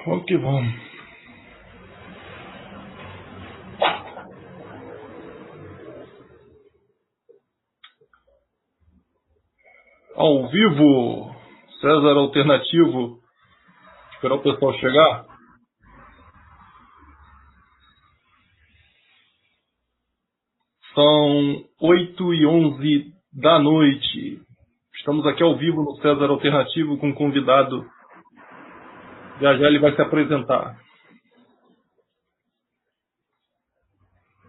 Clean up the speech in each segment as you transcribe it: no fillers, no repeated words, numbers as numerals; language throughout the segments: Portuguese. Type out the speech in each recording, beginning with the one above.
Vamos que vamos. Ao vivo, César Alternativo. Esperar o pessoal chegar. São 8h11 da noite. Estamos aqui ao vivo no César Alternativo com um convidado. Já já ele vai se apresentar.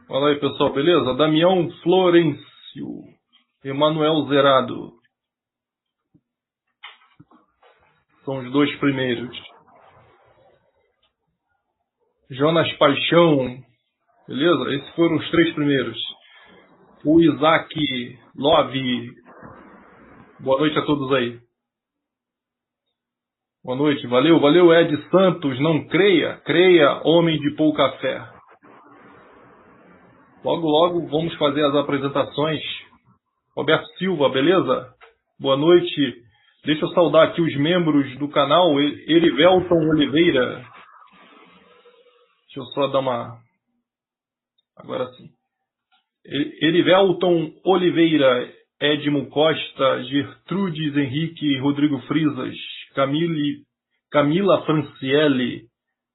Fala aí, pessoal, beleza? Damião Florencio, Emanuel Zerado. São os dois primeiros. Jonas Paixão, beleza? Esses foram os três primeiros. O Isaac Love. Boa noite a todos aí. Boa noite, valeu Ed Santos, não creia, homem de pouca fé. Logo vamos fazer as apresentações. Roberto Silva, beleza? Boa noite. Deixa eu saudar aqui os membros do canal. Erivelton Oliveira. Deixa eu só dar uma... Agora sim. Erivelton Oliveira, Edmo Costa, Gertrudes Henrique, Rodrigo Frisas, Camila Franciele,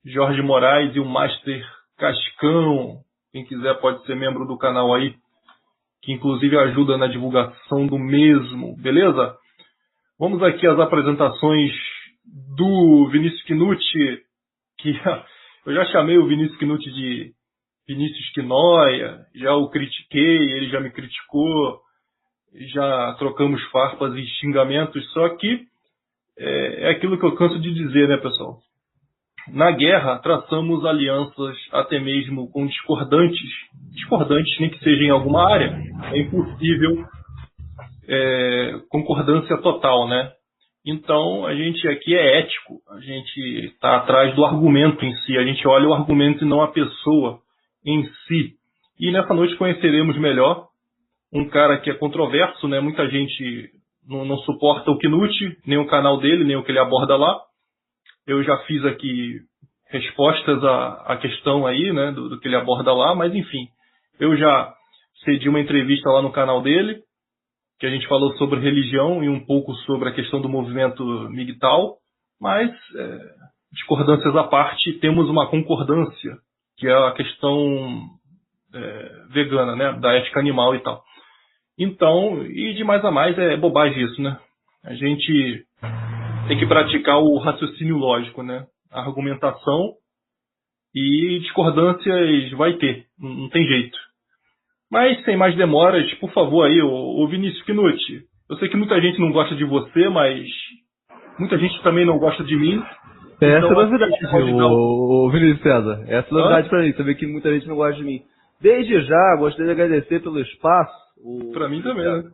Jorge Moraes e o Master Cascão. Quem quiser pode ser membro do canal aí, que inclusive ajuda na divulgação do mesmo, beleza? Vamos aqui às apresentações do Vinícius Knutti, que eu já chamei o Vinícius Knutti de Vinícius Quinóia, já o critiquei, ele já me criticou, já trocamos farpas e xingamentos, só que é aquilo que eu canso de dizer, né, pessoal? Na guerra, traçamos alianças até mesmo com discordantes, nem que seja em alguma área. É impossível concordância total, né? Então, a gente aqui é ético, a gente está atrás do argumento em si, a gente olha o argumento e não a pessoa em si. E nessa noite conheceremos melhor um cara que é controverso, né? Muita gente não suporta o Knutti, nem o canal dele, nem o que ele aborda lá. Eu já fiz aqui respostas à questão aí, né, do que ele aborda lá, mas enfim, eu já cedi uma entrevista lá no canal dele, que a gente falou sobre religião e um pouco sobre a questão do movimento MGTOW, mas discordâncias à parte, temos uma concordância, que é a questão vegana, né, da ética animal e tal. Então, e de mais a mais, é bobagem isso, né? A gente tem que praticar o raciocínio lógico, né? A argumentação, e discordâncias vai ter, não tem jeito. Mas, sem mais demoras, por favor aí, o Vinícius Knutti. Eu sei que muita gente não gosta de você, mas muita gente também não gosta de mim. Essa é então, a novidade, o Vinícius César. Essa é a novidade pra mim, saber que muita gente não gosta de mim. Desde já, gostaria de agradecer pelo espaço. Pra mim também, né?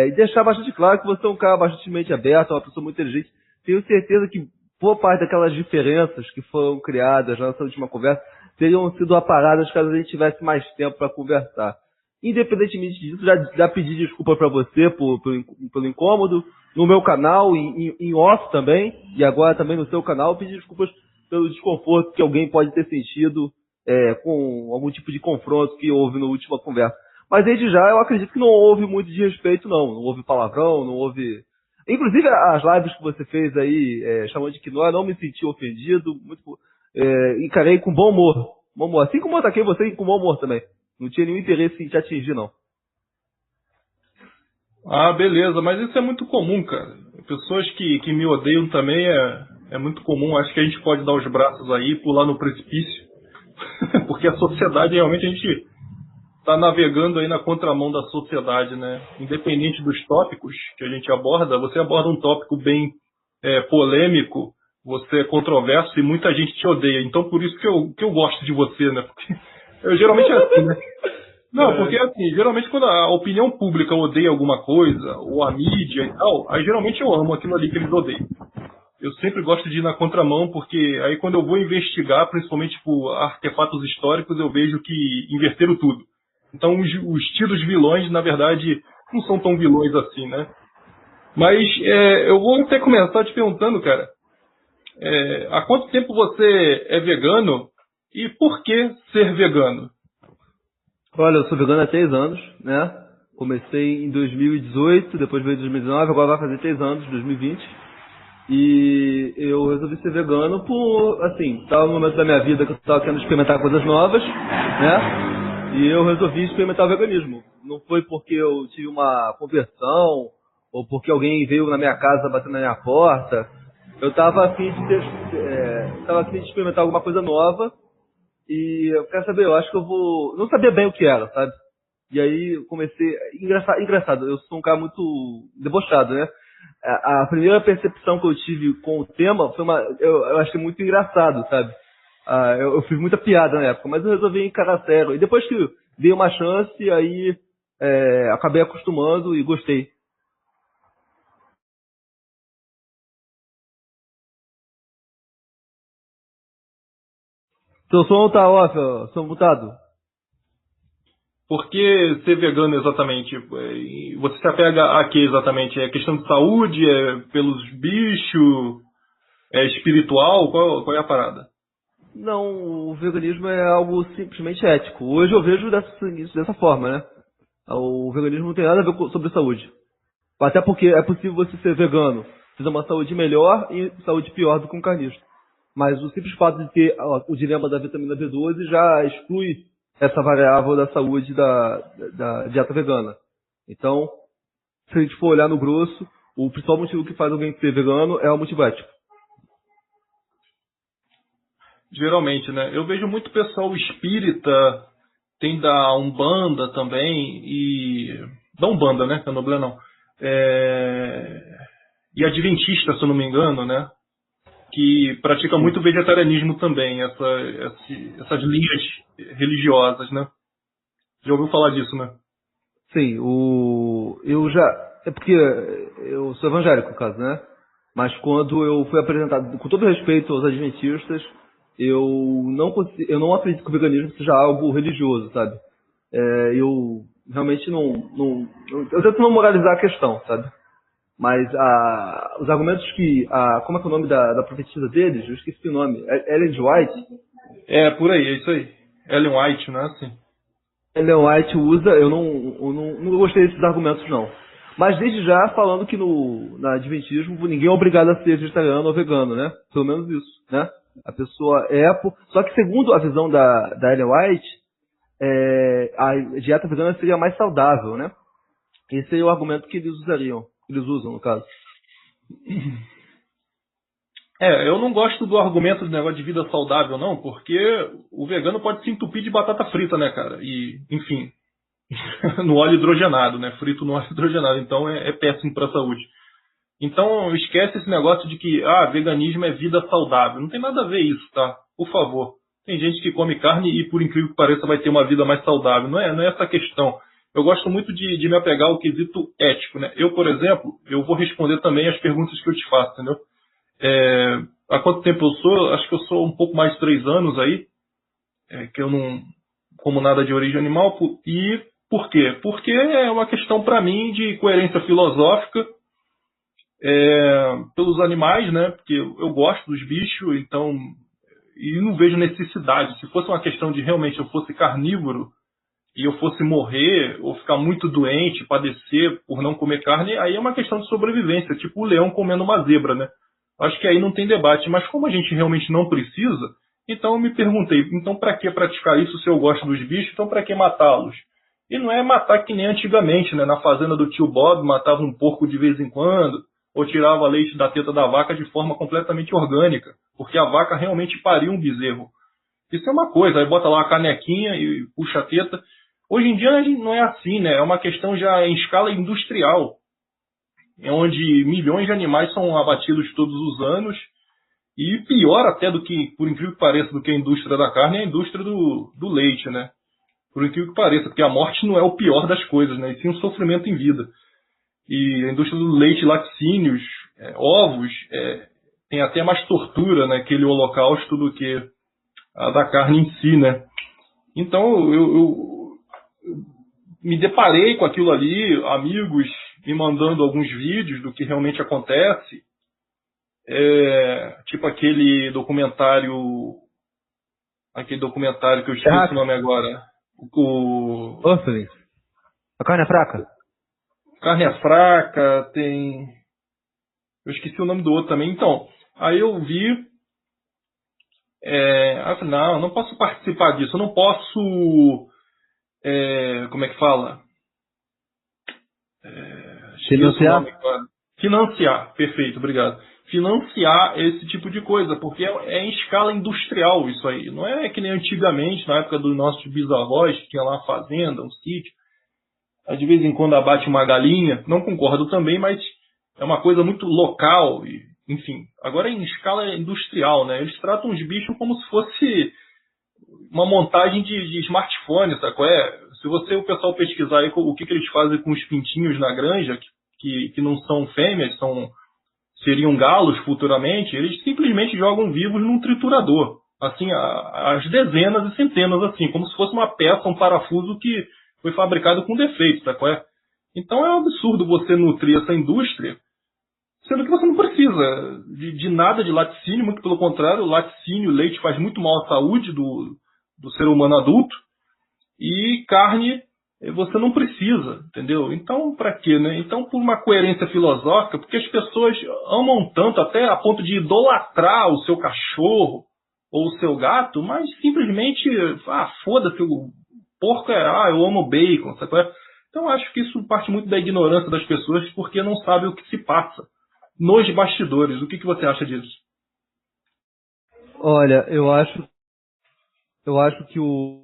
E deixar bastante claro que você é um cara bastante mente aberta, uma pessoa muito inteligente. Tenho certeza que boa parte daquelas diferenças que foram criadas na nossa última conversa teriam sido aparadas caso a gente tivesse mais tempo para conversar. Independentemente disso, já pedi desculpa para você pelo incômodo, no meu canal, em off também, e agora também no seu canal, pedi desculpas pelo desconforto que alguém pode ter sentido com algum tipo de confronto que houve na última conversa. Mas desde já eu acredito que não houve muito desrespeito, não. Não houve palavrão, não houve... Inclusive as lives que você fez aí, chamando de quinoa, não me senti ofendido, encarei com bom humor. Bom humor. Assim como eu ataquei você com bom humor também. Não tinha nenhum interesse em te atingir, não. Ah, beleza, mas isso é muito comum, cara. Pessoas que me odeiam também é muito comum. Acho que a gente pode dar os braços aí e pular no precipício. Porque a sociedade, realmente, a gente está navegando aí na contramão da sociedade, né? Independente dos tópicos que a gente aborda, você aborda um tópico bem polêmico, você é controverso e muita gente te odeia. Então, por isso que eu gosto de você, né? Porque eu geralmente é assim, né? Não, porque assim, geralmente quando a opinião pública odeia alguma coisa, ou a mídia e tal, aí geralmente eu amo aquilo ali que eles odeiam. Eu sempre gosto de ir na contramão, porque aí quando eu vou investigar, principalmente por artefatos históricos, eu vejo que inverteram tudo. Então os tidos vilões, na verdade, não são tão vilões assim, né? Mas eu vou até começar te perguntando, cara, Há quanto tempo você é vegano e por que ser vegano? Olha, eu sou vegano há 3 anos, né? Comecei em 2018, depois veio 2019, agora vai fazer 3 anos, 2020. E eu resolvi ser vegano por, assim, estava no momento da minha vida que eu estava querendo experimentar coisas novas, né? E eu resolvi experimentar o veganismo. Não foi porque eu tive uma conversão ou porque alguém veio na minha casa batendo na minha porta. Eu estava afim de tava afim de experimentar alguma coisa nova e eu quero saber, eu acho que eu vou... Não sabia bem o que era, sabe? E aí eu comecei... Engraçado, eu sou um cara muito debochado, né? A primeira percepção que eu tive com o tema foi eu achei muito engraçado, sabe? Eu fiz muita piada na época, mas eu resolvi encarar sério. E depois que dei uma chance, aí acabei acostumando e gostei. Seu som tá off, ó, som mutado. Por que ser vegano exatamente? Você se apega a que exatamente? É questão de saúde? É pelos bichos? É espiritual? Qual é a parada? Não, o veganismo é algo simplesmente ético. Hoje eu vejo dessa forma, né? O veganismo não tem nada a ver sobre saúde. Até porque é possível você ser vegano, ter uma saúde melhor e saúde pior do que um carnista. Mas o simples fato de ter o dilema da vitamina B12 já exclui essa variável da saúde da dieta vegana. Então, se a gente for olhar no grosso, o principal motivo que faz alguém ser vegano é o motivo ético. Geralmente, né? Eu vejo muito pessoal espírita, tem da Umbanda também, da Umbanda, né? Candomblé não. E adventista, se eu não me engano, né? Que pratica Sim. muito vegetarianismo também, essas linhas religiosas, né? Já ouviu falar disso, né? Sim, eu já. É porque eu sou evangélico, no caso, né? Mas quando eu fui apresentado, com todo respeito aos adventistas, eu não acredito que o veganismo seja algo religioso, sabe? Eu realmente eu tento não moralizar a questão, sabe? Mas os argumentos como é que é o nome da profetisa deles? Eu esqueci o nome. Ellen G. White? Por aí, é isso aí. Ellen White, né? Assim. Ellen White usa, eu não gostei desses argumentos, não. Mas desde já falando que no Adventismo ninguém é obrigado a ser vegetariano ou vegano, né? Pelo menos isso, né? A pessoa Só que segundo a visão da Ellen White, a dieta vegana seria mais saudável, né? Esse é o argumento que eles usam, no caso. Eu não gosto do argumento do negócio de vida saudável, não, porque o vegano pode se entupir de batata frita, né, cara? E, enfim, no óleo hidrogenado, né? Frito no óleo hidrogenado, então é péssimo para a saúde. Então, esquece esse negócio de que, veganismo é vida saudável. Não tem nada a ver isso, tá? Por favor. Tem gente que come carne e, por incrível que pareça, vai ter uma vida mais saudável. Não é essa a questão. Eu gosto muito de me apegar ao quesito ético, né? Eu, por exemplo, eu vou responder também as perguntas que eu te faço, entendeu? Há quanto tempo eu sou? Acho que eu sou um pouco mais de 3 anos aí, que eu não como nada de origem animal. E por quê? Porque é uma questão, para mim, de coerência filosófica, pelos animais, né? Porque eu gosto dos bichos, então, e não vejo necessidade. Se fosse uma questão de realmente eu fosse carnívoro e eu fosse morrer ou ficar muito doente, padecer por não comer carne, aí é uma questão de sobrevivência, tipo o leão comendo uma zebra, né? Acho que aí não tem debate. Mas como a gente realmente não precisa, então eu me perguntei, então para que praticar isso se eu gosto dos bichos? Então para que matá-los? E não é matar que nem antigamente, né? Na fazenda do tio Bob, matava um porco de vez em quando, ou tirava leite da teta da vaca de forma completamente orgânica, porque a vaca realmente pariu um bezerro. Isso é uma coisa, aí bota lá a canequinha e puxa a teta. Hoje em dia não é assim, né? É uma questão já em escala industrial, onde milhões de animais são abatidos todos os anos, e pior até do que, por incrível que pareça, do que a indústria da carne, é a indústria do leite, né? Por incrível que pareça, porque a morte não é o pior das coisas, né? E sim o sofrimento em vida. E a indústria do leite, laticínios, ovos, tem até mais tortura naquele holocausto do que a da carne em si, né? Então eu me deparei com aquilo ali, amigos me mandando alguns vídeos do que realmente acontece, tipo aquele documentário que eu esqueci o nome agora. Orphanings. A carne é fraca? Carne é fraca, tem... Eu esqueci o nome do outro também. Então, aí eu vi... não posso participar disso. Eu não posso... como é que fala? Financiar? Financiar, perfeito, obrigado. Financiar esse tipo de coisa, porque é em escala industrial isso aí. Não é que nem antigamente, na época dos nossos bisavós, que tinha lá uma fazenda, um sítio. Aí de vez em quando abate uma galinha. Não concordo também, mas é uma coisa muito local. Enfim, agora é em escala industrial, né? Eles tratam os bichos como se fosse uma montagem de smartphone, sabe qual é? Se o pessoal pesquisar aí o que eles fazem com os pintinhos na granja, que não são fêmeas, seriam galos futuramente, eles simplesmente jogam vivos num triturador. Assim, as dezenas e centenas, assim, como se fosse uma peça, um parafuso que foi fabricado com defeito, sabe qual é? Então é um absurdo você nutrir essa indústria, sendo que você não precisa de nada de laticínio, muito pelo contrário, o laticínio, o leite faz muito mal à saúde do ser humano adulto, e carne você não precisa, entendeu? Então, para quê, né? Então, por uma coerência filosófica, porque as pessoas amam tanto, até a ponto de idolatrar o seu cachorro ou o seu gato, mas simplesmente, foda-se, o porco eu amo bacon, sabe qual é? Então, acho que isso parte muito da ignorância das pessoas, porque não sabem o que se passa nos bastidores. O que você acha disso? Olha, eu acho que o...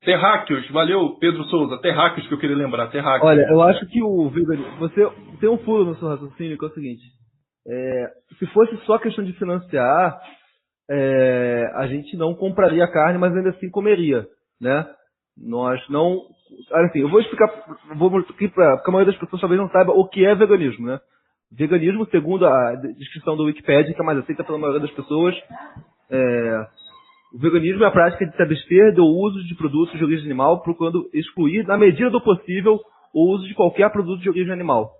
Terráqueos, valeu, Pedro Souza. Terráqueos que eu queria lembrar, terráqueos. Olha, eu acho que o veganismo... Você tem um furo no seu raciocínio, que é o seguinte. Se fosse só questão de financiar, a gente não compraria carne, mas ainda assim comeria, né? Nós não... Assim, eu vou explicar aqui porque a maioria das pessoas talvez não saiba o que é veganismo, né? Veganismo, segundo a descrição do Wikipedia, que é mais aceita pela maioria das pessoas, o veganismo é a prática de se abster do uso de produtos de origem animal, procurando excluir, na medida do possível, o uso de qualquer produto de origem animal,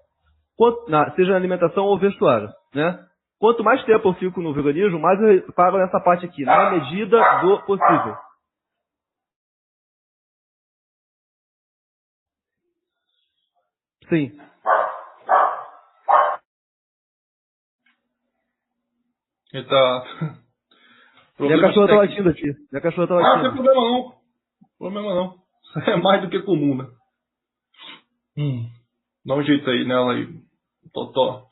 seja na alimentação ou vestuário, né? Quanto mais tempo eu fico no veganismo, mais eu paro nessa parte aqui, na medida do possível. Sim. Ele tá... Minha cachorra tá latindo aqui. Minha cachorra tá latindo. Não tem problema não. Problema não. Isso é mais do que comum, né? Dá um jeito aí nela aí. Totó.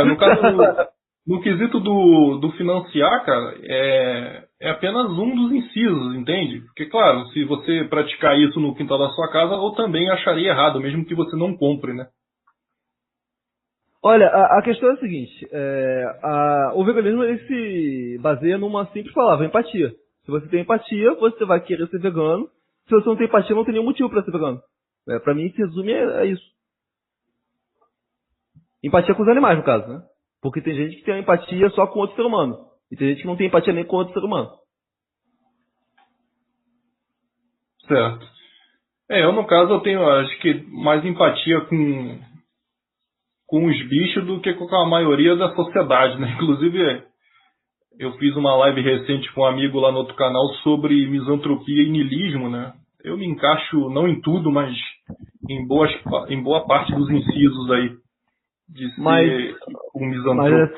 No caso, no quesito do financiar, cara, é apenas um dos incisos, entende? Porque, claro, se você praticar isso no quintal da sua casa, eu também acharia errado, mesmo que você não compre, né? Olha, a questão é a seguinte, o veganismo ele se baseia numa simples palavra, empatia. Se você tem empatia, você vai querer ser vegano. Se você não tem empatia, não tem nenhum motivo para ser vegano. Pra mim, se resume é isso. Empatia com os animais, no caso, né? Porque tem gente que tem empatia só com outro ser humano. E tem gente que não tem empatia nem com outro ser humano. Certo. Eu, no caso, eu tenho, acho que, mais empatia com os bichos do que com a maioria da sociedade, né? Inclusive, eu fiz uma live recente com um amigo lá no outro canal sobre misantropia e niilismo, né? Eu me encaixo, não em tudo, mas em boa parte dos incisos aí de ser um misantropo.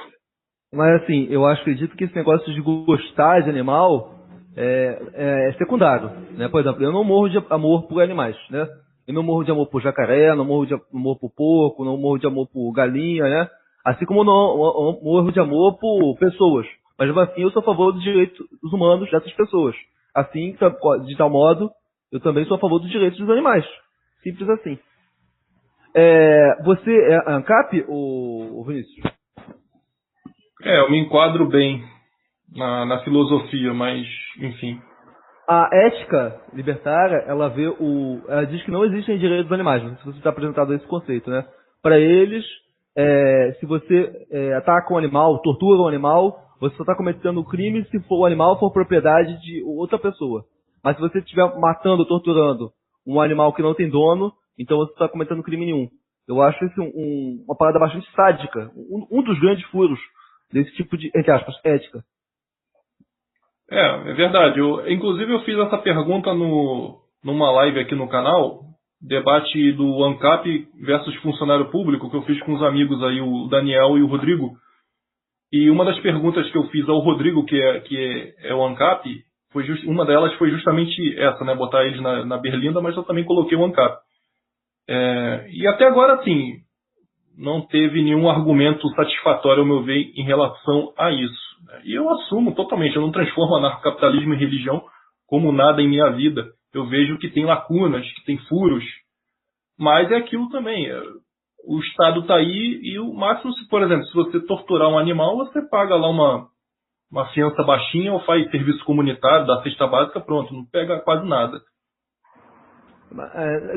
Mas assim, eu acredito que esse negócio de gostar de animal é secundário, né? Por exemplo, eu não morro de amor por animais, né? Eu não morro de amor por jacaré, não morro de amor por porco, não morro de amor por galinha, né? Assim como eu não morro de amor por pessoas. Mas assim, eu sou a favor dos direitos humanos dessas pessoas. Assim, de tal modo, eu também sou a favor dos direitos dos animais. Simples assim. Você é ANCAP, ou Vinícius? Eu me enquadro bem na filosofia, mas, enfim. A ética libertária, ela diz que não existem direitos dos animais. Se você está apresentado esse conceito, né? Para eles, se você ataca um animal, tortura um animal, você só está cometendo um crime se o animal for propriedade de outra pessoa. Mas se você estiver matando ou torturando um animal que não tem dono, então você está cometendo crime nenhum. Eu acho isso uma parada bastante sádica. Um dos grandes furos desse tipo de, entre aspas, ética. É verdade. Inclusive eu fiz essa pergunta numa live aqui no canal, debate do ANCAP versus funcionário público, que eu fiz com os amigos aí, o Daniel e o Rodrigo. E uma das perguntas que eu fiz ao Rodrigo, que é o ANCAP, uma delas foi justamente essa, né? Botar eles na berlinda, mas eu também coloquei o ANCAP. E até agora, assim, não teve nenhum argumento satisfatório, ao meu ver, em relação a isso. E eu assumo totalmente, eu não transformo anarcocapitalismo em religião como nada em minha vida. Eu vejo que tem lacunas, que tem furos, mas é aquilo também. O Estado está aí e o máximo, por exemplo, se você torturar um animal, você paga lá uma fiança baixinha ou faz serviço comunitário da cesta básica, pronto, não pega quase nada.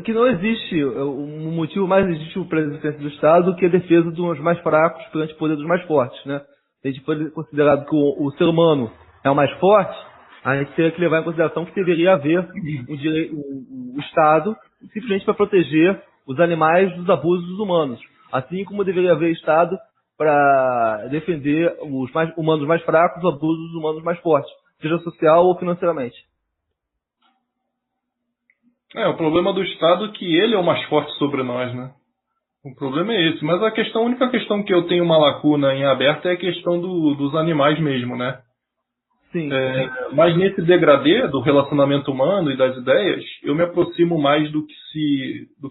Que não existe, o motivo mais legítimo para a existência do Estado que é a defesa dos mais fracos perante o poder dos mais fortes, né? Se a gente for considerado que o ser humano é o mais forte, a gente teria que levar em consideração que deveria haver o Estado simplesmente para proteger os animais dos abusos humanos, assim como deveria haver Estado para defender os humanos mais fracos dos abusos dos humanos mais fortes, seja social ou financeiramente. O problema do Estado é que ele é o mais forte sobre nós, né? O problema é esse. Mas a única questão que eu tenho uma lacuna em aberto é a questão dos animais mesmo, né? Sim. Mas nesse degradê do relacionamento humano e das ideias, eu me aproximo mais do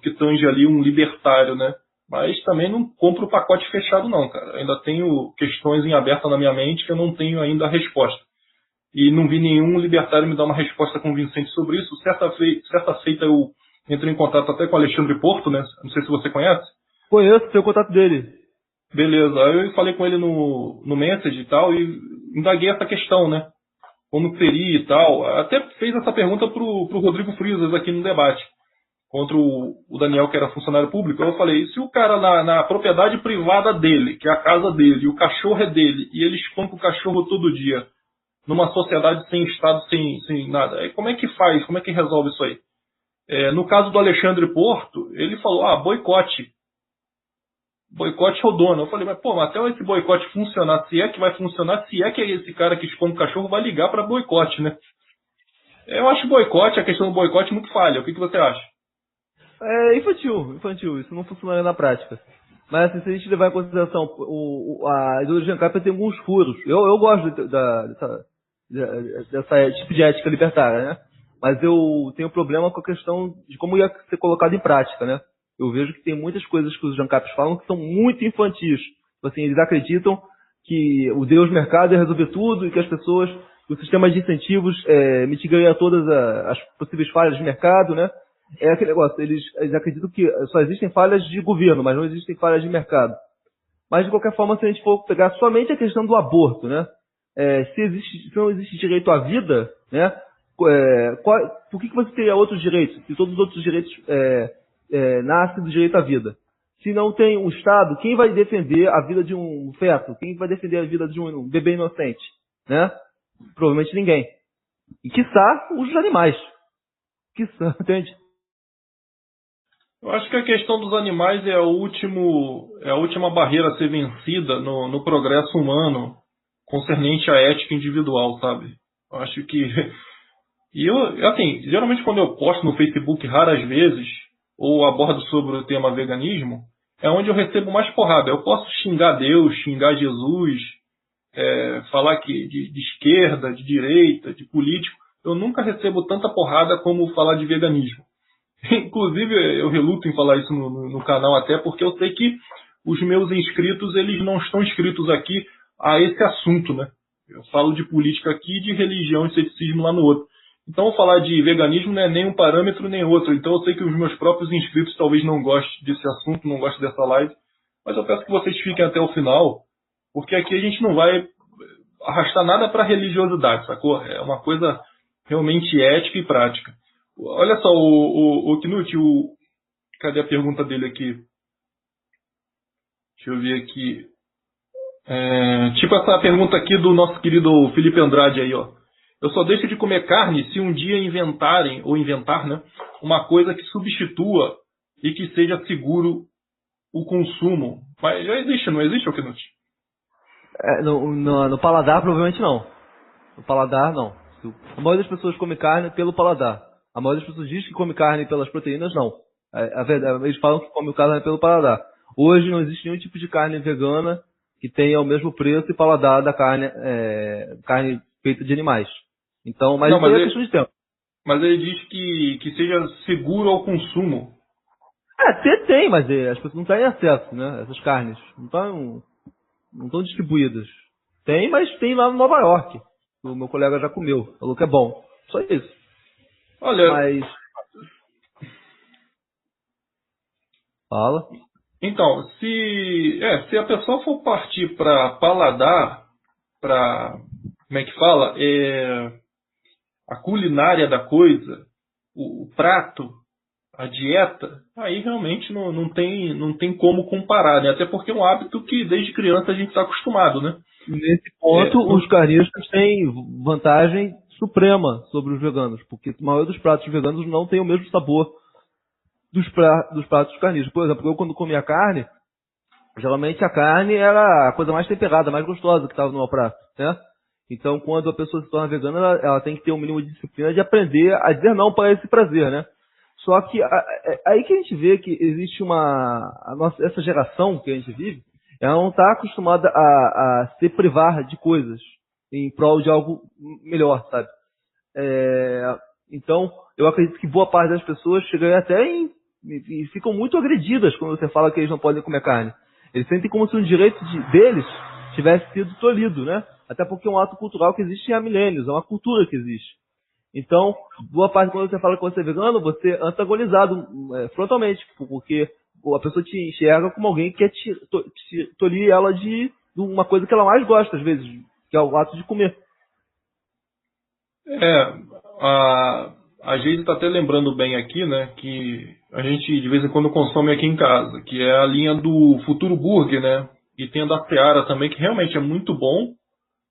que tange ali um libertário, né? Mas também não compro o pacote fechado não, cara. Ainda tenho questões em aberto na minha mente que eu não tenho ainda a resposta. E não vi nenhum libertário me dar uma resposta convincente sobre isso. Certa feita eu entrei em contato até com o Alexandre Porto, né? Não sei se você conhece. Conheço, tenho o contato dele. Beleza, aí eu falei com ele no Message e tal, e indaguei essa questão, né? Como seria e tal. Até fez essa pergunta pro Rodrigo Frisas aqui no debate, contra o Daniel, que era funcionário público. Eu falei, se o cara na propriedade privada dele, que é a casa dele, e o cachorro é dele, e ele espanca o cachorro todo dia, numa sociedade sem Estado, sem nada, aí como é que faz? Como é que resolve isso aí? No caso do Alexandre Porto, ele falou, boicote. Boicote ao dono. Eu falei, mas até esse boicote funcionar, se é que vai funcionar, se é que esse cara que esconde o cachorro vai ligar para boicote, né? Eu acho a questão do boicote muito falha. O que você acha? É infantil. Isso não funciona na prática. Mas assim, se a gente levar em consideração a ideologia ANCAP tem alguns furos. Eu gosto dessa tipo de ética libertária, né? Mas eu tenho problema com a questão de como ia ser colocado em prática, né? Eu vejo que tem muitas coisas que os ANCAPs falam que são muito infantis. Assim, eles acreditam que o Deus mercado ia resolver tudo e que as pessoas, o sistema de incentivos mitigaria todas as possíveis falhas de mercado, né? É aquele negócio, eles acreditam que só existem falhas de governo, mas não existem falhas de mercado. Mas, de qualquer forma, se a gente for pegar somente a questão do aborto, né? Se não existe direito à vida, né? Por que você teria outros direitos? Se todos os outros direitos nascem do direito à vida. Se não tem um Estado, quem vai defender a vida de um feto? Quem vai defender a vida de um bebê inocente? Né? Provavelmente ninguém. E, quiçá, os animais. Quiçá, entende? Eu acho que a questão dos animais é a última barreira a ser vencida no progresso humano concernente à ética individual, sabe? Eu acho que... E assim, geralmente quando eu posto no Facebook raras vezes, ou abordo sobre o tema veganismo, é onde eu recebo mais porrada. Eu posso xingar Deus, xingar Jesus, falar que de esquerda, de direita, de político. Eu nunca recebo tanta porrada como falar de veganismo. Inclusive, eu reluto em falar isso no canal até, porque eu sei que os meus inscritos, eles não estão inscritos aqui a esse assunto, né? Eu falo de política aqui, de religião e ceticismo lá no outro. Então, falar de veganismo não é nem um parâmetro nem outro. Então, eu sei que os meus próprios inscritos talvez não gostem desse assunto, não gostem dessa live. Mas eu peço que vocês fiquem até o final, porque aqui a gente não vai arrastar nada para religiosidade, sacou? É uma coisa realmente ética e prática. Olha só, o Knut, cadê a pergunta dele aqui? Deixa eu ver aqui. Tipo essa pergunta aqui do nosso querido Felipe Andrade aí, ó. Eu só deixo de comer carne se um dia inventar, né, uma coisa que substitua e que seja seguro o consumo. Mas já existe, não existe, o Knut? No paladar, provavelmente não. No paladar, não. A maioria das pessoas come carne pelo paladar. A maioria das pessoas diz que come carne pelas proteínas, não. A verdade, eles falam que come carne pelo paladar. Hoje não existe nenhum tipo de carne vegana que tenha o mesmo preço e paladar da carne feita de animais. Então, mas Não, isso aí é questão de tempo. mas ele diz que seja seguro ao consumo. Tem, mas as pessoas não têm acesso, né? Essas carnes. Não estão distribuídas. Tem, mas tem lá no Nova York. O meu colega já comeu. Falou que é bom. Só isso. Olha, Mas. Fala. então, se a pessoa for partir para paladar, para, como é que fala? A culinária da coisa, o prato, a dieta, aí realmente não tem como comparar, né? Até porque é um hábito que desde criança a gente está acostumado, né? Nesse ponto, os carnívoros têm vantagem suprema sobre os veganos, porque a maioria dos pratos veganos não tem o mesmo sabor dos pratos carnívoros. Por exemplo, eu quando comia carne, geralmente a carne era a coisa mais temperada, mais gostosa que estava no meu prato, né? Então, quando a pessoa se torna vegana, ela tem que ter um mínimo de disciplina de aprender a dizer não para esse prazer, né? Só que aí que a gente vê que existe essa geração que a gente vive, ela não está acostumada a se privar de coisas em prol de algo melhor, sabe? Então, eu acredito que boa parte das pessoas chegam até e ficam muito agredidas quando você fala que eles não podem comer carne. Eles sentem como se o direito deles tivesse sido tolhido, né? Até porque é um ato cultural que existe há milênios, é uma cultura que existe. Então, boa parte quando você fala que você é vegano, você é antagonizado frontalmente, porque a pessoa te enxerga como alguém que quer te tolir ela de uma coisa que ela mais gosta, às vezes, que é o ato de comer. A gente está até lembrando bem aqui, né, que a gente de vez em quando consome aqui em casa, que é a linha do Futuro Burger, né, e tem a da Seara também, que realmente é muito bom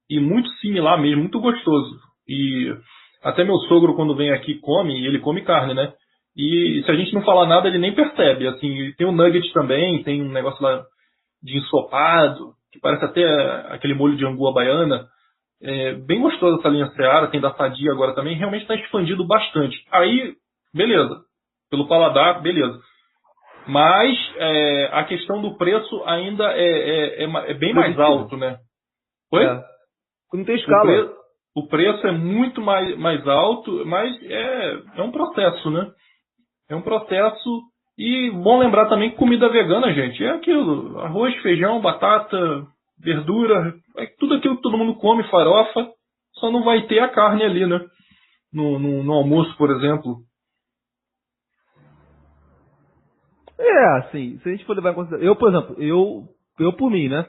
e muito similar mesmo, muito gostoso. E até meu sogro, quando vem aqui, ele come carne, né? E se a gente não falar nada, ele nem percebe. Assim, tem o nugget também, tem um negócio lá de ensopado, que parece até aquele molho de angu à baiana. É bem gostoso essa linha Seara, tem da Sadia agora também, realmente está expandido bastante. Aí, beleza. Pelo paladar, beleza. Mas a questão do preço ainda é bem mais alto, né? Oi? Não tem escala. O preço é muito mais alto, mas é um processo, né? É um processo. E bom lembrar também que comida vegana, gente, é aquilo: arroz, feijão, batata, verdura, é tudo aquilo que todo mundo come, farofa, só não vai ter a carne ali, né? No almoço, por exemplo. Assim, se a gente for levar em consideração. Eu, por exemplo, eu por mim, né?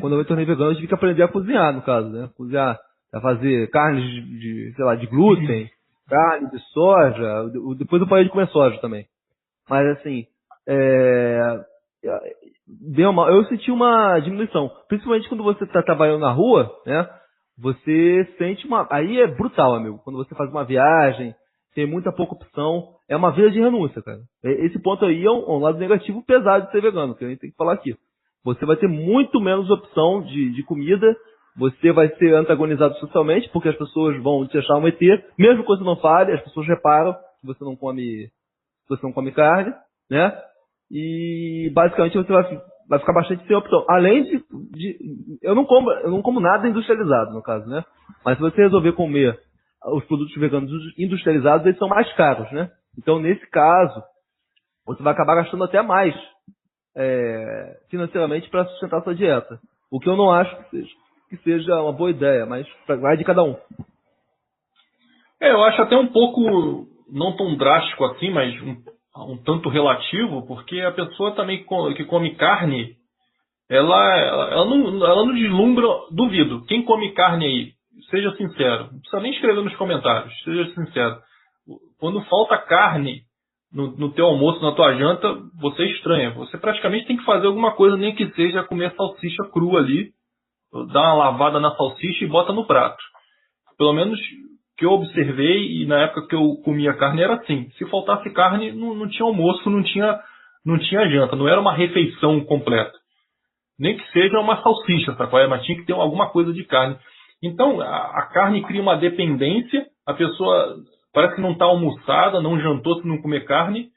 Quando eu me tornei vegano, eu tive que aprender a cozinhar, no caso, né? Cozinhar, a fazer carnes sei lá, de glúten, carne de soja. Depois eu parei de comer soja também. Mas assim, eu senti uma diminuição. Principalmente quando você está trabalhando na rua, né? Você sente uma. Aí é brutal, amigo. Quando você faz uma viagem, tem muita pouca opção. É uma vida de renúncia, cara. Esse ponto aí é um lado negativo pesado de ser vegano, que a gente tem que falar aqui. Você vai ter muito menos opção de comida. Você vai ser antagonizado socialmente, porque as pessoas vão te achar um ET. Mesmo que você não fale, as pessoas reparam que você não come carne, né? E basicamente você vai ficar bastante sem opção. Além eu não como nada industrializado, no caso, né? Mas se você resolver comer os produtos veganos industrializados, eles são mais caros, né? Então, nesse caso, você vai acabar gastando até mais financeiramente para sustentar a sua dieta. O que eu não acho que seja uma boa ideia, mas vai de cada um. Eu acho até um pouco, não tão drástico assim, mas um tanto relativo, porque a pessoa também que come carne, ela não deslumbra, duvido. Quem come carne aí, seja sincero, não precisa nem escrever nos comentários, seja sincero. Quando falta carne no teu almoço, na tua janta, você estranha. Você praticamente tem que fazer alguma coisa, nem que seja comer salsicha crua ali, dar uma lavada na salsicha e bota no prato. Pelo menos que eu observei, e na época que eu comia carne era assim: se faltasse carne, não tinha almoço, não tinha não tinha janta, não era uma refeição completa. Nem que seja uma salsicha, sacou? Mas tinha que ter alguma coisa de carne. Então, a carne cria uma dependência, a pessoa parece que não está almoçada, não jantou se não comer carne,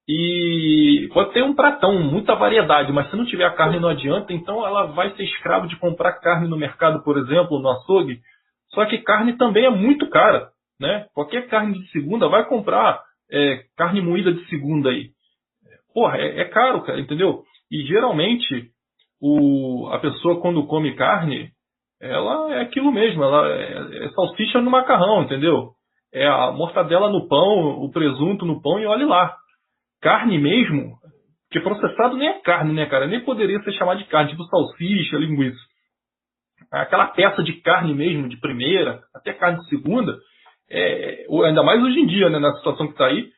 e pode ter um pratão, muita variedade, mas se não tiver a carne não adianta, então ela vai ser escravo de comprar carne no mercado, por exemplo, no açougue. Só que carne também é muito cara, né? Qualquer carne de segunda, vai comprar carne moída de segunda aí. Porra, é caro, cara, entendeu? E geralmente a pessoa quando come carne, ela é aquilo mesmo, ela é salsicha no macarrão, entendeu? É a mortadela no pão, o presunto no pão e olhe lá. Carne mesmo, porque processado nem é carne, né, cara? Nem poderia ser chamado de carne, tipo salsicha, linguiça. Aquela peça de carne mesmo, de primeira, até carne de segunda, ainda mais hoje em dia, né, na situação que tá aí,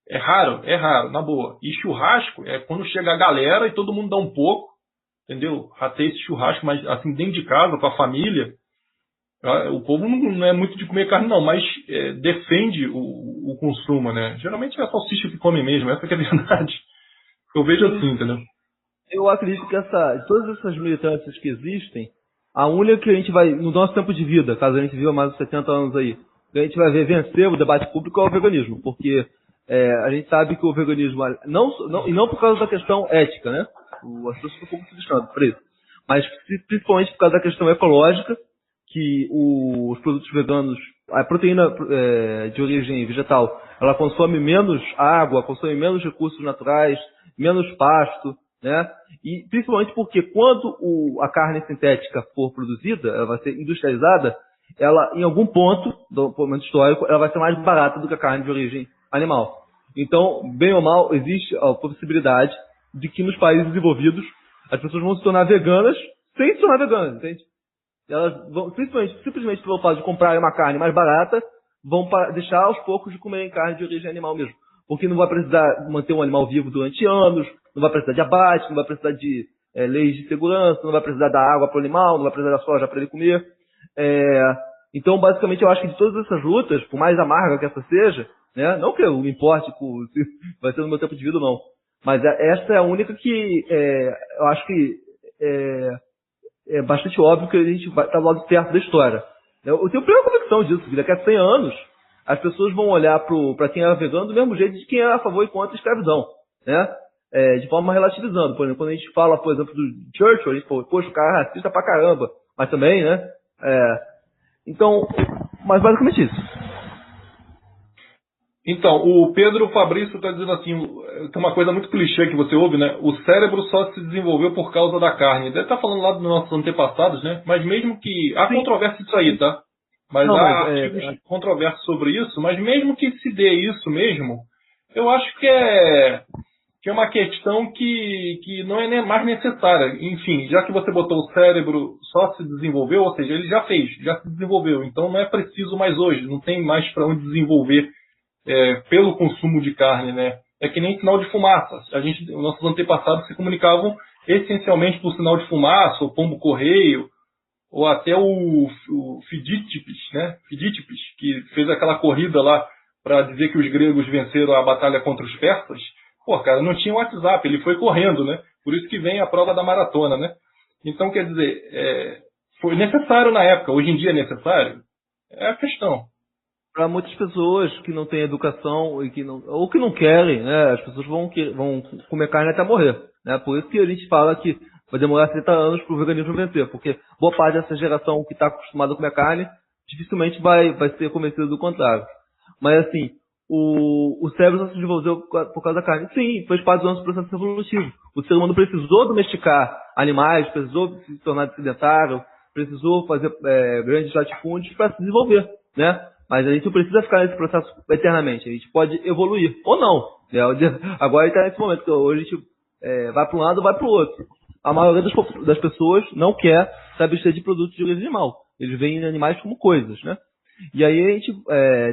é raro, na boa. E churrasco é quando chega a galera e todo mundo dá um pouco, entendeu? Até esse churrasco, mas assim, dentro de casa, com a família. O povo não é muito de comer carne, não, mas defende o consumo, né? Geralmente é a salsicha que come mesmo, essa que é a verdade. Eu vejo assim, entendeu? Eu acredito que de todas essas militâncias que existem, a única que a gente vai, no nosso tempo de vida, caso a gente viva mais de 70 anos aí, que a gente vai ver vencer o debate público é o veganismo, porque a gente sabe que o veganismo, e não por causa da questão ética, né? As pessoas ficam um pouco se deixando por isso, mas principalmente por causa da questão ecológica, que os produtos veganos, a proteína de origem vegetal, ela consome menos água, consome menos recursos naturais, menos pasto, né? E principalmente porque quando a carne sintética for produzida, ela vai ser industrializada, ela, em algum ponto, do momento histórico, ela vai ser mais barata do que a carne de origem animal. Então, bem ou mal, existe a possibilidade de que nos países desenvolvidos as pessoas vão se tornar veganas sem se tornar veganas, entende? Elas vão, simplesmente pelo fato de comprarem uma carne mais barata, vão deixar aos poucos de comerem carne de origem animal mesmo. Porque não vai precisar manter um animal vivo durante anos, não vai precisar de abate, não vai precisar de leis de segurança, não vai precisar da água para o animal, não vai precisar da soja para ele comer. Então, basicamente, eu acho que de todas essas lutas, por mais amarga que essa seja, né, não que eu me importe se vai ser no meu tempo de vida ou não, mas essa é a única que eu acho que é bastante óbvio que a gente está do lado certo da história. Eu tenho plena convicção disso, que daqui a 100 anos as pessoas vão olhar para quem era vegano do mesmo jeito de quem era a favor e contra a escravidão, né? De forma relativizando. Por exemplo, quando a gente fala, por exemplo, do Churchill, a gente fala, poxa, o cara é racista pra caramba, mas também, né? Então, mas basicamente isso. Então, o Pedro Fabrício está dizendo assim, tem uma coisa muito clichê que você ouve, né? O cérebro só se desenvolveu por causa da carne. Deve estar falando lá dos nossos antepassados, né? Mas mesmo que... Há controvérsia disso aí, tá? Mas há artigos controversos sobre isso, mas mesmo que se dê isso mesmo, eu acho que é uma questão que não é nem mais necessária. Enfim, já que você botou o cérebro só se desenvolveu, ou seja, ele já se desenvolveu. Então não é preciso mais hoje, não tem mais para onde desenvolver pelo consumo de carne, né? É que nem sinal de fumaça. Os nossos antepassados se comunicavam essencialmente por sinal de fumaça, ou pombo-correio, ou até o Fidítipes, né? Fidítipes, que fez aquela corrida lá para dizer que os gregos venceram a batalha contra os persas. Pô, cara, não tinha WhatsApp, ele foi correndo, né? Por isso que vem a prova da maratona, né? Então, quer dizer, foi necessário na época, hoje em dia é necessário? É a questão. Para muitas pessoas que não têm educação ou que não querem, né? As pessoas vão comer carne até morrer, né? Por isso que a gente fala que vai demorar 30 anos para o veganismo vencer, porque boa parte dessa geração que está acostumada a comer carne dificilmente vai ser convencida do contrário. Mas assim, o cérebro só se desenvolveu por causa da carne. Sim, fez parte do nosso processo evolutivo. O ser humano precisou domesticar animais, precisou se tornar sedentário, precisou fazer grandes latifúndios para se desenvolver, né? Mas a gente não precisa ficar nesse processo eternamente. A gente pode evoluir, ou não. Agora está nesse momento, que hoje a gente vai para um lado ou vai para o outro. A maioria das pessoas não quer se abster de produtos de origem animal. Eles veem animais como coisas, né? E aí a gente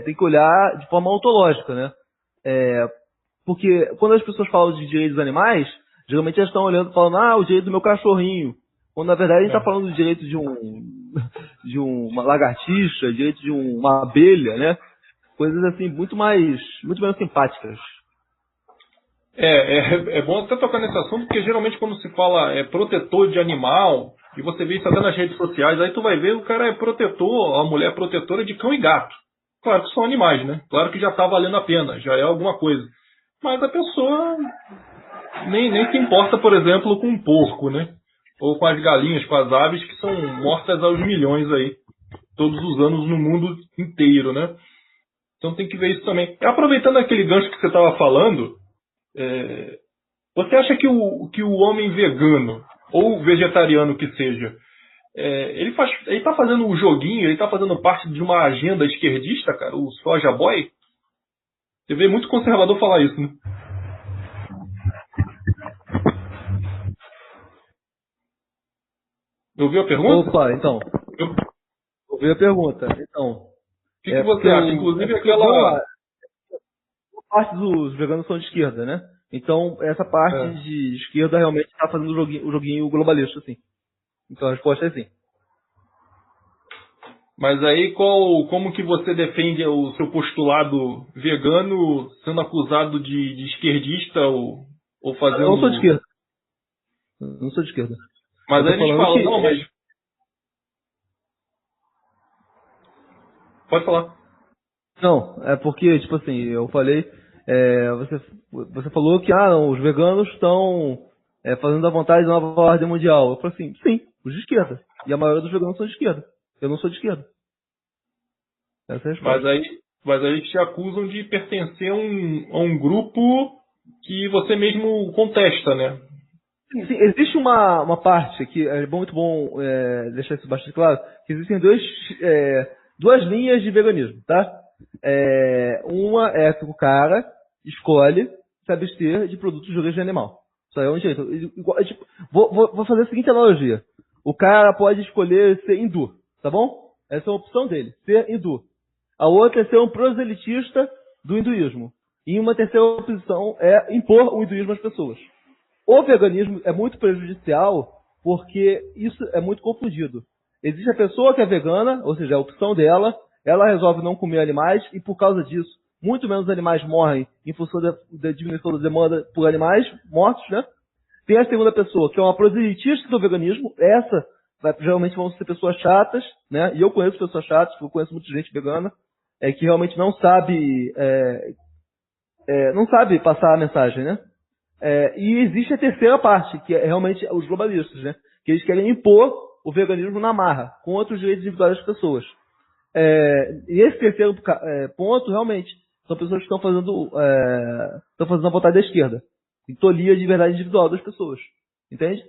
tem que olhar de forma ontológica, né? Porque quando as pessoas falam de direitos dos animais, geralmente elas estão olhando e falando, o direito do meu cachorrinho. Quando na verdade a gente está falando do direito de uma lagartixa, direito de uma abelha, né? Coisas assim muito menos simpáticas. É bom até tocar nesse assunto, porque geralmente quando se fala protetor de animal, e você vê isso até nas redes sociais, aí tu vai ver o cara é protetor, a mulher é protetora de cão e gato. Claro que são animais, né? Claro que já tá valendo a pena, já é alguma coisa. Mas a pessoa nem se importa, por exemplo, com um porco, né? Ou com as galinhas, com as aves que são mortas aos milhões aí, todos os anos no mundo inteiro, né? Então tem que ver isso também. E aproveitando aquele gancho que você estava falando, você acha que o homem vegano, ou vegetariano que seja, ele tá fazendo um joguinho, ele tá fazendo parte de uma agenda esquerdista, cara, o Soja Boy? Você vê muito conservador falar isso, né? Ouviu a pergunta? Opa, então. O Ouvi a pergunta. Então. que você acha? Inclusive Vamos aquela. lá. Parte dos veganos são de esquerda, né? Então, essa parte de esquerda realmente está fazendo o joguinho globalista, assim. Então, a resposta é sim. Mas aí como que você defende o seu postulado vegano sendo acusado de esquerdista ou fazendo. Eu não sou de esquerda. Não sou de esquerda. Mas aí eles falam, não, mas. Pode falar. Não, é porque, tipo assim, eu falei, você falou que os veganos estão fazendo a vontade da nova ordem mundial. Eu falei assim, sim, os de esquerda. E a maioria dos veganos são de esquerda. Eu não sou de esquerda. Essa é a resposta. Mas aí te acusam de pertencer a um grupo que você mesmo contesta, né? Sim, existe uma parte que é muito bom deixar isso bastante claro, que existem duas linhas de veganismo, tá? Uma é que o cara escolhe se abster de produtos de origem animal. Isso aí é um jeito. Tipo, vou fazer a seguinte analogia. O cara pode escolher ser hindu, tá bom? Essa é a opção dele, ser hindu. A outra é ser um proselitista do hinduísmo. E uma terceira opção é impor o hinduísmo às pessoas. O veganismo é muito prejudicial porque isso é muito confundido. Existe a pessoa que é vegana, ou seja, a opção dela, ela resolve não comer animais e por causa disso, muito menos animais morrem em função da diminuição da demanda por animais mortos, né? Tem a segunda pessoa, que é uma proselitista do veganismo. Essa, geralmente vão ser pessoas chatas, né? E eu conheço pessoas chatas, eu conheço muita gente vegana, que realmente não sabe passar a mensagem, né? E existe a terceira parte, que é realmente os globalistas, né? Que eles querem impor o veganismo na marra, com outros direitos individuais das pessoas. E esse terceiro ponto, realmente, são pessoas que estão fazendo a vontade da esquerda. E tolia de verdade individual das pessoas. Entende?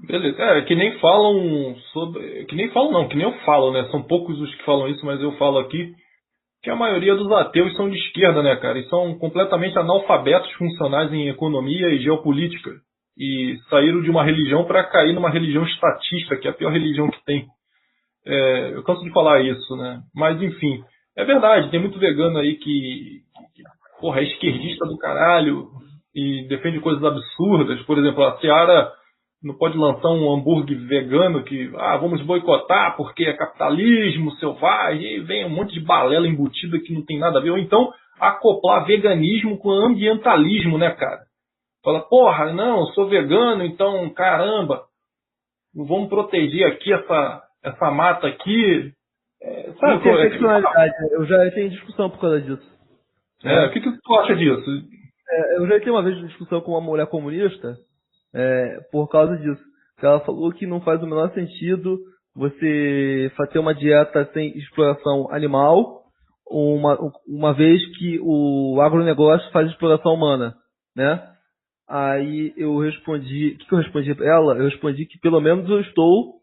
Beleza. Que nem falam sobre. Que nem falam não, que nem eu falo, né? São poucos os que falam isso, mas eu falo aqui que a maioria dos ateus são de esquerda, né, cara? E são completamente analfabetos funcionais em economia e geopolítica. E saíram de uma religião para cair numa religião estatista, que é a pior religião que tem. Eu canso de falar isso, né? Mas, enfim, é verdade, tem muito vegano aí que porra, é esquerdista do caralho e defende coisas absurdas. Por exemplo, a Seara não pode lançar um hambúrguer vegano que, vamos boicotar porque é capitalismo selvagem, e vem um monte de balela embutida que não tem nada a ver. Ou então, acoplar veganismo com ambientalismo, né, cara? Fala, porra, não, eu sou vegano, então, caramba, vamos proteger aqui essa mata aqui. Sabe? Interseccionalidade, eu já tenho discussão por causa disso. O que tu acha disso? Eu já tive uma vez discussão com uma mulher comunista por causa disso. Ela falou que não faz o menor sentido você fazer uma dieta sem exploração animal, uma vez que o agronegócio faz exploração humana, né? Aí eu respondi, o que eu respondi para ela? Eu respondi que pelo menos eu estou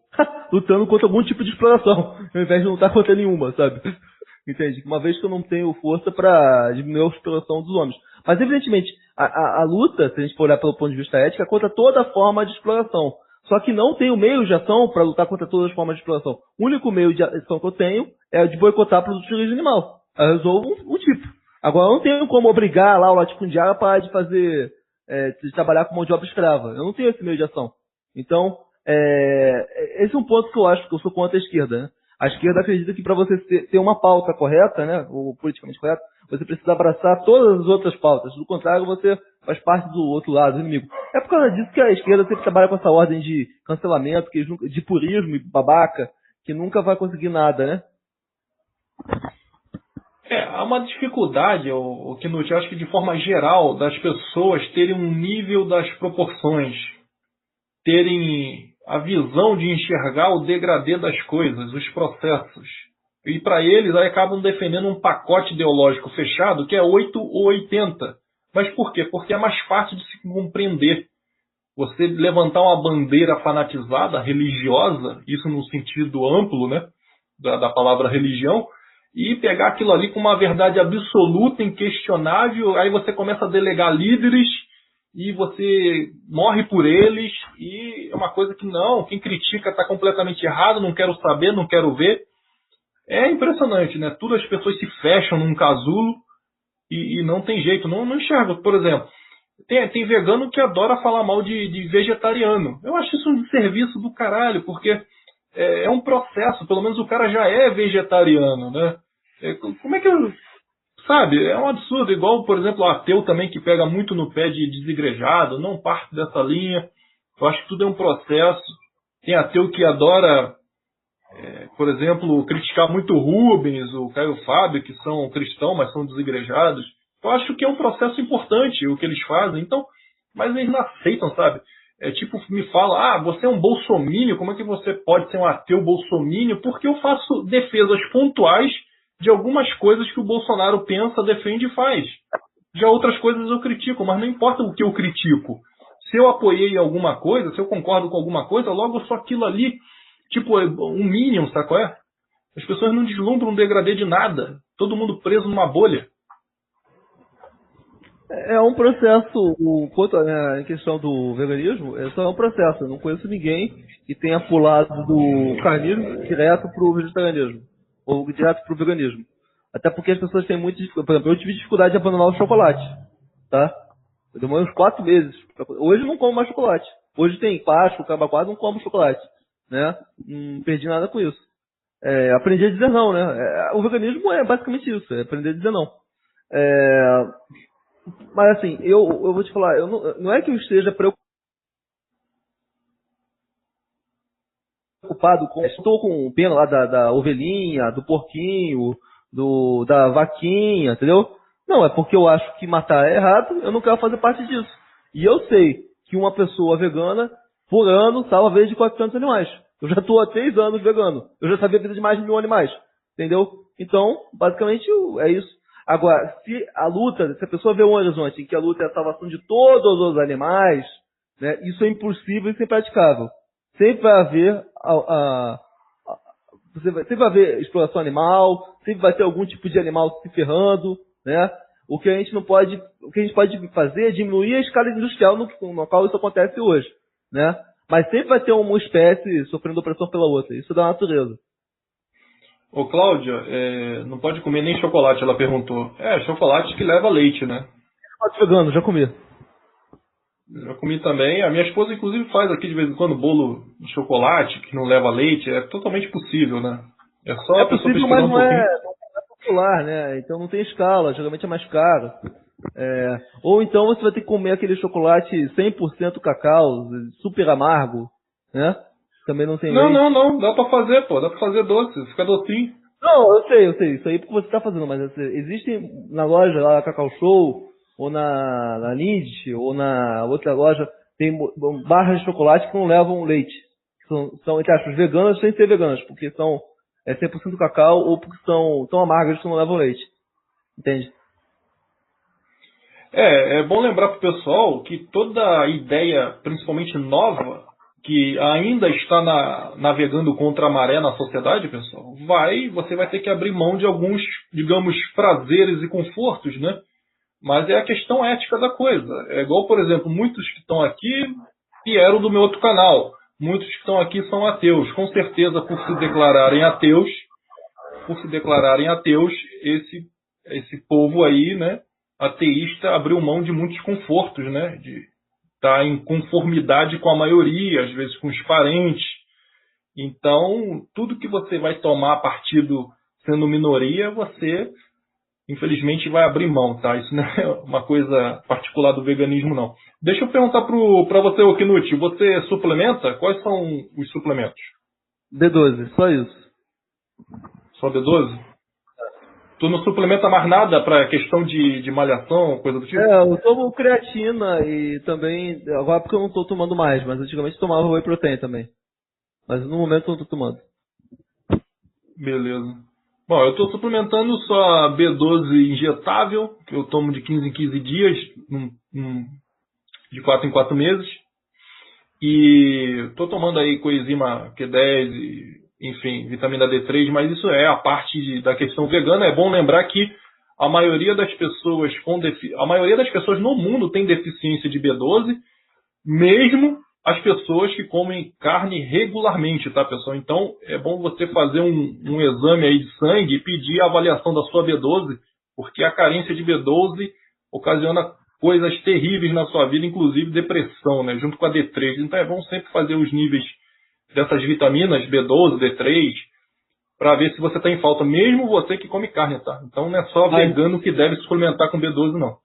lutando contra algum tipo de exploração, ao invés de lutar contra nenhuma, sabe? Entende? Uma vez que eu não tenho força para diminuir a exploração dos homens. Mas, evidentemente, a luta, se a gente for olhar pelo ponto de vista ético, é contra toda forma de exploração. Só que não tenho meio de ação para lutar contra todas as formas de exploração. O único meio de ação que eu tenho é de boicotar produtos de origem animal. Eu resolvo um tipo. Agora, eu não tenho como obrigar lá o latifundiário a parar de fazer, de trabalhar com mão de obra escrava. Eu não tenho esse meio de ação. Então, esse é um ponto que eu acho que eu sou contra a esquerda, né? A esquerda acredita que para você ter uma pauta correta, né, ou politicamente correta, você precisa abraçar todas as outras pautas. Do contrário, você faz parte do outro lado, do inimigo. É por causa disso que a esquerda sempre trabalha com essa ordem de cancelamento, de purismo e babaca, que nunca vai conseguir nada, né? Há uma dificuldade, o Knut, eu acho que de forma geral, das pessoas terem um nível das proporções, terem a visão de enxergar o degradê das coisas, os processos. E para eles aí acabam defendendo um pacote ideológico fechado que é 8 ou 80. Mas por quê? Porque é mais fácil de se compreender. Você levantar uma bandeira fanatizada, religiosa, isso no sentido amplo, né, da palavra religião, e pegar aquilo ali com uma verdade absoluta, inquestionável, aí você começa a delegar líderes e você morre por eles, e é uma coisa que não, quem critica está completamente errado, não quero saber, não quero ver. É impressionante, né? Tudo as pessoas se fecham num casulo e não tem jeito, não enxerga. Por exemplo, tem vegano que adora falar mal de vegetariano. Eu acho isso um serviço do caralho, porque é um processo, pelo menos o cara já é vegetariano, né? Como é que eu... Sabe, é um absurdo, igual, por exemplo, o ateu também que pega muito no pé de desigrejado, não parte dessa linha. Eu acho que tudo é um processo. Tem ateu que adora, por exemplo, criticar muito o Rubens, o Caio Fábio, que são cristãos, mas são desigrejados. Eu acho que é um processo importante o que eles fazem, então, mas eles não aceitam, sabe? É tipo, me fala, você é um bolsomínio, como é que você pode ser um ateu bolsomínio? Porque eu faço defesas pontuais de algumas coisas que o Bolsonaro pensa, defende e faz. Já outras coisas eu critico, mas não importa o que eu critico. Se eu apoiei alguma coisa, se eu concordo com alguma coisa, logo eu sou aquilo ali, tipo um Minion, sabe qual é? As pessoas não deslumbram um degradê de nada. Todo mundo preso numa bolha. É um processo, quanto à questão do veganismo, é só um processo. Eu não conheço ninguém que tenha pulado do carnismo direto para o vegetarianismo, ou direto para o veganismo. Até porque as pessoas têm muita dificuldade. Por exemplo, eu tive dificuldade de abandonar o chocolate, tá? Eu demorei uns 4 meses. Hoje eu não como mais chocolate. Hoje tem Páscoa, Cabacuado, não como chocolate, né? Não perdi nada com isso. Aprendi a dizer não, né? O veganismo é basicamente isso, é aprender a dizer não. Mas assim, eu vou te falar, não é que eu esteja preocupado com... Estou com pena lá da ovelhinha, do porquinho, da vaquinha, entendeu? Não, é porque eu acho que matar é errado, eu não quero fazer parte disso. E eu sei que uma pessoa vegana, por ano, salva a vida de 400 animais. Eu já estou há 3 anos vegano. Eu já sabia a vida de mais de 1.000 animais. Entendeu? Então, basicamente, é isso. Agora, se a pessoa vê um horizonte em que a luta é a salvação de todos os animais, né, isso é impossível e impraticável. Sempre vai haver sempre vai haver exploração animal, sempre vai ter algum tipo de animal se ferrando, né? O que a gente pode fazer é diminuir a escala industrial no qual isso acontece hoje, né? Mas sempre vai ter uma espécie sofrendo opressão pela outra. Isso é da natureza. Ô, Cláudia, não pode comer nem chocolate, ela perguntou. Chocolate que leva leite, né? Chocolate vegano, já comi. Já comi também. A minha esposa, inclusive, faz aqui de vez em quando bolo de chocolate que não leva leite. É totalmente possível, né? É só a pessoa possível, pesquisar mas um pouquinho. não é popular, né? Então não tem escala, geralmente é mais caro. Ou então você vai ter que comer aquele chocolate 100% cacau, super amargo, né? Também não tem leite. Não. Dá pra fazer, pô. Dá pra fazer doce. Fica docinho. Não, eu sei. Isso aí porque você tá fazendo, mas existe na loja lá, Cacau Show, ou na Lindt, ou na outra loja, tem barras de chocolate que não levam leite. São entre aspas, veganas sem ser veganas, porque são 100% cacau ou porque são tão amargas que não levam leite. Entende? É bom lembrar pro pessoal que toda ideia, principalmente nova, que ainda está navegando contra a maré na sociedade, pessoal, você vai ter que abrir mão de alguns, digamos, prazeres e confortos, né? Mas é a questão ética da coisa. É igual, por exemplo, muitos que estão aqui vieram do meu outro canal. Muitos que estão aqui são ateus. Com certeza, por se declararem ateus, esse povo aí, né, ateísta, abriu mão de muitos confortos, né? De estar em conformidade com a maioria, às vezes com os parentes. Então, tudo que você vai tomar partido sendo minoria, você infelizmente vai abrir mão, tá? Isso não é uma coisa particular do veganismo, não. Deixa eu perguntar para você, ô Knut, você suplementa? Quais são os suplementos? B12, só isso. Só B12? Tu não suplementa mais nada para questão de malhação, coisa do tipo? Eu tomo creatina e também, agora porque eu não tô tomando mais, mas antigamente tomava whey protein também. Mas no momento eu não tô tomando. Beleza. Bom, eu estou suplementando só B12 injetável, que eu tomo de 15 em 15 dias, de 4 em 4 meses. E estou tomando aí coenzima Q10, enfim, vitamina D3, mas isso é a parte da questão vegana. É bom lembrar que a maioria das pessoas no mundo tem deficiência de B12, mesmo as pessoas que comem carne regularmente, tá, pessoal? Então, é bom você fazer um exame aí de sangue e pedir a avaliação da sua B12, porque a carência de B12 ocasiona coisas terríveis na sua vida, inclusive depressão, né, junto com a D3. Então, é bom sempre fazer os níveis dessas vitaminas, B12, D3, para ver se você está em falta, mesmo você que come carne, tá? Então, não é só vegano que deve suplementar com B12, não.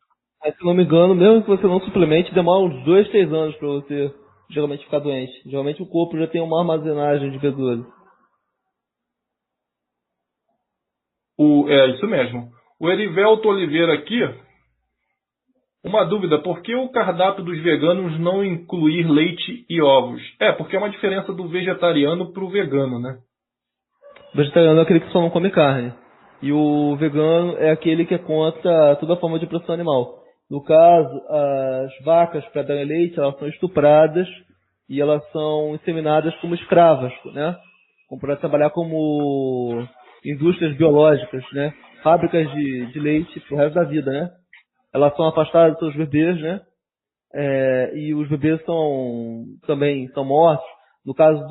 Mas, se não me engano, mesmo que você não suplemente, demora uns 2, 3 anos para você geralmente ficar doente. Geralmente o corpo já tem uma armazenagem de B12. É isso mesmo. O Erivelto Oliveira aqui, uma dúvida, por que o cardápio dos veganos não incluir leite e ovos? Porque é uma diferença do vegetariano para o vegano, né? O vegetariano é aquele que só não come carne. E o vegano é aquele que é contra toda forma de produção animal. No caso, as vacas, para darem leite, elas são estupradas e elas são inseminadas como escravas, né? Para trabalhar como indústrias biológicas, né? Fábricas de leite pro resto da vida, né? Elas são afastadas dos seus bebês, né? E os bebês também são mortos. No caso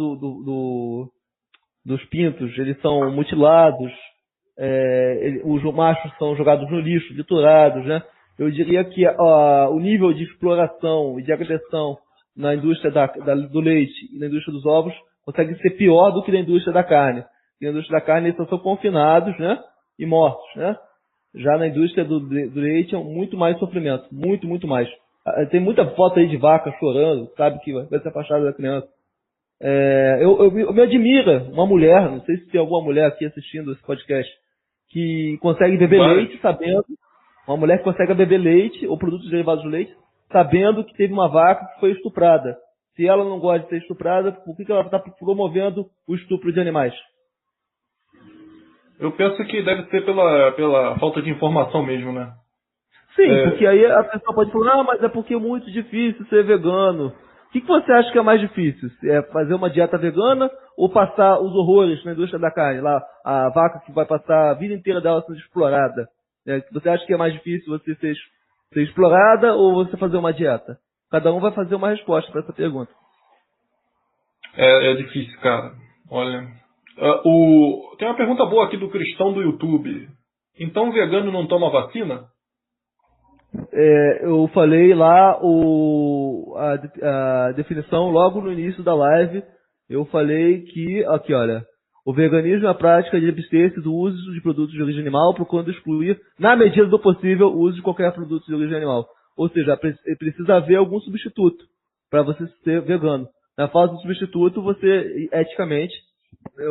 dos pintos, eles são mutilados. Os machos são jogados no lixo, triturados, né? Eu diria que o nível de exploração e de agressão na indústria do leite e na indústria dos ovos consegue ser pior do que na indústria da carne. E na indústria da carne eles são confinados, né? E mortos, né? Já na indústria do leite é muito mais sofrimento, muito, muito mais. Tem muita foto aí de vaca chorando, sabe que vai ser afastada da criança. Eu me admira uma mulher, não sei se tem alguma mulher aqui assistindo esse podcast, que consegue beber leite sabendo, uma mulher que consegue beber leite ou produtos derivados do leite, sabendo que teve uma vaca que foi estuprada. Se ela não gosta de ser estuprada, por que ela está promovendo o estupro de animais? Eu penso que deve ser pela falta de informação mesmo, né? Sim, porque aí a pessoa pode falar, mas é porque é muito difícil ser vegano. O que você acha que é mais difícil? É fazer uma dieta vegana ou passar os horrores na indústria da carne? Lá, a vaca que vai passar a vida inteira dela sendo explorada. Você acha que é mais difícil você ser explorada ou você fazer uma dieta? Cada um vai fazer uma resposta para essa pergunta. É difícil, cara. Olha. Tem uma pergunta boa aqui do Cristão do YouTube. Então o vegano não toma vacina? Eu falei lá a definição logo no início da live. Eu falei que, aqui olha, o veganismo é a prática de abster-se do uso de produtos de origem animal, procurando excluir, na medida do possível, o uso de qualquer produto de origem animal. Ou seja, precisa haver algum substituto para você ser vegano. Na falta de substituto, você, eticamente,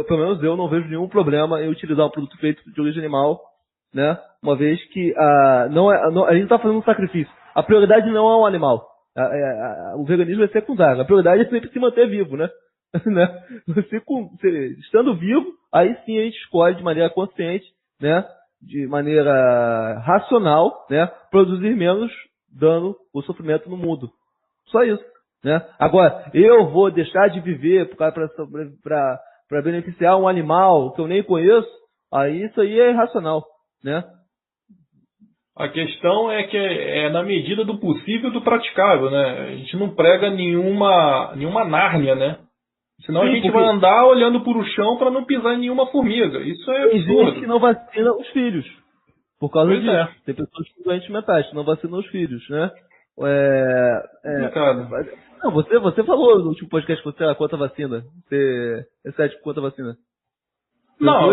pelo menos eu não vejo nenhum problema em utilizar um produto feito de origem animal, né? Uma vez que a gente está fazendo um sacrifício. A prioridade não é um animal. O veganismo é secundário. A prioridade é sempre se manter vivo, né? Né? Você estando vivo, aí sim a gente escolhe de maneira consciente, né? De maneira racional, né? Produzir menos dano ou sofrimento no mundo. Só isso, né? Agora, eu vou deixar de viver para beneficiar um animal que eu nem conheço, aí isso aí é irracional, né? A questão é que é na medida do possível do praticável, né? A gente não prega nenhuma Nárnia, né? Senão sim, a gente vai andar olhando para o chão para não pisar em nenhuma formiga. Isso é absurdo. Tem gente que não vacina os filhos. Por causa disso. Tem pessoas com doentes mentais que não vacinam os filhos, né? Não, você falou no último podcast que você era contra a vacina. Você é cético contra a vacina. Não,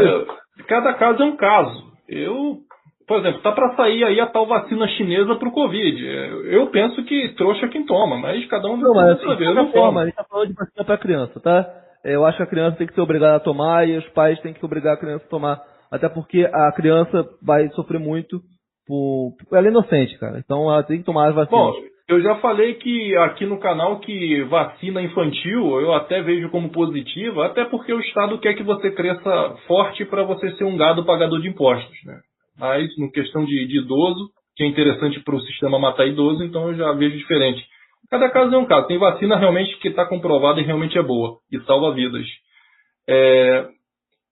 cada caso é um caso. Eu Por exemplo, tá para sair aí a tal vacina chinesa para o Covid. Eu penso que trouxa é quem toma, mas cada um Não, mas decide assim, saber. de Eu não qualquer forma, tomo. a gente tá falando de vacina para criança, tá? Eu acho que a criança tem que ser obrigada a tomar e os pais têm que obrigar a criança a tomar. Até porque a criança vai sofrer muito ela é inocente, cara. Então ela tem que tomar as vacinas. Bom, eu já falei que aqui no canal que vacina infantil eu até vejo como positiva, até porque o Estado quer que você cresça forte para você ser um gado pagador de impostos, né? Mas, no questão de idoso, que é interessante para o sistema matar idoso, então eu já vejo diferente. Cada caso é um caso. Tem vacina realmente que está comprovada e realmente é boa e salva vidas.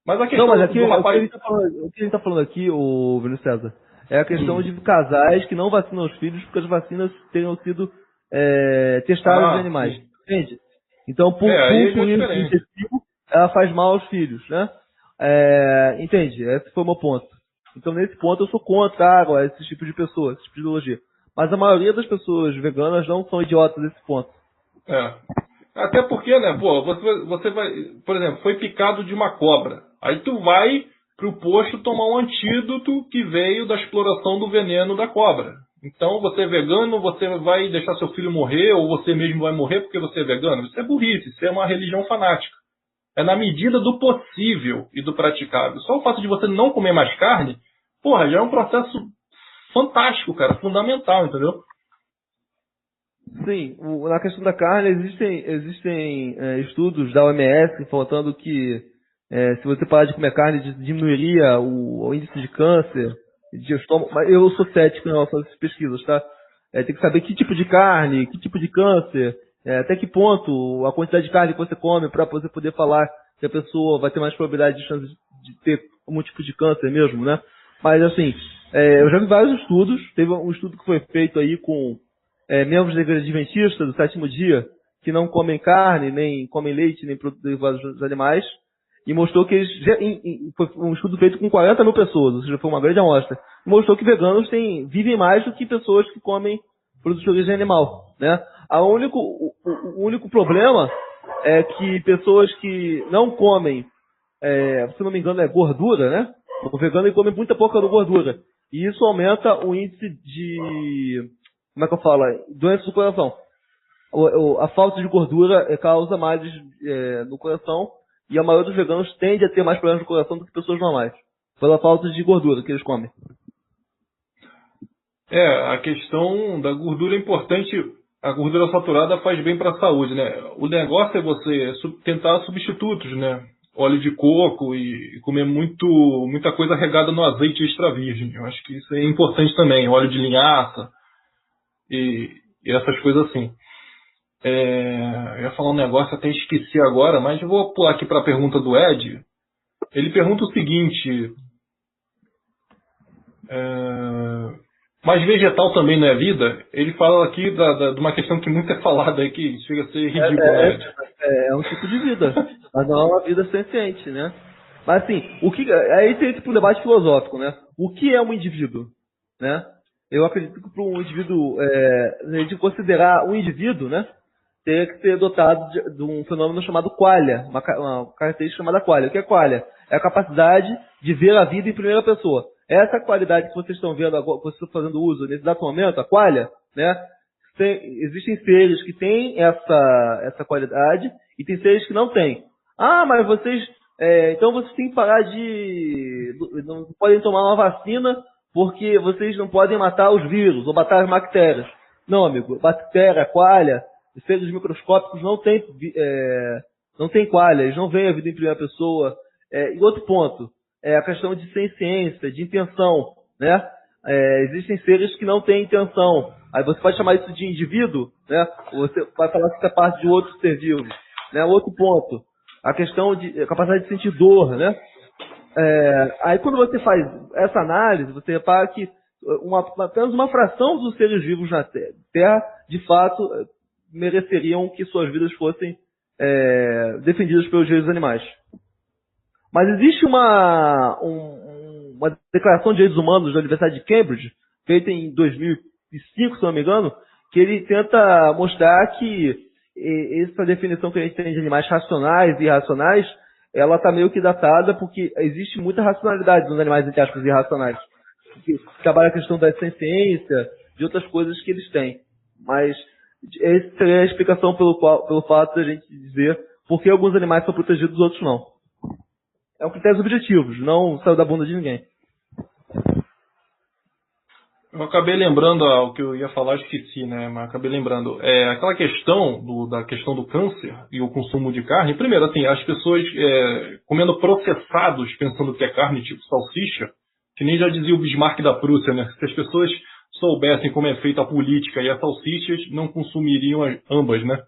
Mas a Não, mas questão aqui, do o que a rapaz. gente tá falando, o que a gente tá falando aqui, o Vinícius César, é a questão Hum. de casais que não vacinam os filhos porque as vacinas tenham sido testadas em Ah, animais. sim. Entende? Então, Aí já é por isso diferente. excessivo, ela faz mal aos filhos, né? Entende? Esse foi o meu ponto. Então, nesse ponto, eu sou contra esse tipo de pessoa, esse tipo de ideologia. Mas a maioria das pessoas veganas não são idiotas nesse ponto. É. Até porque, né, pô, você vai, por exemplo, foi picado de uma cobra. Aí tu vai pro posto tomar um antídoto que veio da exploração do veneno da cobra. Então, você é vegano, você vai deixar seu filho morrer, ou você mesmo vai morrer porque você é vegano? Isso é burrice, isso é uma religião fanática. É na medida do possível e do praticável. Só o fato de você não comer mais carne, porra, já é um processo fantástico, cara, fundamental, entendeu? Sim, na questão da carne existem estudos da OMS falando que se você parar de comer carne diminuiria o índice de câncer de estômago. Mas eu sou cético em relação a essas pesquisas, tá? Tem que saber que tipo de carne, que tipo de câncer, até que ponto a quantidade de carne que você come para você poder falar que a pessoa vai ter mais probabilidade de chance de ter algum tipo de câncer mesmo, né? Mas assim, eu já vi vários estudos. Teve um estudo que foi feito aí com membros da igreja adventista do sétimo dia, que não comem carne, nem comem leite, nem produtos derivados dos animais, e mostrou que foi um estudo feito com 40 mil pessoas, ou seja, foi uma grande amostra, e mostrou que veganos vivem mais do que pessoas que comem produtos de origem animal, né? O único problema é que pessoas que não comem, se não me engano, é gordura, né? O vegano ele come muita pouca gordura, e isso aumenta o índice de, como é que eu falo? Doenças do coração. A falta de gordura causa males no coração e a maioria dos veganos tende a ter mais problemas no coração do que pessoas normais. Pela falta de gordura que eles comem. A questão da gordura é importante. A gordura saturada faz bem para a saúde, né? O negócio é você tentar substitutos, né? Óleo de coco e comer muita coisa regada no azeite extra virgem. Eu acho que isso é importante também. Óleo de linhaça e essas coisas assim. Eu ia falar um negócio, até esqueci agora, mas eu vou pular aqui para a pergunta do Ed. Ele pergunta o seguinte: mas vegetal também não é vida? Ele fala aqui de uma questão que muito é falada aí, que chega a ser ridículo, né, Ed? É um tipo de vida, mas não é uma vida senciente, né? Mas assim, aí tem tipo um debate filosófico, né? O que é um indivíduo, né? Eu acredito que para um indivíduo, a gente considerar um indivíduo, né? Teria que ser dotado de um fenômeno chamado qualia, uma característica chamada qualia. O que é qualia? É a capacidade de ver a vida em primeira pessoa. Essa qualidade que vocês estão vendo agora, que vocês estão fazendo uso nesse exato momento, a qualia, né? Existem seres que têm essa qualidade e tem seres que não têm. Ah, mas então vocês têm que parar não podem tomar uma vacina porque vocês não podem matar os vírus ou matar as bactérias. Não, amigo, bactéria, qualia, os seres microscópicos não têm qualia, eles não veem a vida em primeira pessoa. E outro ponto, a questão de ciência, de intenção, né? Existem seres que não têm intenção. Aí você pode chamar isso de indivíduo, né? Você vai falar que isso é parte de outro ser vivo, né? Outro ponto, a questão de capacidade de sentir dor, né? Aí quando você faz essa análise, você repara que apenas uma fração dos seres vivos na Terra, de fato, mereceriam que suas vidas fossem defendidas pelos direitos dos animais. Mas existe uma declaração de direitos humanos da Universidade de Cambridge, feita em 2005, se não me engano, que ele tenta mostrar que essa definição que a gente tem de animais racionais e irracionais, ela está meio que datada porque existe muita racionalidade nos animais, entre aspas, irracionais. que trabalha a questão da ciência, de outras coisas que eles têm. Mas essa seria a explicação pelo fato de a gente dizer por que alguns animais são protegidos e outros não. É um critério objetivo, não saiu da bunda de ninguém. Eu acabei lembrando o que eu ia falar, esqueci, né? Mas acabei lembrando. Aquela questão da questão do câncer e o consumo de carne. Primeiro, assim, as pessoas comendo processados, pensando que é carne tipo salsicha, que nem já dizia o Bismarck da Prússia, né? Se as pessoas soubessem como é feita a política e as salsichas, não consumiriam ambas, né?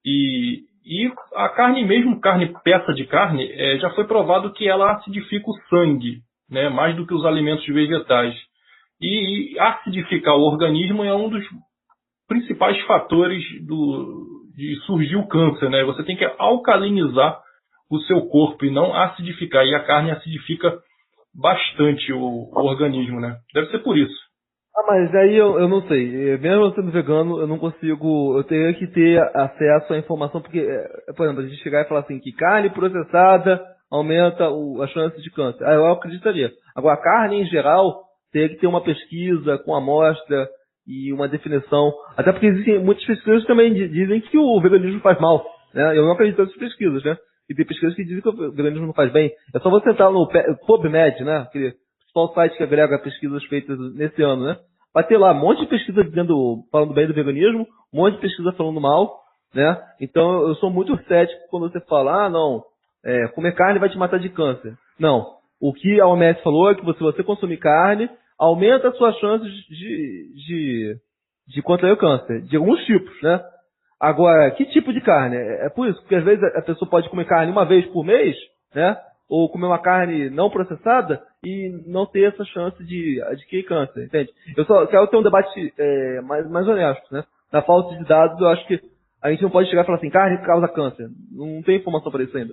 E a carne, mesmo peça de carne, já foi provado que ela acidifica o sangue, né? Mais do que os alimentos vegetais. E acidificar o organismo é um dos principais fatores de surgir o câncer, né? Você tem que alcalinizar o seu corpo e não acidificar. E a carne acidifica bastante o organismo, né? Deve ser por isso. Mas aí eu não sei. Mesmo eu sendo vegano, eu não consigo. Eu teria que ter acesso à informação, porque, por exemplo, a gente chegar e falar assim, que carne processada aumenta a chance de câncer. Eu acreditaria. Agora, a carne em geral teria que ter uma pesquisa com amostra e uma definição. Até porque existem muitas pesquisas que também dizem que o veganismo faz mal, né? Eu não acredito nessas pesquisas, né? E tem pesquisas que dizem que o veganismo não faz bem. É só você entrar no PubMed, né? Aquele principal site que agrega pesquisas feitas nesse ano, né? Vai ter lá um monte de pesquisa falando bem do veganismo, um monte de pesquisa falando mal, né? Então eu sou muito cético quando você fala, não, comer carne vai te matar de câncer. Não. O que a OMS falou é que se você consumir carne, aumenta as suas chances de contrair o câncer, de alguns tipos, né? Agora, que tipo de carne? É por isso, porque às vezes a pessoa pode comer carne uma vez por mês, né? Ou comer uma carne não processada e não ter essa chance de adquirir câncer, entende? Eu só quero ter um debate mais honesto, né? Na falta de dados, eu acho que a gente não pode chegar e falar assim, carne causa câncer. Não tem informação para isso ainda.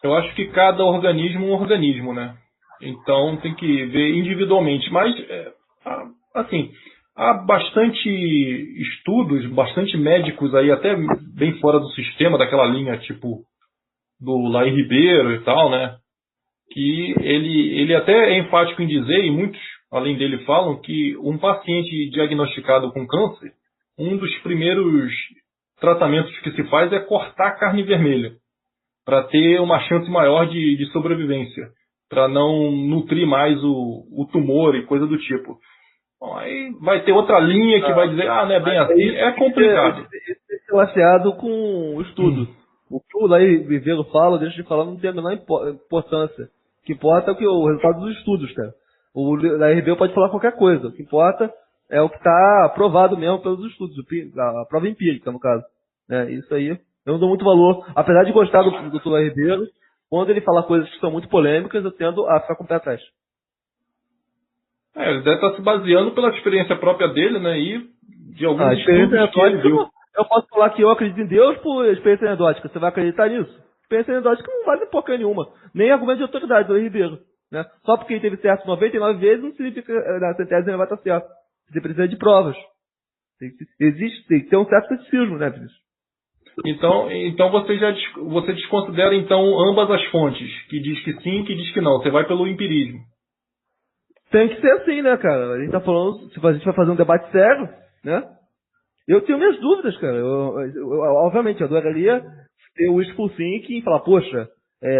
Eu acho que cada organismo é um organismo, né? Então tem que ver individualmente. Mas, assim, há bastante estudos, bastante médicos aí, até bem fora do sistema, daquela linha tipo do Laí Ribeiro e tal, né? Que ele até é enfático em dizer, e muitos além dele falam, que um paciente diagnosticado com câncer, um dos primeiros tratamentos que se faz é cortar a carne vermelha, para ter uma chance maior de sobrevivência, para não nutrir mais o tumor e coisa do tipo. Bom, aí vai ter outra linha que vai dizer, não é bem assim, é complicado. Isso é relacionado com o estudo. O que o Laí Ribeiro fala, deixa de falar, não tem a menor importância. O que importa é o resultado dos estudos, cara. O Laí Ribeiro pode falar qualquer coisa. O que importa é o que está aprovado mesmo pelos estudos, a prova empírica, no caso. Isso aí. Eu não dou muito valor, apesar de gostar do Dr. Laí Ribeiro, quando ele fala coisas que são muito polêmicas, eu tendo a ficar com o pé atrás. Ele deve estar se baseando pela experiência própria dele, né? E de alguns estudos que ele viu. Eu posso falar que eu acredito em Deus por experiência anedótica. Você vai acreditar nisso? Experiência anedótica não vale porcaria nenhuma. Nem argumento de autoridade do Laí Ribeiro. Né? Só porque ele teve certo 99 vezes, não significa que na centésima ele vai estar certo. Você precisa de provas. Tem que ter um certo ceticismo, né, Vinícius? Então você desconsidera então ambas as fontes, que diz que sim e que diz que não. Você vai pelo empirismo. Tem que ser assim, né, cara? A gente tá falando, se a gente vai fazer um debate sério, né? Eu tenho minhas dúvidas, cara. Obviamente, eu adoraria ter o wishful thinking e falar, poxa,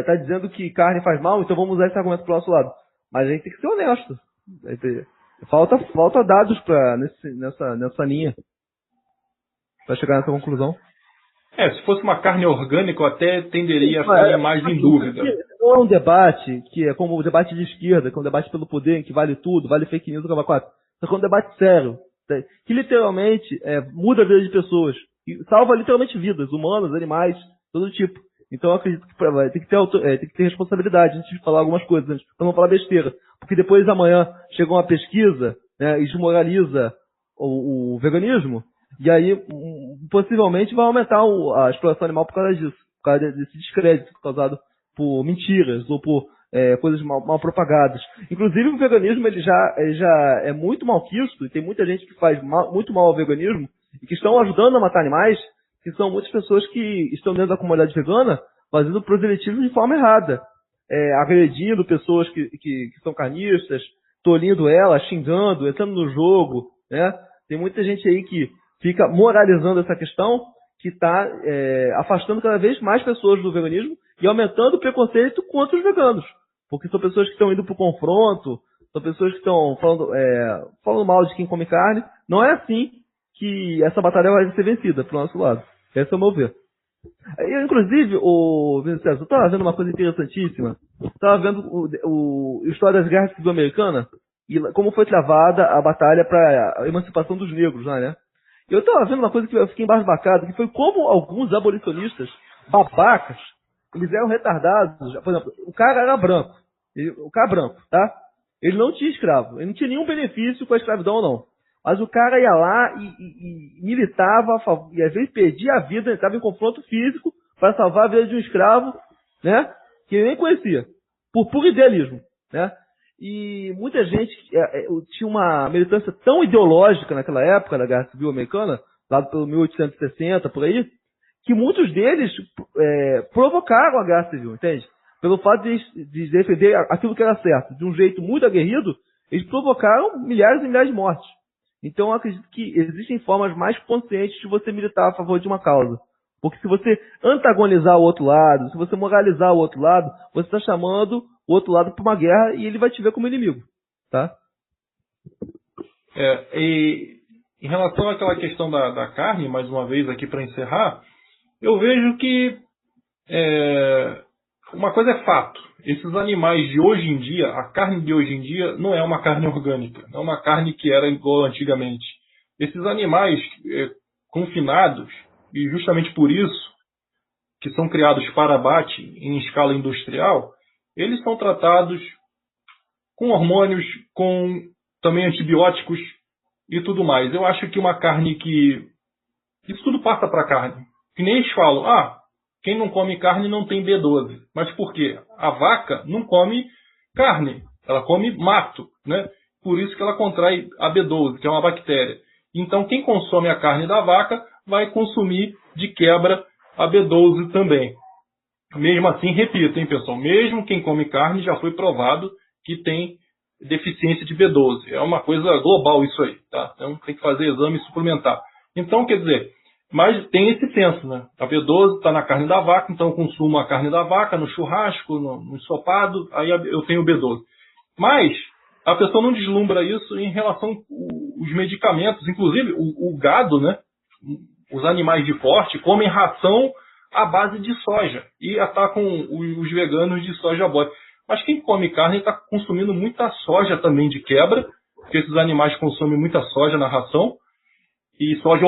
tá dizendo que carne faz mal, então vamos usar esse argumento pro nosso lado. Mas a gente tem que ser honesto. Falta dados nessa linha para chegar nessa conclusão. Se fosse uma carne orgânica, eu até tenderia a ficar mais em dúvida. Não é um debate que é como o debate de esquerda, que é um debate pelo poder, em que vale tudo, vale fake news, acaba quatro. Só que é um debate sério, que literalmente muda a vida de pessoas, e salva literalmente vidas, humanas, animais, todo tipo. Então eu acredito que tem que ter responsabilidade antes de falar algumas coisas, antes, pra não falar besteira. Porque depois amanhã chega uma pesquisa, né, e desmoraliza o veganismo, e aí possivelmente vai aumentar a exploração animal por causa disso, por causa desse descrédito causado por mentiras ou por coisas mal propagadas. Inclusive o veganismo ele já é muito malquisto, e tem muita gente que faz muito mal ao veganismo e que estão ajudando a matar animais, que são muitas pessoas que estão dentro da comunidade vegana fazendo proselitismo de forma errada. agredindo pessoas que são carnistas, tolhindo elas, xingando, entrando no jogo, né? Tem muita gente aí que fica moralizando essa questão, que está afastando cada vez mais pessoas do veganismo e aumentando o preconceito contra os veganos. Porque são pessoas que estão indo para o confronto, são pessoas que estão falando mal de quem come carne. Não é assim que essa batalha vai ser vencida pro nosso lado. Esse é o meu ver. Inclusive, o Vinícius, eu estava vendo uma coisa interessantíssima. Estava vendo o História das Guerras Civil Americanas e como foi travada a batalha para a emancipação dos negros lá, né? Eu estava vendo uma coisa que eu fiquei embasbacado, que foi como alguns abolicionistas babacas, eles eram retardados. Por exemplo, o cara era branco. O cara branco, tá? Ele não tinha escravo. Ele não tinha nenhum benefício com a escravidão, não. Mas o cara ia lá e militava, e às vezes perdia a vida, estava em confronto físico para salvar a vida de um escravo, né? Que ele nem conhecia. Por puro idealismo, né? E muita gente tinha uma militância tão ideológica naquela época da Guerra Civil Americana, lá pelo 1860, por aí, que muitos deles provocaram a Guerra Civil, entende? Pelo fato de defender aquilo que era certo, de um jeito muito aguerrido, eles provocaram milhares e milhares de mortes. Então eu acredito que existem formas mais conscientes de você militar a favor de uma causa. Porque se você antagonizar o outro lado, se você moralizar o outro lado, você está chamando o outro lado para uma guerra e ele vai te ver como inimigo, tá? E em relação àquela questão da carne, mais uma vez aqui para encerrar, eu vejo que uma coisa é fato. Esses animais de hoje em dia, a carne de hoje em dia não é uma carne orgânica, não é uma carne que era igual antigamente. Esses animais confinados, e justamente por isso que são criados para abate em escala industrial, eles são tratados com hormônios, com também antibióticos e tudo mais. Eu acho que uma carne que... Isso tudo passa para a carne. Que nem eles falam, quem não come carne não tem B12. Mas por quê? A vaca não come carne, ela come mato, né? Por isso que ela contrai a B12, que é uma bactéria. Então quem consome a carne da vaca vai consumir de quebra a B12 também. Mesmo assim, repito, hein, pessoal, mesmo quem come carne já foi provado que tem deficiência de B12. É uma coisa global isso aí, tá? Então tem que fazer exame suplementar. Então, quer dizer, mas tem esse senso, né? A B12 está na carne da vaca, então eu consumo a carne da vaca no churrasco, no ensopado, aí eu tenho B12. Mas a pessoa não deslumbra isso em relação aos medicamentos. Inclusive, o gado, né? Os animais de corte comem ração à base de soja e atacam os veganos de soja boi. Mas quem come carne está consumindo muita soja também de quebra, porque esses animais consomem muita soja na ração, e soja,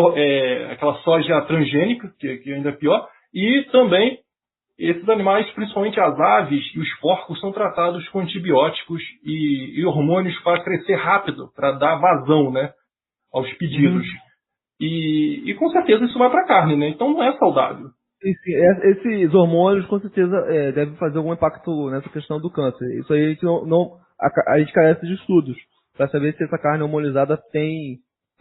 aquela soja transgênica, que ainda é pior, e também esses animais, principalmente as aves e os porcos, são tratados com antibióticos e hormônios para crescer rápido, para dar vazão, né, aos pedidos. E com certeza isso vai para a carne, né? Então não é saudável. Esses hormônios com certeza devem fazer algum impacto nessa questão do câncer. Isso aí a gente carece de estudos para saber se essa carne hormonizada tem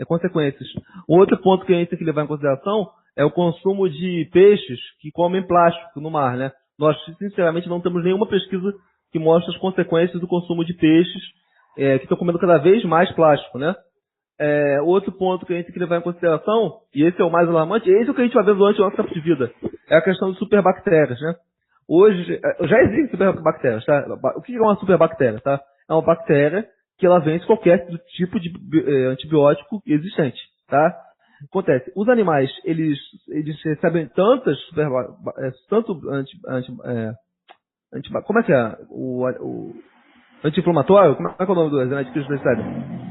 consequências. Outro ponto que a gente tem que levar em consideração é o consumo de peixes que comem plástico no mar, né? Nós, sinceramente, não temos nenhuma pesquisa que mostre as consequências do consumo de peixes que estão comendo cada vez mais plástico, né? Outro ponto que a gente tem que levar em consideração, e esse é o mais alarmante, esse é o que a gente vai ver durante o nosso tempo de vida, é a questão de superbactérias, né? Hoje, já existem superbactérias, tá? O que é uma superbactéria, tá? É uma bactéria que ela vence qualquer tipo de antibiótico existente, tá? Acontece, os animais, eles recebem tantas como é que é? O anti-inflamatório? Como é que é o nome do remédio que eles recebem?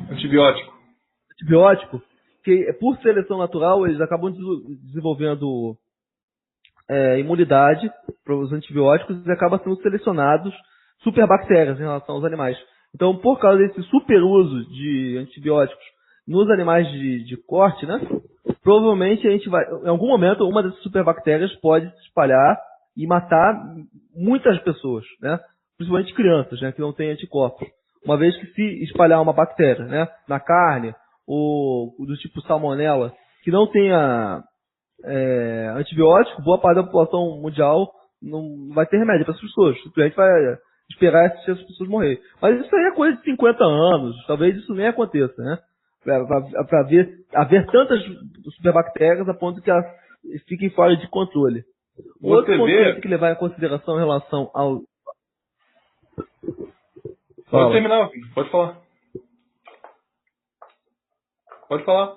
Antibiótico, que por seleção natural eles acabam desenvolvendo imunidade para os antibióticos e acabam sendo selecionados superbactérias em relação aos animais. Então, por causa desse superuso de antibióticos nos animais de corte, né, provavelmente a gente vai, em algum momento, uma dessas superbactérias pode se espalhar e matar muitas pessoas, né, principalmente crianças, né, que não têm anticorpos. Uma vez que se espalhar uma bactéria, né, na carne, ou do tipo salmonela, que não tenha antibiótico, boa parte da população mundial não vai ter remédio para essas pessoas. Simplesmente vai esperar essas pessoas morrerem. Mas isso aí é coisa de 50 anos. Talvez isso nem aconteça, né? Para haver tantas superbactérias a ponto que elas fiquem fora de controle. Outro ponto que a gente tem que levar em consideração em relação ao... Pode terminar, pode falar. Pode falar.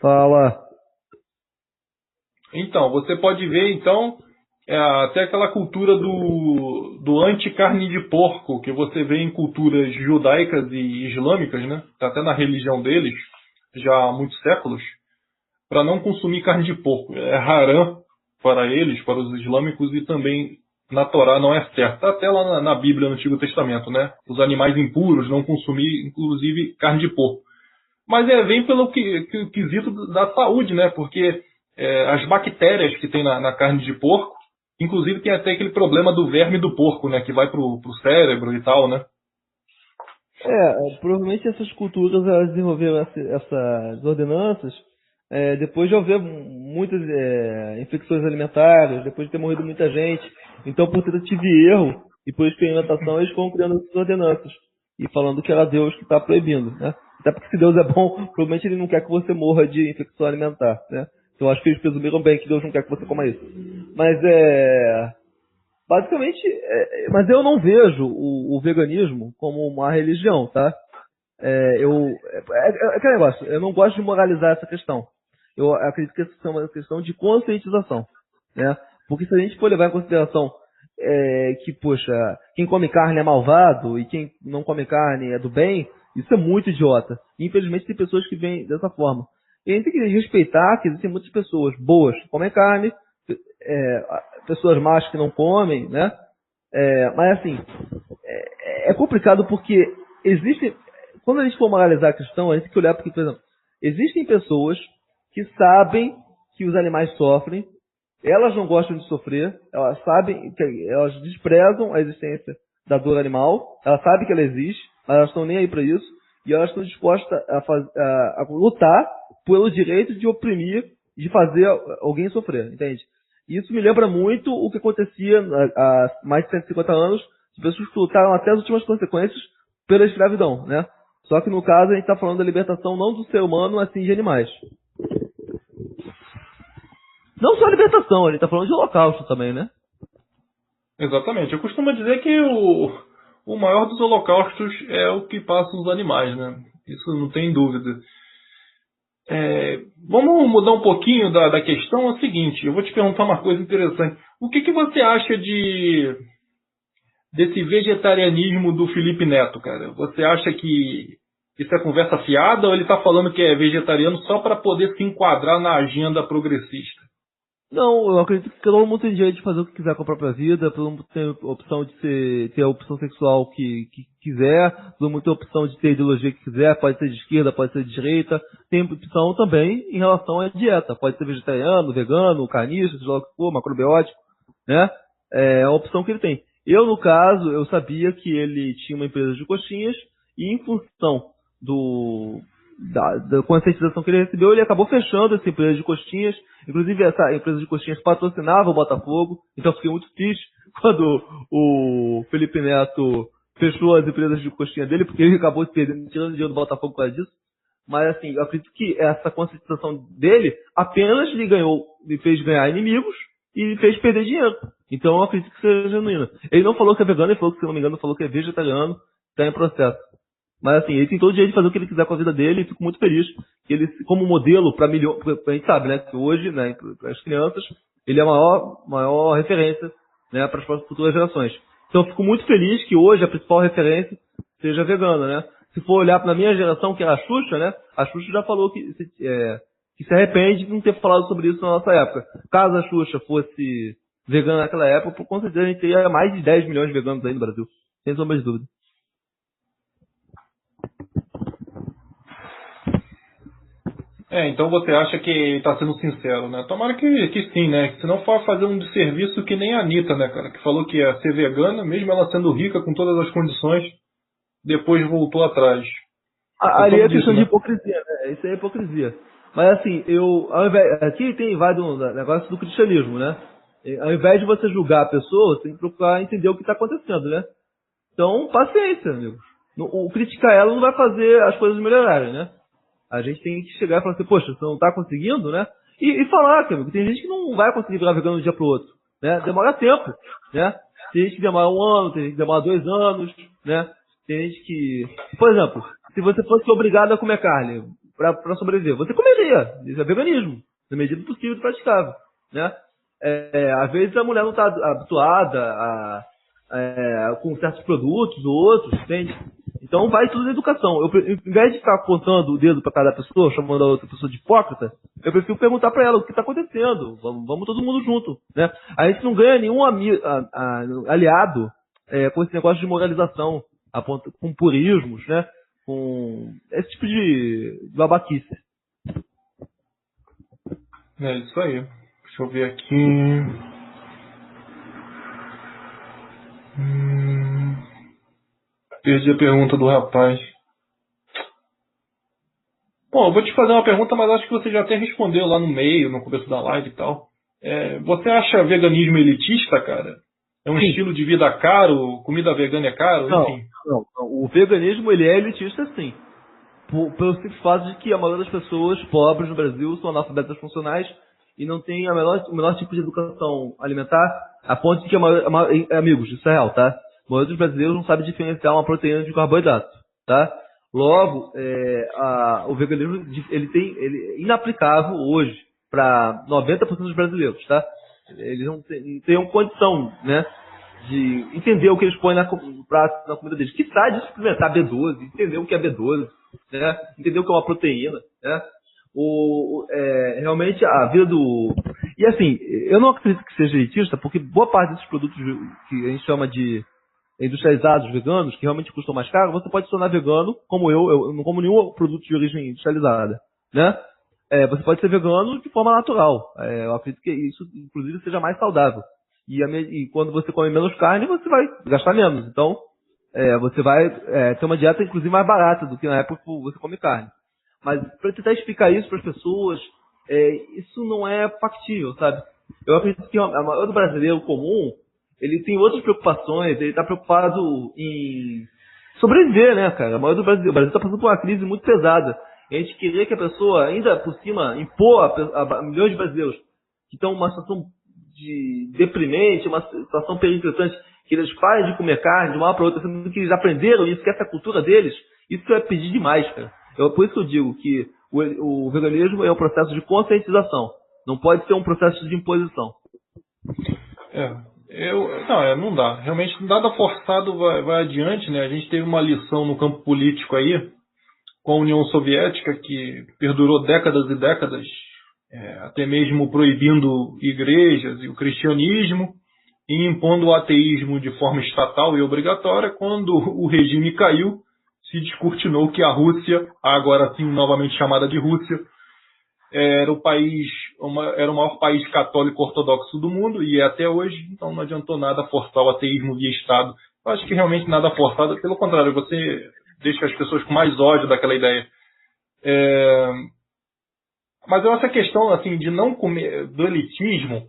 Fala. Então, você pode ver, então, até aquela cultura do anti-carne de porco, que você vê em culturas judaicas e islâmicas, né? Está até na religião deles, já há muitos séculos, para não consumir carne de porco. É haram para eles, para os islâmicos, e também na Torá não é certo. Está até lá na Bíblia, no Antigo Testamento, né? Os animais impuros, não consumir, inclusive, carne de porco. Mas vem pelo quesito da saúde, né? Porque as bactérias que tem na carne de porco, inclusive tem até aquele problema do verme do porco, né? Que vai pro cérebro e tal, né? Provavelmente essas culturas elas desenvolveram essas ordenanças depois de haver muitas infecções alimentares, depois de ter morrido muita gente. Então, por tentativa e erro e por experimentação, eles foram criando essas ordenanças e falando que era Deus que está proibindo, né? Até porque se Deus é bom, provavelmente ele não quer que você morra de infecção alimentar, né? Então acho que eles presumiram bem que Deus não quer que você coma isso. Mas basicamente, mas eu não vejo o veganismo como uma religião, tá? Aquele negócio, eu não gosto de moralizar essa questão. Eu acredito que essa é uma questão de conscientização, né? Porque se a gente for levar em consideração que, poxa, quem come carne é malvado e quem não come carne é do bem, isso é muito idiota. Infelizmente tem pessoas que veem dessa forma. E a gente tem que respeitar que existem muitas pessoas boas que comem carne, pessoas más que não comem, né? Mas assim, é complicado porque quando a gente for moralizar a questão, a gente tem que olhar porque, por exemplo, existem pessoas que sabem que os animais sofrem, elas não gostam de sofrer, elas sabem, elas desprezam a existência da dor animal, elas sabem que ela existe, mas elas estão nem aí para isso, e elas estão dispostas a lutar pelo direito de oprimir, de fazer alguém sofrer, entende? Isso me lembra muito o que acontecia há mais de 150 anos, de pessoas que lutaram até as últimas consequências pela escravidão, né? Só que no caso a gente está falando da libertação não do ser humano, mas sim de animais. Não só a libertação, a gente está falando de holocausto também, né? Exatamente. Eu costumo dizer que o maior dos holocaustos é o que passam os animais, né? Isso não tem dúvida. Vamos mudar um pouquinho da questão. É o seguinte, eu vou te perguntar uma coisa interessante. O que você acha desse vegetarianismo do Felipe Neto, cara? Você acha que isso é conversa fiada ou ele está falando que é vegetariano só para poder se enquadrar na agenda progressista? Não, eu acredito que todo mundo tem direito de fazer o que quiser com a própria vida, todo mundo tem a opção de ter a opção sexual que quiser, todo mundo tem a opção de ter a ideologia que quiser, pode ser de esquerda, pode ser de direita, tem opção também em relação à dieta, pode ser vegetariano, vegano, carnívoro, seja lá o que for, macrobiótico, né? É a opção que ele tem. Eu, no caso, eu sabia que ele tinha uma empresa de coxinhas e em função da conscientização que ele recebeu, ele acabou fechando essa empresa de coxinhas. Inclusive, essa empresa de coxinhas patrocinava o Botafogo, então eu fiquei muito triste quando o Felipe Neto fechou as empresas de coxinha dele, porque ele acabou tirando dinheiro do Botafogo por causa disso. Mas, assim, eu acredito que essa conscientização dele apenas lhe fez ganhar inimigos e lhe fez perder dinheiro. Então, eu acredito que seja genuíno. Ele não falou que é vegano, ele falou que, se não me engano, falou que é vegetariano, está em processo. Mas assim, ele tem todo o direito de fazer o que ele quiser com a vida dele e fico muito feliz que ele, como modelo para milhões, a gente sabe, né, que hoje, né, para as crianças, ele é a maior referência, né, para as futuras gerações. Então eu fico muito feliz que hoje a principal referência seja vegana, né. Se for olhar para a minha geração, que era a Xuxa, né, a Xuxa já falou que se arrepende de não ter falado sobre isso na nossa época. Caso a Xuxa fosse vegana naquela época, com certeza a gente teria mais de 10 milhões de veganos aí no Brasil, sem sombra de dúvida. Então você acha que ele está sendo sincero, né? Tomara que sim, né? Senão for fazer um desserviço que nem a Anitta, né, cara? Que falou que ia ser vegana, mesmo ela sendo rica com todas as condições, depois voltou atrás. Ali é questão de hipocrisia, né? Isso é hipocrisia. Mas assim, aqui vai do negócio do cristianismo, né? Ao invés de você julgar a pessoa, você tem que procurar entender o que está acontecendo, né? Então, paciência, amigos. O criticar ela não vai fazer as coisas melhorarem, né? A gente tem que chegar e falar assim, poxa, você não está conseguindo, né? E falar, amigo, tem gente que não vai conseguir virar vegano de um dia pro outro, né? Demora tempo, né? Tem gente que demora 1 ano, tem gente que demora 2 anos, né? Tem gente que... Por exemplo, se você fosse obrigado a comer carne para sobreviver, você comeria. Isso é veganismo, na medida do possível e praticável, né? Às vezes a mulher não está habituada com certos produtos ou outros, entende? Então vai tudo na educação. Em vez de ficar apontando o dedo para cada pessoa, chamando a outra pessoa de hipócrita, eu prefiro perguntar para ela o que está acontecendo. Vamos todo mundo junto, né? A gente não ganha nenhum aliado com esse negócio de moralização, com purismos, né? Com esse tipo de babaquice. É isso aí. Deixa eu ver aqui. Perdi a pergunta do rapaz. Bom, eu vou te fazer uma pergunta, mas acho que você já até respondeu lá no meio, no começo da live e tal. Você acha veganismo elitista, cara? É um estilo de vida caro? Comida vegana é caro? Enfim. Não. O veganismo, ele é elitista, sim. Pelo simples fato de que a maioria das pessoas pobres no Brasil são analfabetas funcionais e não tem o menor tipo de educação alimentar, a ponto de que amigos, isso é real, tá? A maioria dos brasileiros não sabe diferenciar uma proteína de carboidrato, tá? Logo, o veganismo ele é inaplicável hoje para 90% dos brasileiros, tá? Eles não têm condição, né, de entender o que eles põem no prato, na comida deles. Que de experimentar B12, entender o que é B12, né? Entender o que é uma proteína, né? Realmente a vida do... E assim, eu não acredito que seja elitista, porque boa parte desses produtos que a gente chama de industrializados veganos, que realmente custam mais caro, você pode se tornar vegano, como eu não como nenhum produto de origem industrializada, né? Você pode ser vegano de forma natural. Eu acredito que isso, inclusive, seja mais saudável. E quando você come menos carne, você vai gastar menos. Então, você vai ter uma dieta, inclusive, mais barata do que na época que você come carne. Mas, para tentar explicar isso para as pessoas, isso não é factível, sabe? Eu acredito que a maioria do brasileiro comum, ele tem outras preocupações, ele está preocupado em sobreviver, né, cara? A maioria do Brasil, o Brasil está passando por uma crise muito pesada. E a gente queria que a pessoa, ainda por cima, impor a milhões de brasileiros que estão numa situação deprimente, uma situação periclitante, que eles parem de comer carne de uma hora para outra, sendo que eles aprenderam isso, que essa é a cultura deles, isso é pedir demais, cara. Por isso que eu digo que o veganismo é um processo de conscientização, não pode ser um processo de imposição. Não dá. Realmente, nada forçado vai adiante, né? A gente teve uma lição no campo político aí, com a União Soviética, que perdurou décadas e décadas, até mesmo proibindo igrejas e o cristianismo, e impondo o ateísmo de forma estatal e obrigatória. Quando o regime caiu, se descortinou que a Rússia, agora sim novamente chamada de Rússia, era o maior país católico ortodoxo do mundo, e é até hoje. Então não adiantou nada forçar o ateísmo via Estado. Eu acho que realmente nada forçado, pelo contrário, você deixa as pessoas com mais ódio daquela ideia. Mas essa questão assim, de não comer, do elitismo,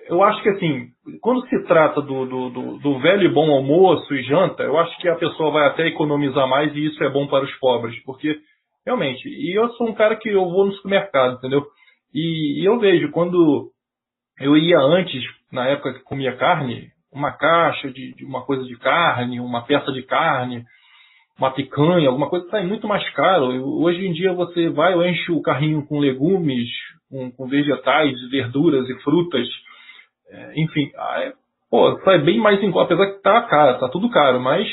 eu acho que assim, quando se trata do velho e bom almoço e janta, eu acho que a pessoa vai até economizar mais, e isso é bom para os pobres, porque realmente, e eu sou um cara que eu vou no supermercado, entendeu? E eu vejo, quando eu ia antes, na época que comia carne, uma caixa de uma coisa de carne, uma peça de carne, uma picanha, alguma coisa sai muito mais caro. Hoje em dia você vai, enche o carrinho com legumes, com vegetais, verduras e frutas, enfim, sai bem mais em conta, apesar que tá caro, tá tudo caro, mas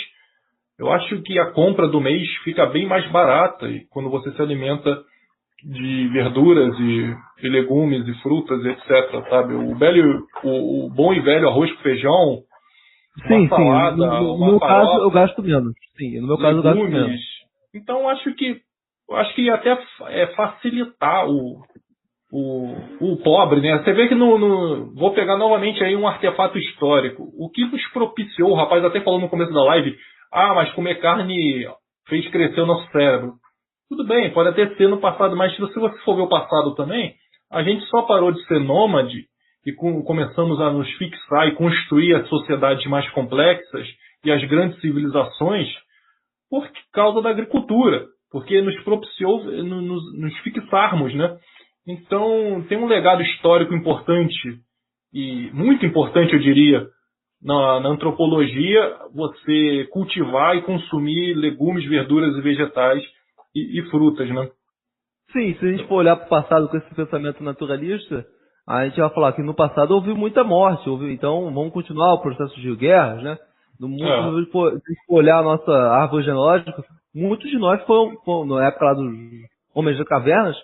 eu acho que a compra do mês fica bem mais barata quando você se alimenta de verduras e legumes e frutas, etc, sabe? O bom e velho arroz com feijão, uma salada, no meu caso eu gasto menos. Sim, no meu caso eu gasto menos. Então eu acho que ia até facilitar o pobre, né? Você vê que vou pegar novamente aí um artefato histórico. O que nos propiciou, o rapaz até falou no começo da live, mas comer carne fez crescer o nosso cérebro. Tudo bem, pode até ser no passado, mas se você for ver o passado também, a gente só parou de ser nômade e começamos a nos fixar e construir as sociedades mais complexas e as grandes civilizações por causa da agricultura, porque nos propiciou nos fixarmos, né? Então, tem um legado histórico importante, e muito importante, eu diria, na antropologia, você cultivar e consumir legumes, verduras e vegetais e frutas, né? Sim, se a gente for olhar para o passado com esse pensamento naturalista, a gente vai falar que no passado houve muita morte, então vamos continuar o processo de guerras, né? No mundo, se a gente for olhar a nossa árvore genealógica, muitos de nós foram na época lá dos homens das cavernas,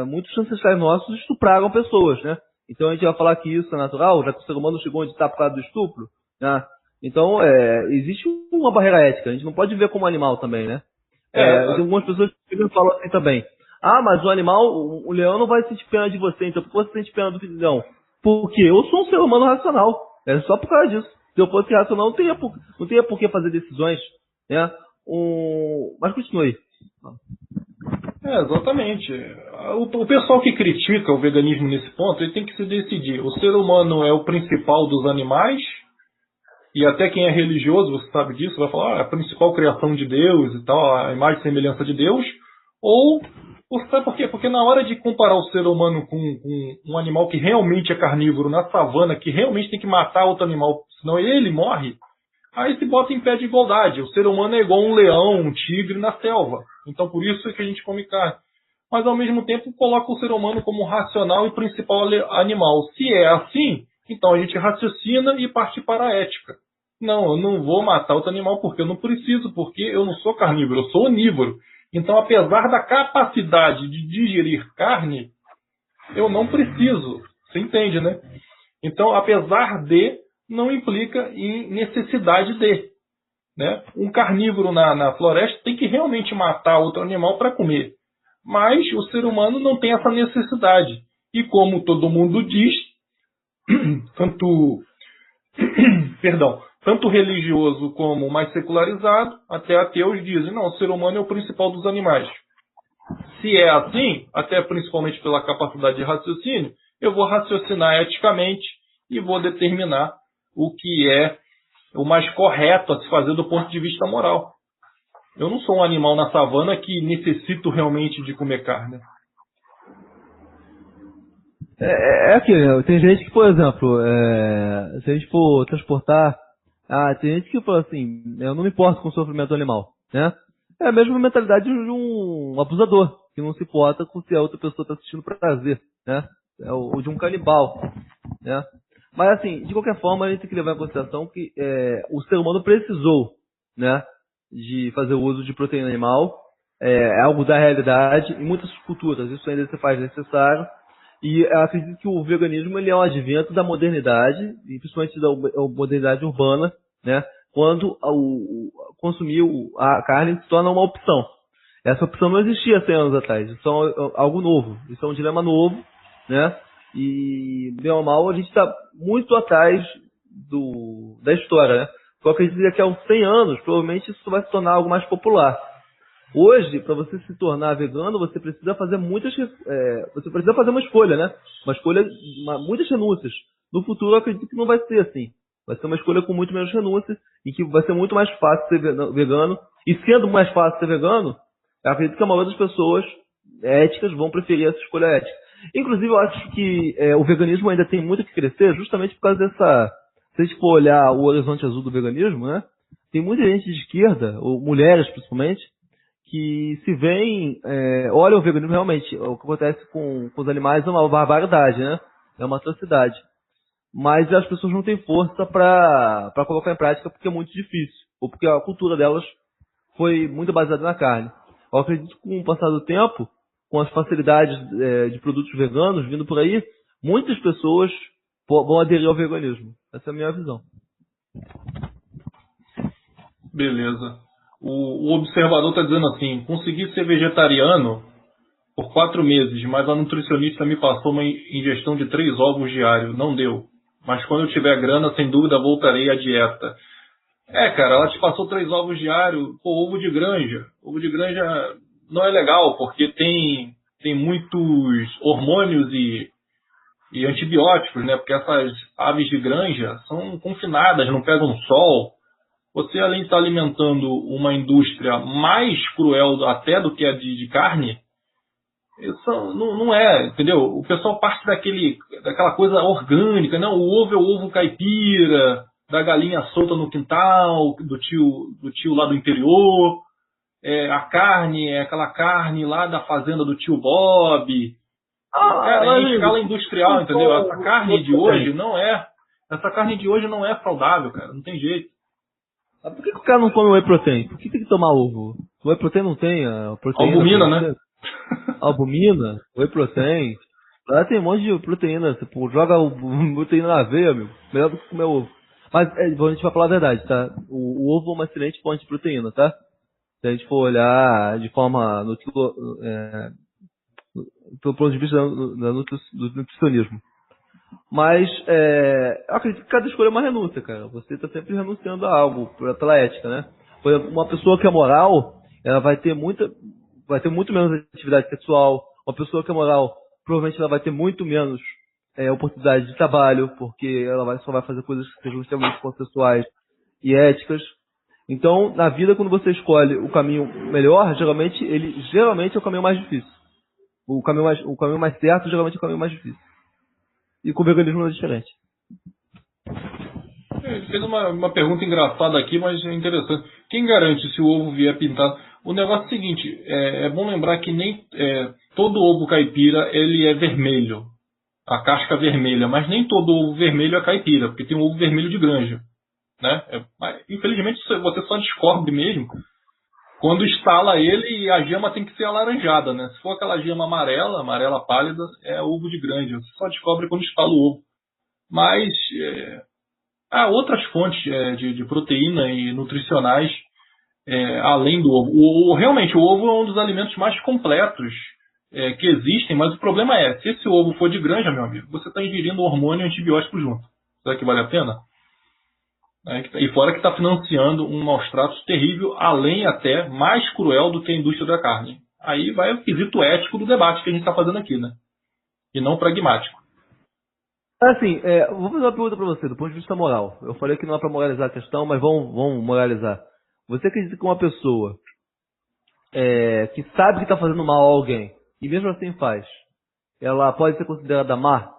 muitos ancestrais nossos estupraram pessoas, né? Então a gente vai falar que isso é natural, já que o ser humano chegou onde está por causa do estupro, né? Então existe uma barreira ética, a gente não pode ver como animal também, né? Algumas pessoas falam assim também. Ah, mas o animal, o leão não vai sentir pena de você, então por que você sente pena do leão? Porque eu sou um ser humano racional, é só por causa disso. Se eu fosse racional, não teria por que fazer decisões, né? Mas continue. Exatamente. O pessoal que critica o veganismo nesse ponto, ele tem que se decidir. O ser humano é o principal dos animais, e até quem é religioso, você sabe disso, vai falar a principal criação de Deus e tal, a imagem e semelhança de Deus, ou sabe por quê? Porque na hora de comparar o ser humano com um animal que realmente é carnívoro na savana, que realmente tem que matar outro animal, senão ele morre, aí se bota em pé de igualdade. O ser humano é igual um leão, um tigre na selva. Então por isso é que a gente come carne. Mas ao mesmo tempo coloca o ser humano como racional e principal animal. Se é assim, então a gente raciocina e parte para a ética. Não, eu não vou matar outro animal porque eu não preciso, porque eu não sou carnívoro, eu sou onívoro. Então, apesar da capacidade de digerir carne, eu não preciso. Você entende, né? Então, apesar de, não implica em necessidade de. Né? Um carnívoro na floresta tem que realmente matar outro animal para comer. Mas o ser humano não tem essa necessidade. E como todo mundo diz, tanto religioso como mais secularizado, até ateus dizem, não, o ser humano é o principal dos animais. Se é assim, até principalmente pela capacidade de raciocínio, eu vou raciocinar eticamente e vou determinar o que é o mais correto a se fazer do ponto de vista moral. Eu não sou um animal na savana que necessito realmente de comer carne. Aquilo, né? Tem gente que, por exemplo, se a gente for transportar, tem gente que fala assim, eu não me importo com o sofrimento do animal, né? É a mesma mentalidade de um abusador, que não se importa com se a outra pessoa está assistindo prazer, né? Ou de um canibal, né? Mas assim, de qualquer forma, a gente tem que levar em consideração que o ser humano precisou, né, de fazer o uso de proteína animal, é algo da realidade, em muitas culturas isso ainda se faz necessário. E eu acredito que o veganismo ele é um advento da modernidade, e principalmente da modernidade urbana, né? Quando consumir a carne se torna uma opção. Essa opção não existia 100 anos atrás. Isso é algo novo. Isso é um dilema novo, né? E, bem ou mal, a gente está muito atrás da história, né? Eu acredito que daqui a uns 100 anos, provavelmente isso vai se tornar algo mais popular. Hoje, para você se tornar vegano, você precisa fazer você precisa fazer uma escolha, né? Uma escolha, muitas renúncias. No futuro, eu acredito que não vai ser assim. Vai ser uma escolha com muito menos renúncias e que vai ser muito mais fácil ser vegano. E sendo mais fácil ser vegano, eu acredito que a maioria das pessoas éticas vão preferir essa escolha ética. Inclusive, eu acho que o veganismo ainda tem muito que crescer justamente por causa dessa... Se a gente for olhar o horizonte azul do veganismo, né? Tem muita gente de esquerda, ou mulheres principalmente, que se veem, olham o veganismo realmente. O que acontece com os animais é uma barbaridade, né? É uma atrocidade. Mas as pessoas não têm força para colocar em prática porque é muito difícil. Ou porque a cultura delas foi muito baseada na carne. Eu acredito que com o passar do tempo, com as facilidades de produtos veganos vindo por aí, muitas pessoas vão aderir ao veganismo. Essa é a minha visão. Beleza. O observador está dizendo assim, consegui ser vegetariano por 4 meses, mas a nutricionista me passou uma ingestão de 3 ovos diários. Não deu. Mas quando eu tiver grana, sem dúvida, voltarei à dieta. Cara, ela te passou 3 ovos diários. Pô, ovo de granja. Ovo de granja não é legal, porque tem muitos hormônios e e antibióticos, né? Porque essas aves de granja são confinadas, não pegam sol. Você, além de estar alimentando uma indústria mais cruel até do que a de carne, isso não é, entendeu? O pessoal parte daquela coisa orgânica, não? O ovo é o ovo caipira, da galinha solta no quintal, do tio lá do interior. A carne é aquela carne lá da fazenda do tio Bob. Cara, é em escala industrial, entendeu? Essa carne de hoje não é. Essa carne de hoje não é saudável, cara. Não tem jeito. Por que o cara não come whey protein? Por que tem que tomar ovo? O whey protein não tem a proteína. Albumina, né? Albumina, whey protein. Lá tem um monte de proteína. Você joga proteína na veia, meu. Melhor do que comer ovo. Mas a gente vai falar a verdade, tá? O ovo é uma excelente fonte de proteína, tá? Se a gente for olhar de forma pelo ponto de vista do nutricionismo. Mas eu acredito que cada escolha é uma renúncia, cara. Você está sempre renunciando a algo pela ética, né? Por exemplo, uma pessoa que é moral, ela vai ter muito menos atividade sexual. Uma pessoa que é moral, provavelmente ela vai ter muito menos oportunidade de trabalho, porque ela só vai fazer coisas que sejam extremamente consensuais e éticas. Então, na vida, quando você escolhe o caminho melhor, geralmente é o caminho mais difícil. O caminho mais certo, geralmente é o caminho mais difícil. E com o veganismo não é diferente. Ele fez uma pergunta engraçada aqui, mas é interessante. Quem garante se o ovo vier pintado? O negócio é o seguinte, é bom lembrar que nem todo ovo caipira ele é vermelho. A casca vermelha, mas nem todo ovo vermelho é caipira, porque tem um ovo vermelho de granja. Né? Infelizmente você só descobre mesmo quando estala ele e a gema tem que ser alaranjada, né? Se for aquela gema amarela pálida, é ovo de granja. Você só descobre quando estala o ovo. Mas há outras fontes de proteína e nutricionais além do ovo. Realmente, o ovo é um dos alimentos mais completos que existem, mas o problema é, se esse ovo for de granja, meu amigo, você está ingerindo hormônio e antibiótico junto. Será que vale a pena? E fora que está financiando um maus-tratos terrível, além até mais cruel do que a indústria da carne. Aí vai o quesito ético do debate que a gente está fazendo aqui, né? E não pragmático. Assim, vou fazer uma pergunta para você, do ponto de vista moral. Eu falei que não é para moralizar a questão, mas vamos moralizar. Você acredita que uma pessoa que sabe que está fazendo mal a alguém, e mesmo assim faz, ela pode ser considerada má?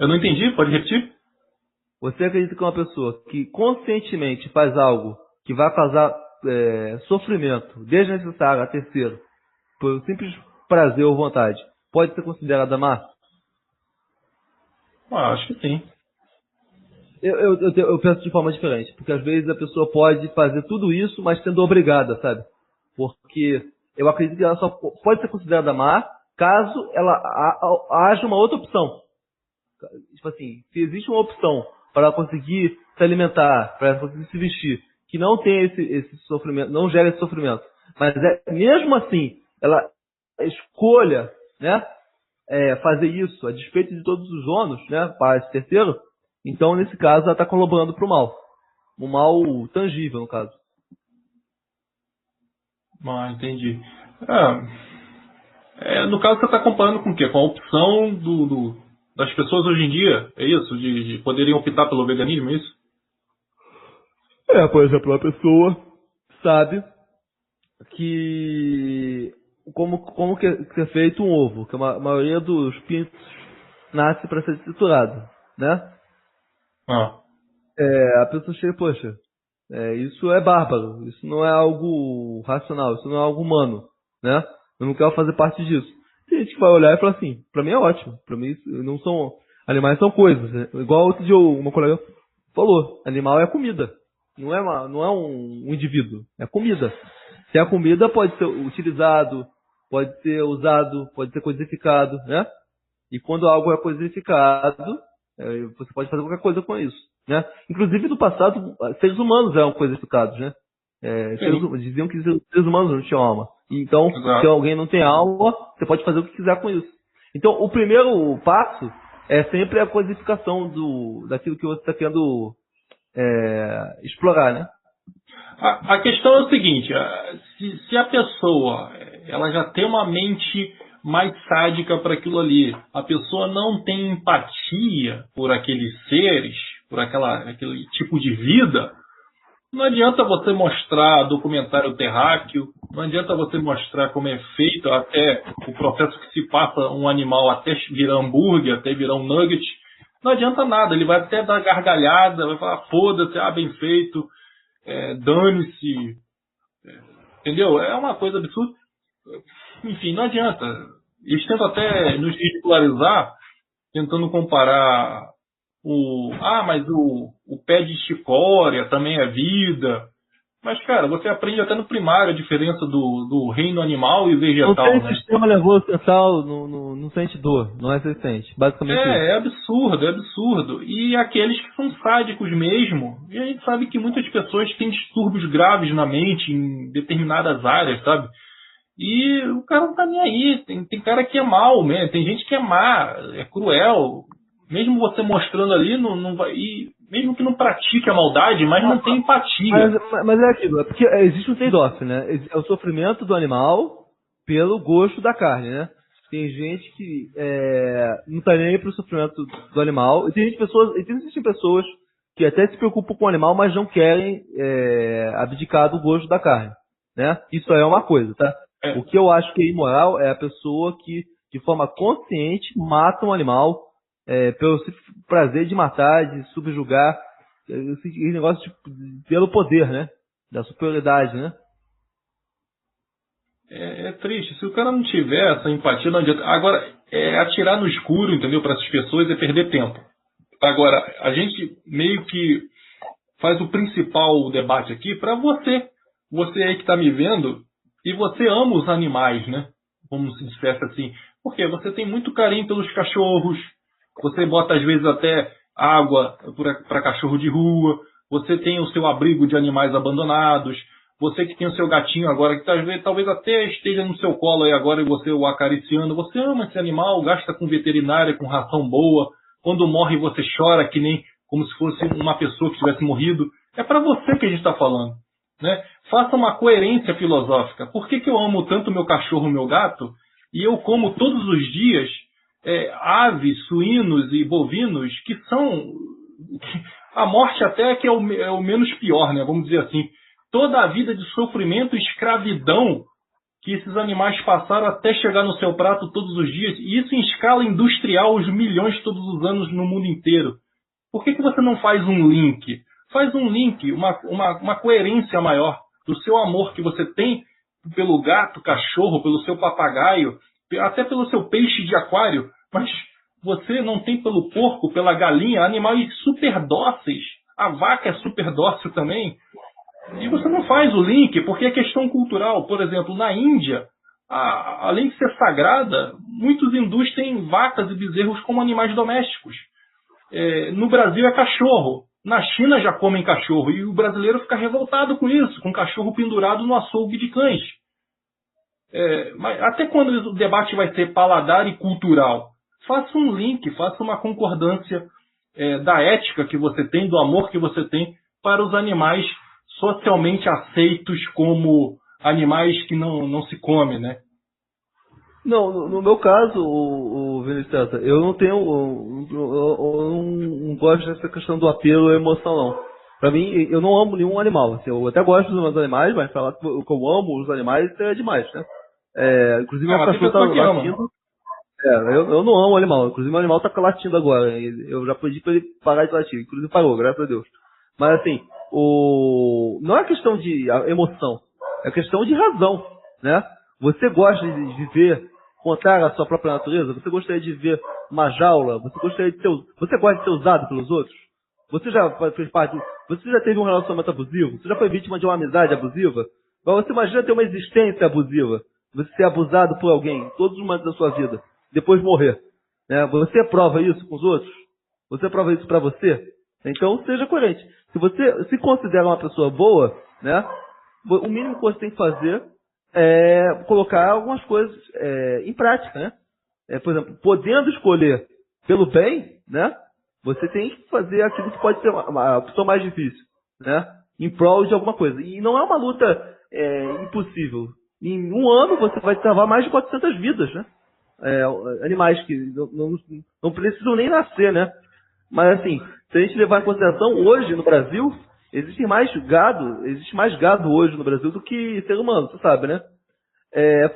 Eu não entendi, pode repetir? Você acredita que uma pessoa que conscientemente faz algo que vai causar sofrimento desnecessário a terceiro, por simples prazer ou vontade, pode ser considerada má? Acho que sim. Eu penso de forma diferente, porque às vezes a pessoa pode fazer tudo isso, mas sendo obrigada, sabe? Porque eu acredito que ela só pode ser considerada má caso ela haja uma outra opção. Tipo assim, se existe uma opção para ela conseguir se alimentar, para ela conseguir se vestir, que não tem esse sofrimento, não gera esse sofrimento, mas mesmo assim, ela escolha, né, fazer isso a despeito de todos os ônus, né, para esse terceiro, então nesse caso ela está colaborando para o mal. Um mal tangível, no caso. Entendi. No caso, você está comparando com o quê? Com a opção das pessoas hoje em dia? É isso? De poderem optar pelo veganismo, é isso? Por exemplo, a pessoa sabe que como que é feito um ovo, que a maioria dos pintos nasce para ser triturado, né? A pessoa chega, poxa, isso é bárbaro, isso não é algo racional, isso não é algo humano, né? Eu não quero fazer parte disso. Tem gente que vai olhar e falar assim, pra mim é ótimo, pra mim não são, animais são coisas, né? Igual outro dia uma colega falou, animal é comida, não é um indivíduo, é comida. Se a comida pode ser utilizado, pode ser usado, pode ser codificado, né? E quando algo é codificado, você pode fazer qualquer coisa com isso, né? Inclusive no passado, seres humanos eram codificados, né? Diziam que seres humanos não tinham alma. Então, se alguém não tem alma, você pode fazer o que quiser com isso. Então, o primeiro passo é sempre a codificação daquilo que você está querendo explorar, né? A questão é o seguinte, se a pessoa ela já tem uma mente mais sádica para aquilo ali. A pessoa não tem empatia por aqueles seres, por aquele tipo de vida. Não adianta você mostrar documentário terráqueo, não adianta você mostrar como é feito até o processo que se passa um animal até virar hambúrguer, até virar um nugget. Não adianta nada, ele vai até dar gargalhada, vai falar, foda-se, bem feito, dane-se, entendeu? É uma coisa absurda. Enfim, não adianta. Eles tentam até nos ridicularizar, tentando comparar mas o pé de chicória também é vida. Mas, cara, você aprende até no primário a diferença do reino animal e vegetal, não tem né? sistema nervoso central, não sente dor, não é resistente. Basicamente isso. É absurdo, é absurdo. E aqueles que são sádicos mesmo, e a gente sabe que muitas pessoas têm distúrbios graves na mente em determinadas áreas, sabe? E o cara não tá nem aí. Tem cara que é mal, né? Tem gente que é má, é cruel. Mesmo você mostrando ali, não vai. E mesmo que não pratique a maldade, mas não tem empatia. Mas é aquilo, é porque existe um trade-off, né? É o sofrimento do animal pelo gosto da carne, né? Tem gente que não tá nem aí pro sofrimento do animal, e existem pessoas que até se preocupam com o animal, mas não querem abdicar do gosto da carne, né? Isso aí é uma coisa, tá? O que eu acho que é imoral é a pessoa que, de forma consciente, mata um animal pelo prazer de matar, de subjugar, esse negócio pelo poder, né? Da superioridade, né? É triste. Se o cara não tiver essa empatia, não adianta. Agora, atirar no escuro, entendeu? Para essas pessoas é perder tempo. Agora, a gente meio que faz o principal debate aqui para você. Você aí que está me vendo, e você ama os animais, né? Como se dissesse assim. Porque você tem muito carinho pelos cachorros. Você bota, às vezes, até água para cachorro de rua. Você tem o seu abrigo de animais abandonados. Você que tem o seu gatinho agora, que talvez até esteja no seu colo aí agora e você o acariciando. Você ama esse animal, gasta com veterinária, com ração boa. Quando morre, você chora que nem como se fosse uma pessoa que tivesse morrido. É para você que a gente está falando, né? Faça uma coerência filosófica. Por que eu amo tanto meu cachorro, meu gato, e eu como todos os dias aves, suínos e bovinos que são... A morte até que é o menos pior, né? Vamos dizer assim. Toda a vida de sofrimento e escravidão que esses animais passaram até chegar no seu prato todos os dias, e isso em escala industrial, os milhões todos os anos no mundo inteiro. Por que você não faz um link? Faz um link, uma coerência maior do seu amor que você tem pelo gato, cachorro, pelo seu papagaio, até pelo seu peixe de aquário, mas você não tem pelo porco, pela galinha, animais super dóceis. A vaca é super dócil também. E você não faz o link, porque é questão cultural. Por exemplo, na Índia, além de ser sagrada, muitos hindus têm vacas e bezerros como animais domésticos. No Brasil é cachorro. Na China já comem cachorro. E o brasileiro fica revoltado com isso, com cachorro pendurado no açougue de cães. Mas até quando o debate vai ser paladar e cultural? Faça um link, faça uma concordância da ética que você tem, do amor que você tem para os animais socialmente aceitos como animais que não se comem, né? Não, no meu caso, o Vinícius, eu não tenho, eu não gosto dessa questão do apelo à emoção, não. Pra mim, eu não amo nenhum animal. Assim, eu até gosto dos meus animais, mas falar que eu amo os animais é demais, né? Inclusive, meu cachorro tá latindo. Eu não amo o animal. Inclusive, meu animal tá latindo agora. Eu já pedi pra ele parar de latir. Inclusive, parou, graças a Deus. Mas, assim, não é questão de emoção. É questão de razão, né? Você gosta de ver, contar a sua própria natureza? Você gostaria de ver uma jaula? Você gosta de ser usado pelos outros? Você já fez parte... Você já teve um relacionamento abusivo? Você já foi vítima de uma amizade abusiva? Mas você imagina ter uma existência abusiva. Você ser abusado por alguém todos os momentos da sua vida. Depois morrer. Né? Você prova isso com os outros? Você prova isso pra você? Então, seja coerente. Se você se considera uma pessoa boa, né? O mínimo que você tem que fazer é colocar algumas coisas em prática, né? Por exemplo, podendo escolher pelo bem, né? Você tem que fazer aquilo que pode ser uma opção mais difícil, né? Em prol de alguma coisa. E não é uma luta impossível. Em um ano você vai salvar mais de 400 vidas, né? animais que não precisam nem nascer, né? Mas assim, se a gente levar em consideração, hoje no Brasil, existe mais gado hoje no Brasil do que ser humano, você sabe, né?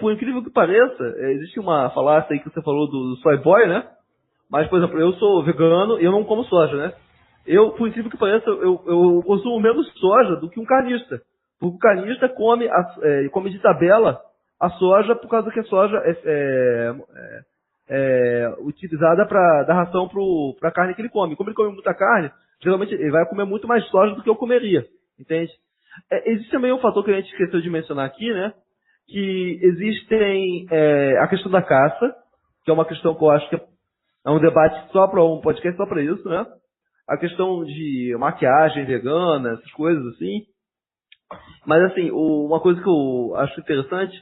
Por incrível que pareça, existe uma falácia aí que você falou do soy boy, né? Mas, por exemplo, eu sou vegano e eu não como soja, né? Por incrível que pareça, eu consumo menos soja do que um carnista. Porque o carnista come de tabela a soja por causa que a soja é utilizada para dar ração para a carne que ele come. Como ele come muita carne, geralmente ele vai comer muito mais soja do que eu comeria, entende? Existe também um fator que a gente esqueceu de mencionar aqui, né? Que existem a questão da caça, que é uma questão que eu acho que é um debate só para um podcast só para isso, né? A questão de maquiagem vegana, essas coisas assim. Mas assim, uma coisa que eu acho interessante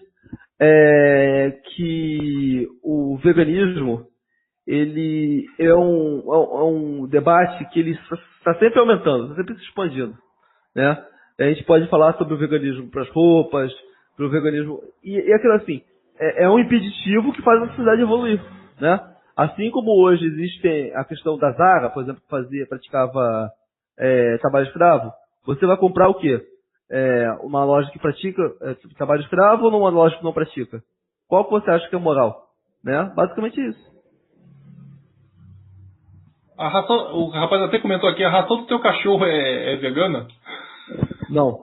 é que o veganismo, ele é um debate que ele está sempre aumentando, está sempre se expandindo, né? A gente pode falar sobre o veganismo para as roupas, para o veganismo... E aquilo assim, é um impeditivo que faz a sociedade evoluir, né? Assim como hoje existe a questão da Zara, por exemplo, que praticava trabalho escravo, você vai comprar o quê? Uma loja que pratica trabalho escravo ou numa loja que não pratica? Qual que você acha que é moral? Né? Basicamente isso. A ração, o rapaz até comentou aqui, a ração do teu cachorro é vegana? Não.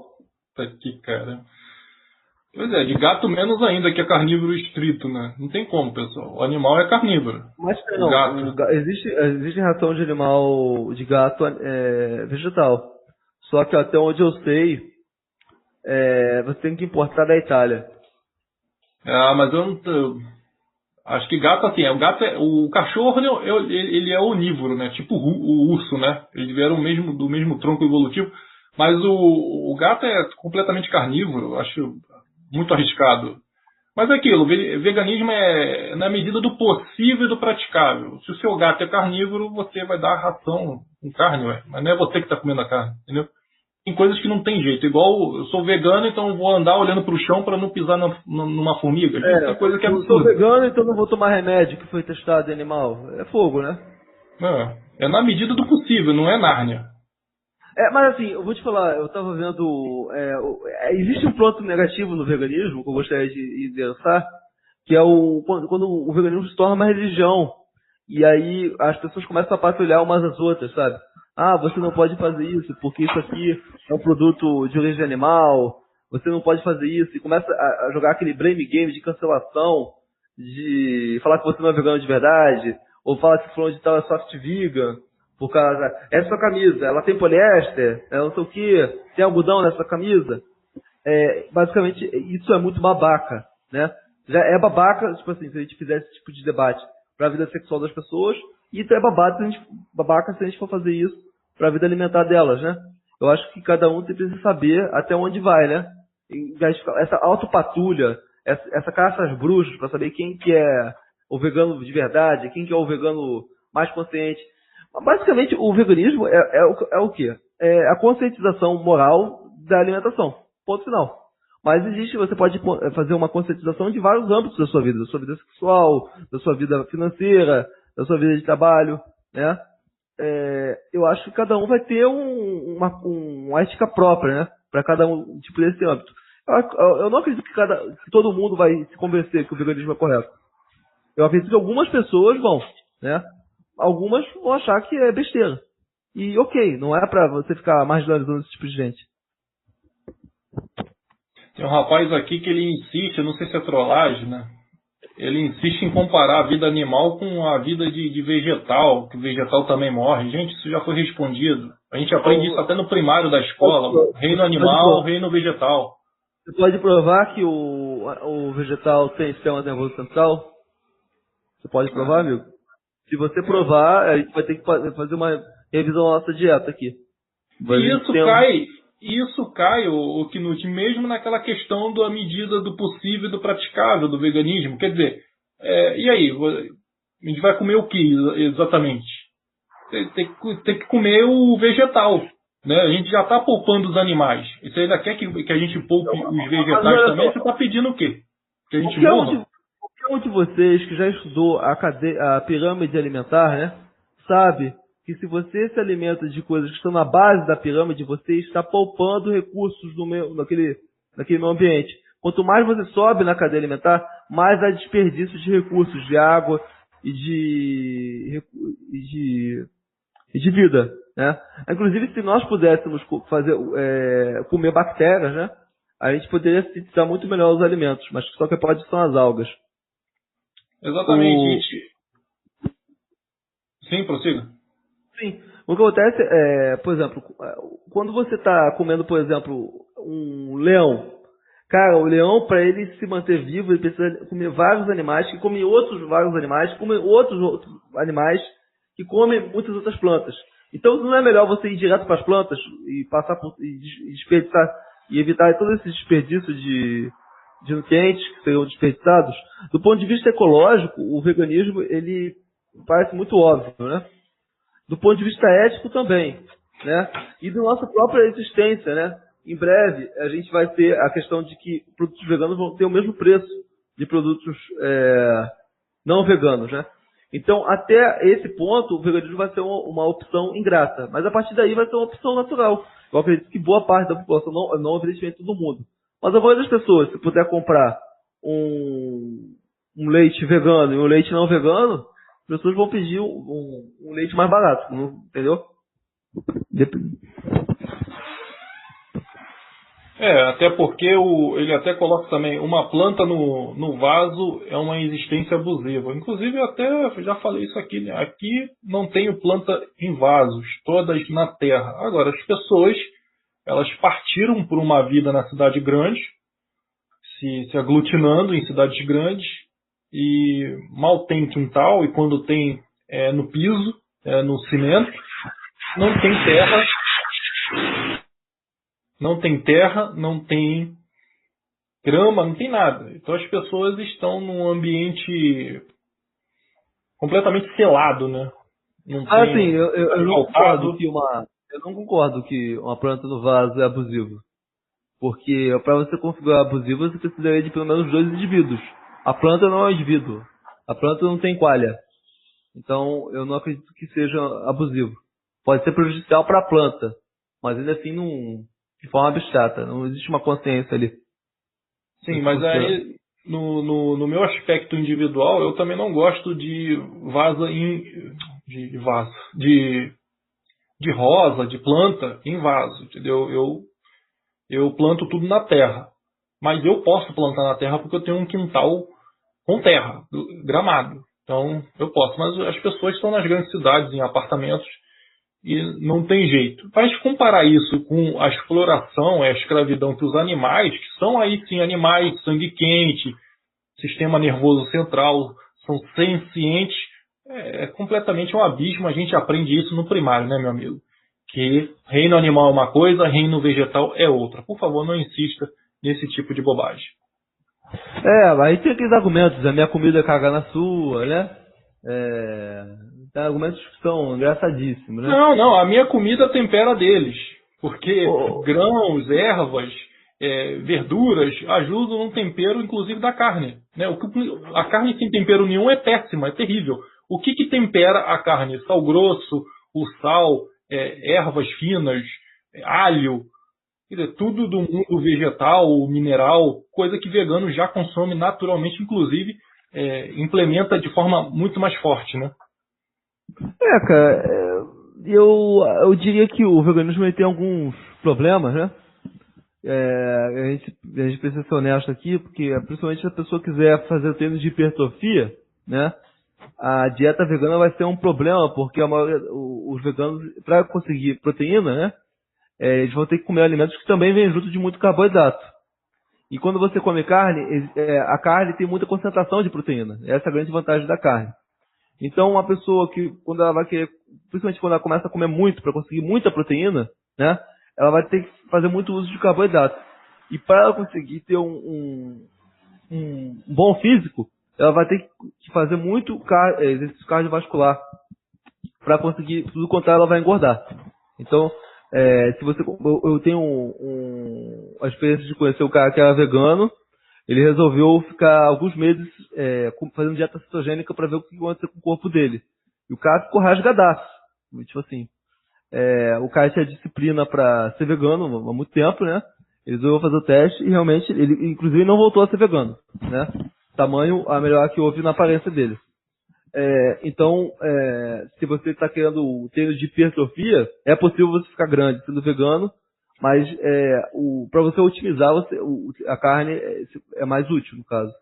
Tá aqui, cara. Pois é, de gato menos ainda, que é carnívoro estrito, né? Não tem como, pessoal. O animal é carnívoro. Mas não, existe ração de animal, de gato vegetal. Só que até onde eu sei, você tem que importar da Itália. Mas eu não... Acho que gato, assim, o cachorro, ele é onívoro, né? Tipo o urso, né? Eles vieram do mesmo tronco evolutivo. Mas o gato é completamente carnívoro. Acho muito arriscado. Mas é aquilo, veganismo é na medida do possível e do praticável. Se o seu gato é carnívoro, você vai dar ração com carne, ué. Mas não é você que está comendo a carne, entendeu? Tem coisas que não tem jeito. Igual eu sou vegano, então eu vou andar olhando para o chão para não pisar numa formiga. Tem coisa que é absurda. Eu sou vegano, então não vou tomar remédio que foi testado em animal. É fogo, né? É na medida do possível, não é Nárnia. Mas assim, eu vou te falar, eu tava vendo. Existe um ponto negativo no veganismo que eu gostaria de endereçar, que é quando o veganismo se torna uma religião. E aí as pessoas começam a patrulhar umas às outras, sabe? Você não pode fazer isso, porque isso aqui é um produto de origem animal, você não pode fazer isso, e começa a jogar aquele blame game de cancelação, de falar que você não é vegano de verdade, ou falar que fulano de tal é soft vegan. Por causa, essa sua camisa, ela tem poliéster, não sei o que, tem algodão nessa camisa. Basicamente, isso é muito babaca, né? Já é babaca, tipo assim, se a gente fizer esse tipo de debate para a vida sexual das pessoas, e é babaca se a gente for fazer isso para a vida alimentar delas, né? Eu acho que cada um precisa saber até onde vai, né? Essa autopatrulha, essa caça às bruxas para saber quem que é o vegano de verdade, quem que é o vegano mais consciente. Basicamente, o veganismo é o quê? É a conscientização moral da alimentação. Ponto final. Mas você pode fazer uma conscientização de vários âmbitos da sua vida sexual, da sua vida financeira, da sua vida de trabalho, né? Eu acho que cada um vai ter uma ética própria, né? Para cada um tipo desse âmbito. Eu não acredito que todo mundo vai se convencer que o veganismo é correto. Eu acredito que algumas pessoas vão, né? Algumas vão achar que é besteira. E ok, não é pra você ficar marginalizando esse tipo de gente. Tem um rapaz aqui que ele insiste, eu não sei se é trollagem, né? Ele insiste em comparar a vida animal com a vida de vegetal, que o vegetal também morre. Gente, isso já foi respondido. A gente aprende isso até no primário da escola. Reino animal, reino vegetal. Você pode provar que o vegetal tem sistema nervoso central? Você pode provar, amigo? Se você provar, a gente vai ter que fazer uma revisão da nossa dieta aqui. Isso cai, o Knut, mesmo naquela questão da medida do possível e do praticável do veganismo. Quer dizer, e aí? A gente vai comer o que exatamente? Tem que comer o vegetal. Né? A gente já está poupando os animais. E você ainda quer que a gente poupe os vegetais também? Você está pedindo o quê? Que a gente morra? um de vocês que já estudou a pirâmide alimentar, né, sabe que se você se alimenta de coisas que estão na base da pirâmide, você está poupando recursos naquele meio ambiente. Quanto mais você sobe na cadeia alimentar, mais há desperdício de recursos, de água e de vida, né? Inclusive, se nós pudéssemos comer bactérias, né, a gente poderia sintetizar muito melhor os alimentos, mas só que pode são as algas. Exatamente. Sim, prossiga. Sim. O que acontece por exemplo, quando você está comendo, por exemplo, um leão, cara, o leão, para ele se manter vivo, ele precisa comer vários animais, que comem vários animais, que comem outros animais, que comem muitas outras plantas. Então, não é melhor você ir direto para as plantas e passar e desperdiçar e evitar todo esse desperdício de nutrientes que seriam desperdiçados? Do ponto de vista ecológico, o veganismo, ele parece muito óbvio, né? Do ponto de vista ético também, né? E da nossa própria existência, né? Em breve, a gente vai ter a questão de que produtos veganos vão ter o mesmo preço de produtos não veganos, né? Então, até esse ponto, o veganismo vai ser uma opção ingrata. Mas a partir daí vai ser uma opção natural. Eu acredito que boa parte da população, não evidentemente todo mundo, mas a maioria das pessoas, se puder comprar um leite vegano e um leite não vegano, as pessoas vão pedir um leite mais barato, entendeu? Até porque ele até coloca também, uma planta no vaso é uma existência abusiva. Inclusive, eu até já falei isso aqui, né? Aqui não tenho planta em vasos, todas na terra. Agora, as pessoas, elas partiram por uma vida na cidade grande, se aglutinando em cidades grandes, e mal tem quintal, e quando tem no piso, no cimento, não tem terra, não tem grama, não tem nada. Então as pessoas estão num ambiente completamente selado, né? Sim, eu não concordo que uma planta no vaso é abusivo. Porque para você configurar abusivo, você precisaria de pelo menos 2 indivíduos. A planta não é um indivíduo. A planta não tem qualha. Então, eu não acredito que seja abusivo. Pode ser prejudicial para a planta, mas ainda assim de forma abstrata. Não existe uma consciência ali. Sim, mas aí, no meu aspecto individual, eu também não gosto de de rosa, de planta em vaso, entendeu? Eu planto tudo na terra. Mas eu posso plantar na terra porque eu tenho um quintal com terra, gramado. Então, eu posso. Mas as pessoas estão nas grandes cidades, em apartamentos, e não tem jeito. Mas comparar isso com a exploração, a escravidão que os animais, que são aí sim animais, sangue quente, sistema nervoso central, são sencientes, é completamente um abismo. A gente aprende isso no primário, né, meu amigo? Que reino animal é uma coisa, reino vegetal é outra. Por favor, não insista nesse tipo de bobagem. Aí tem aqueles argumentos, a minha comida caga na sua, né? Tem argumentos que são engraçadíssimos, né? Não, a minha comida tempera deles. Porque grãos, ervas, verduras ajudam no tempero, inclusive, da carne. Né? A carne sem tempero nenhum é péssima, é terrível. O que tempera a carne? Sal grosso, o sal, ervas finas, alho, quer dizer, tudo do mundo vegetal, mineral, coisa que vegano já consome naturalmente, inclusive implementa de forma muito mais forte, né? Cara, eu diria que o veganismo tem alguns problemas, né? A gente precisa ser honesto aqui, porque principalmente se a pessoa quiser fazer treino de hipertrofia, né? A dieta vegana vai ser um problema, porque os veganos, para conseguir proteína, né? Eles vão ter que comer alimentos que também vêm junto de muito carboidrato. E quando você come carne, a carne tem muita concentração de proteína. Essa é a grande vantagem da carne. Então, uma pessoa que, quando ela vai querer, principalmente quando ela começa a comer muito para conseguir muita proteína, né? Ela vai ter que fazer muito uso de carboidrato. E para ela conseguir ter um bom físico, ela vai ter que fazer muito exercício cardiovascular para conseguir, tudo contrário, ela vai engordar. Então, eu tenho a experiência de conhecer o cara que era vegano, ele resolveu ficar alguns meses fazendo dieta cetogênica para ver o que ia acontecer com o corpo dele. E o cara ficou rasgadaço. Tipo assim, o cara tinha disciplina para ser vegano há muito tempo, né? Ele resolveu fazer o teste e realmente, ele inclusive não voltou a ser vegano, né? Tamanho a melhor que houve na aparência dele. Então, se você está querendo o treino de hipertrofia, é possível você ficar grande sendo vegano, mas para você otimizar a carne é mais útil, no caso.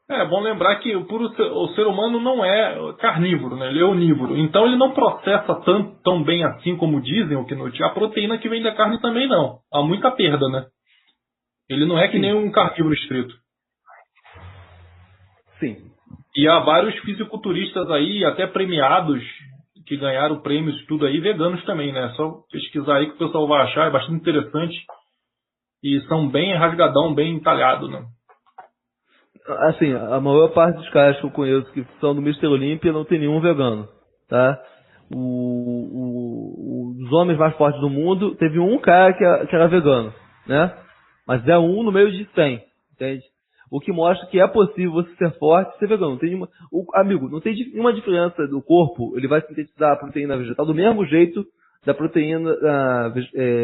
É bom lembrar que o ser humano não é carnívoro, né? Ele é onívoro. Então ele não processa tão bem assim como dizem, o Knut. A proteína que vem da carne também não. Há muita perda, né? Ele não é que nem um carnívoro estrito. Sim. E há vários fisiculturistas aí, até premiados, que ganharam prêmios tudo aí, veganos também, né? Só pesquisar aí que o pessoal vai achar, é bastante interessante. E são bem rasgadão, bem entalhado, né? Assim, a maior parte dos caras que eu conheço que são do Mr. Olympia não tem nenhum vegano, tá? Os homens mais fortes do mundo, teve um cara que era vegano, né? Mas é um no meio de 100, entende? O que mostra que é possível você ser forte e ser vegano. Não tem amigo, não tem nenhuma diferença do corpo, ele vai sintetizar a proteína vegetal do mesmo jeito da proteína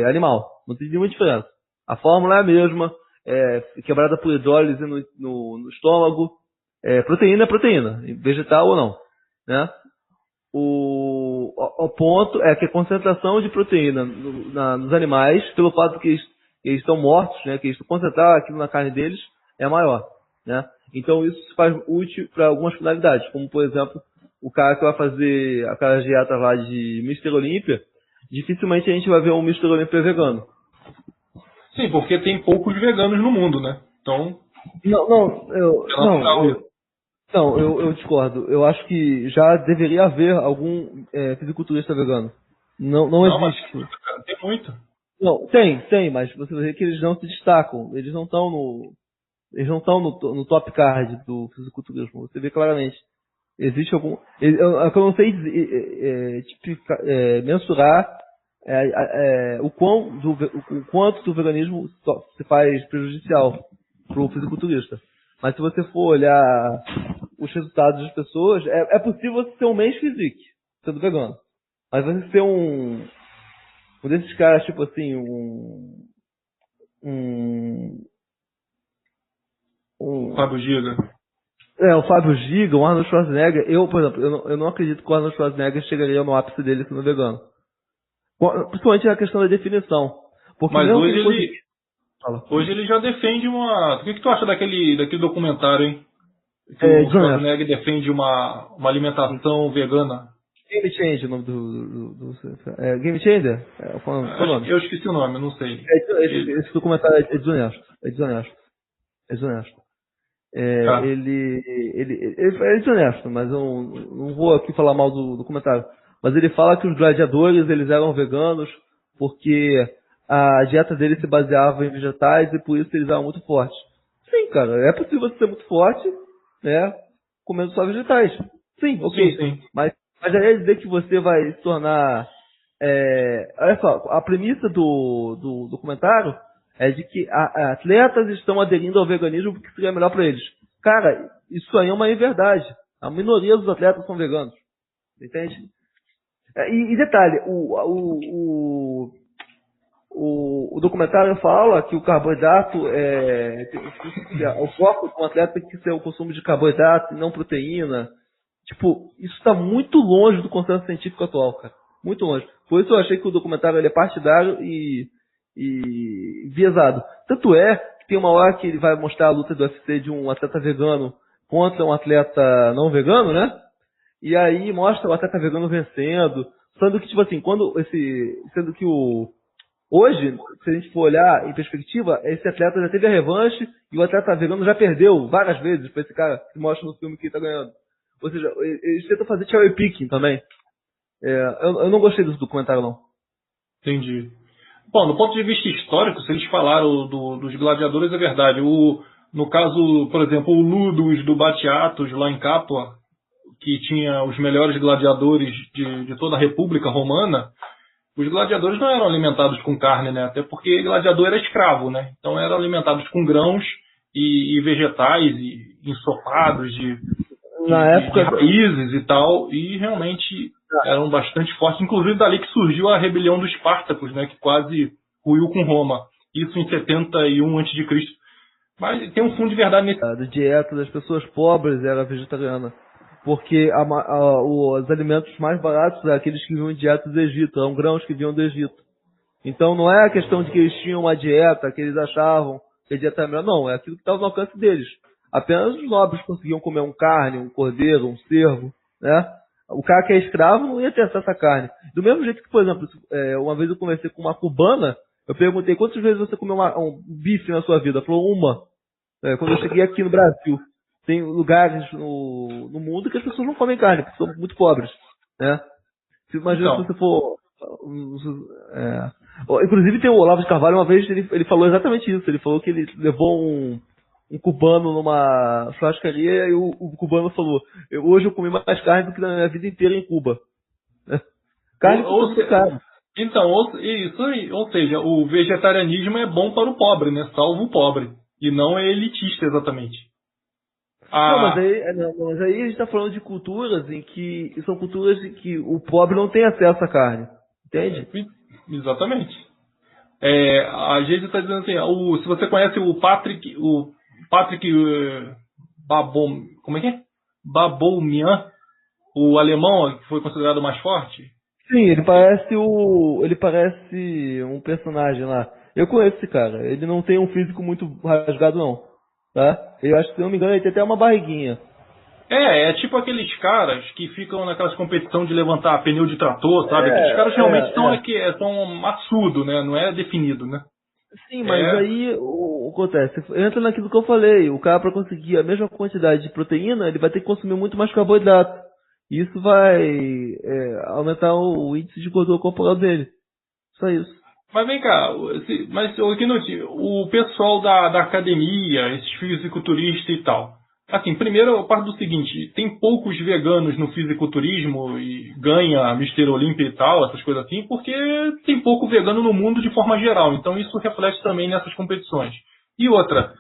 animal. Não tem nenhuma diferença. A fórmula é a mesma, quebrada por hidrólise no estômago. Proteína é proteína, vegetal ou não, né? O ponto é que a concentração de proteína nos animais, pelo fato que eles estão mortos, né, que eles estão concentrados aquilo na carne deles, é maior, né? Então isso se faz útil para algumas finalidades, como por exemplo, o cara que vai fazer aquelas dietas lá de Mr. Olympia, dificilmente a gente vai ver um Mr. Olympia vegano. Sim, porque tem poucos veganos no mundo, né? Então. Eu discordo. Eu acho que já deveria haver algum fisiculturista vegano. Não existe. Mas, cara, tem muito. Não, tem, mas você vai ver que eles não se destacam. Eles não estão no top card do fisiculturismo. Você vê claramente. Existe algum. Eu não sei mensurar o quanto do veganismo se faz prejudicial para o fisiculturista. Mas se você for olhar os resultados das pessoas, é possível você ter um mês physique sendo vegano. Mas você ser um desses caras, tipo assim, Fábio Giga. O Fábio Giga, o Arnold Schwarzenegger. Por exemplo, eu não acredito que o Arnold Schwarzenegger chegaria no ápice dele sendo vegano. Principalmente na questão da definição. Porque mas hoje ele já defende uma... O que tu acha daquele documentário, hein? Que o Schwarzenegger defende uma alimentação vegana. Game Changer, o nome do Game Changer? Qual o nome? Eu esqueci o nome, não sei. Esse documentário é desonesto. É desonesto. Ele é desonesto, mas eu não vou aqui falar mal do documentário. Mas ele fala que os gladiadores eles eram veganos porque a dieta deles se baseava em vegetais e por isso eles eram muito fortes. Sim, cara, é possível você ser muito forte, né, comendo só vegetais. Sim, ok. Sim. Mas aí é dizer que você vai se tornar... olha só, a premissa do documentário é de que atletas estão aderindo ao veganismo porque seria melhor para eles. Cara, isso aí é uma inverdade. A minoria dos atletas são veganos. Entende? E detalhe, o documentário fala que o carboidrato o foco do atleta tem que ser o consumo de carboidrato e não proteína. Tipo, isso está muito longe do consenso científico atual, cara. Muito longe. Por isso eu achei que o documentário ele é partidário e viesado. Tanto é que tem uma hora que ele vai mostrar a luta do UFC de um atleta vegano contra um atleta não vegano, né? E aí mostra o atleta vegano vencendo. Sendo que, tipo assim, hoje, se a gente for olhar em perspectiva, esse atleta já teve a revanche e o atleta vegano já perdeu várias vezes para esse cara que mostra no filme que ele tá ganhando. Ou seja, eles tentam fazer cherry picking também. Eu não gostei desse documentário, não. Entendi. Bom, do ponto de vista histórico, se eles falaram dos gladiadores, é verdade. No caso, por exemplo, o Ludus do Batiatos, lá em Capua, que tinha os melhores gladiadores de toda a República Romana, os gladiadores não eram alimentados com carne, né? Até porque gladiador era escravo, né? Então eram alimentados com grãos e vegetais e ensopados Na de época, raízes e tal, e realmente eram bastante fortes. Inclusive dali que surgiu a rebelião dos Espartacos, né, que quase ruiu com Roma. Isso em 71 a.C. Mas tem um fundo de verdade nesse. a dieta das pessoas pobres era vegetariana. Porque os alimentos mais baratos eram aqueles que vinham de dietas do Egito, eram grãos que vinham do Egito. Então não é a questão de que eles tinham uma dieta, que eles achavam que a dieta era melhor, não, é aquilo que estava no alcance deles. Apenas os nobres conseguiam comer um carne, um cordeiro, um cervo, né? O cara que é escravo não ia ter acesso à carne. Do mesmo jeito que, por exemplo, uma vez eu conversei com uma cubana, eu perguntei quantas vezes você comeu um bife na sua vida? Ela falou uma. Quando eu cheguei aqui no Brasil. Tem lugares no mundo que as pessoas não comem carne, porque são muito pobres, né? Imagina Então, se você for... Inclusive tem o Olavo de Carvalho, uma vez ele falou exatamente isso. Ele falou que ele levou um cubano numa churrascaria e o cubano falou: hoje eu comi mais carne do que na minha vida inteira em Cuba. Carne ou, custa muito caro. então, isso aí, ou seja, o vegetarianismo é bom para o pobre, né? Salva o pobre. E não é elitista exatamente. Não, mas aí a gente está falando de culturas em que são culturas em que o pobre não tem acesso à carne. Entende? Exatamente. A gente está dizendo assim, se você conhece o Patrick como é que é? Baboumian, o alemão que foi considerado o mais forte. Sim, ele parece um personagem lá. Eu conheço esse cara. Ele não tem um físico muito rasgado, não. Tá? Eu acho que, se não me engano, ele tem até uma barriguinha. É tipo aqueles caras que ficam naquelas competição de levantar pneu de trator, sabe? Aqueles caras realmente são maçudo, né? Não é definido, né? Sim, mas aí o que acontece? Entra naquilo que eu falei. O cara, para conseguir a mesma quantidade de proteína, ele vai ter que consumir muito mais carboidrato. Isso vai aumentar o índice de gordura corporal dele. Só isso. Mas vem cá, o pessoal da academia, esses fisiculturistas e tal. Assim, primeiro eu parto do seguinte, tem poucos veganos no fisiculturismo e ganha Mister Olímpia e tal, essas coisas assim, porque tem pouco vegano no mundo de forma geral. Então isso reflete também nessas competições. E outra,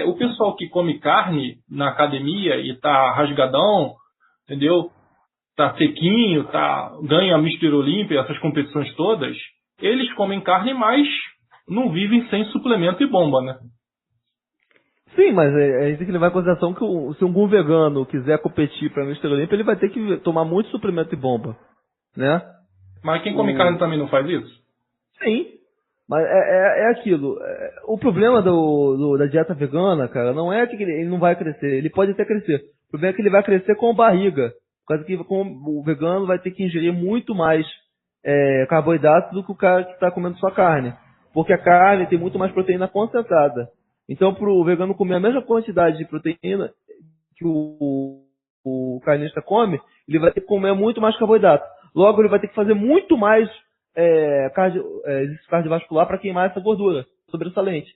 o pessoal que come carne na academia e tá rasgadão, entendeu? Tá sequinho, ganha Mister Olímpia, essas competições todas, eles comem carne, mas não vivem sem suplemento e bomba, né? Sim, mas a gente tem que levar em consideração que se algum vegano quiser competir para Mister Olímpia, ele vai ter que tomar muito suplemento e bomba, né? Mas quem come carne também não faz isso? Sim, mas é aquilo. O problema da dieta vegana, cara, não é que ele não vai crescer. Ele pode até crescer. O problema é que ele vai crescer com barriga. Por causa que o vegano vai ter que ingerir muito mais carboidrato do que o cara que está comendo só carne. Porque a carne tem muito mais proteína concentrada. Então, para o vegano comer a mesma quantidade de proteína que o carnista come, ele vai ter que comer muito mais carboidrato. Logo, ele vai ter que fazer muito mais exercício cardiovascular para queimar essa gordura sobressalente.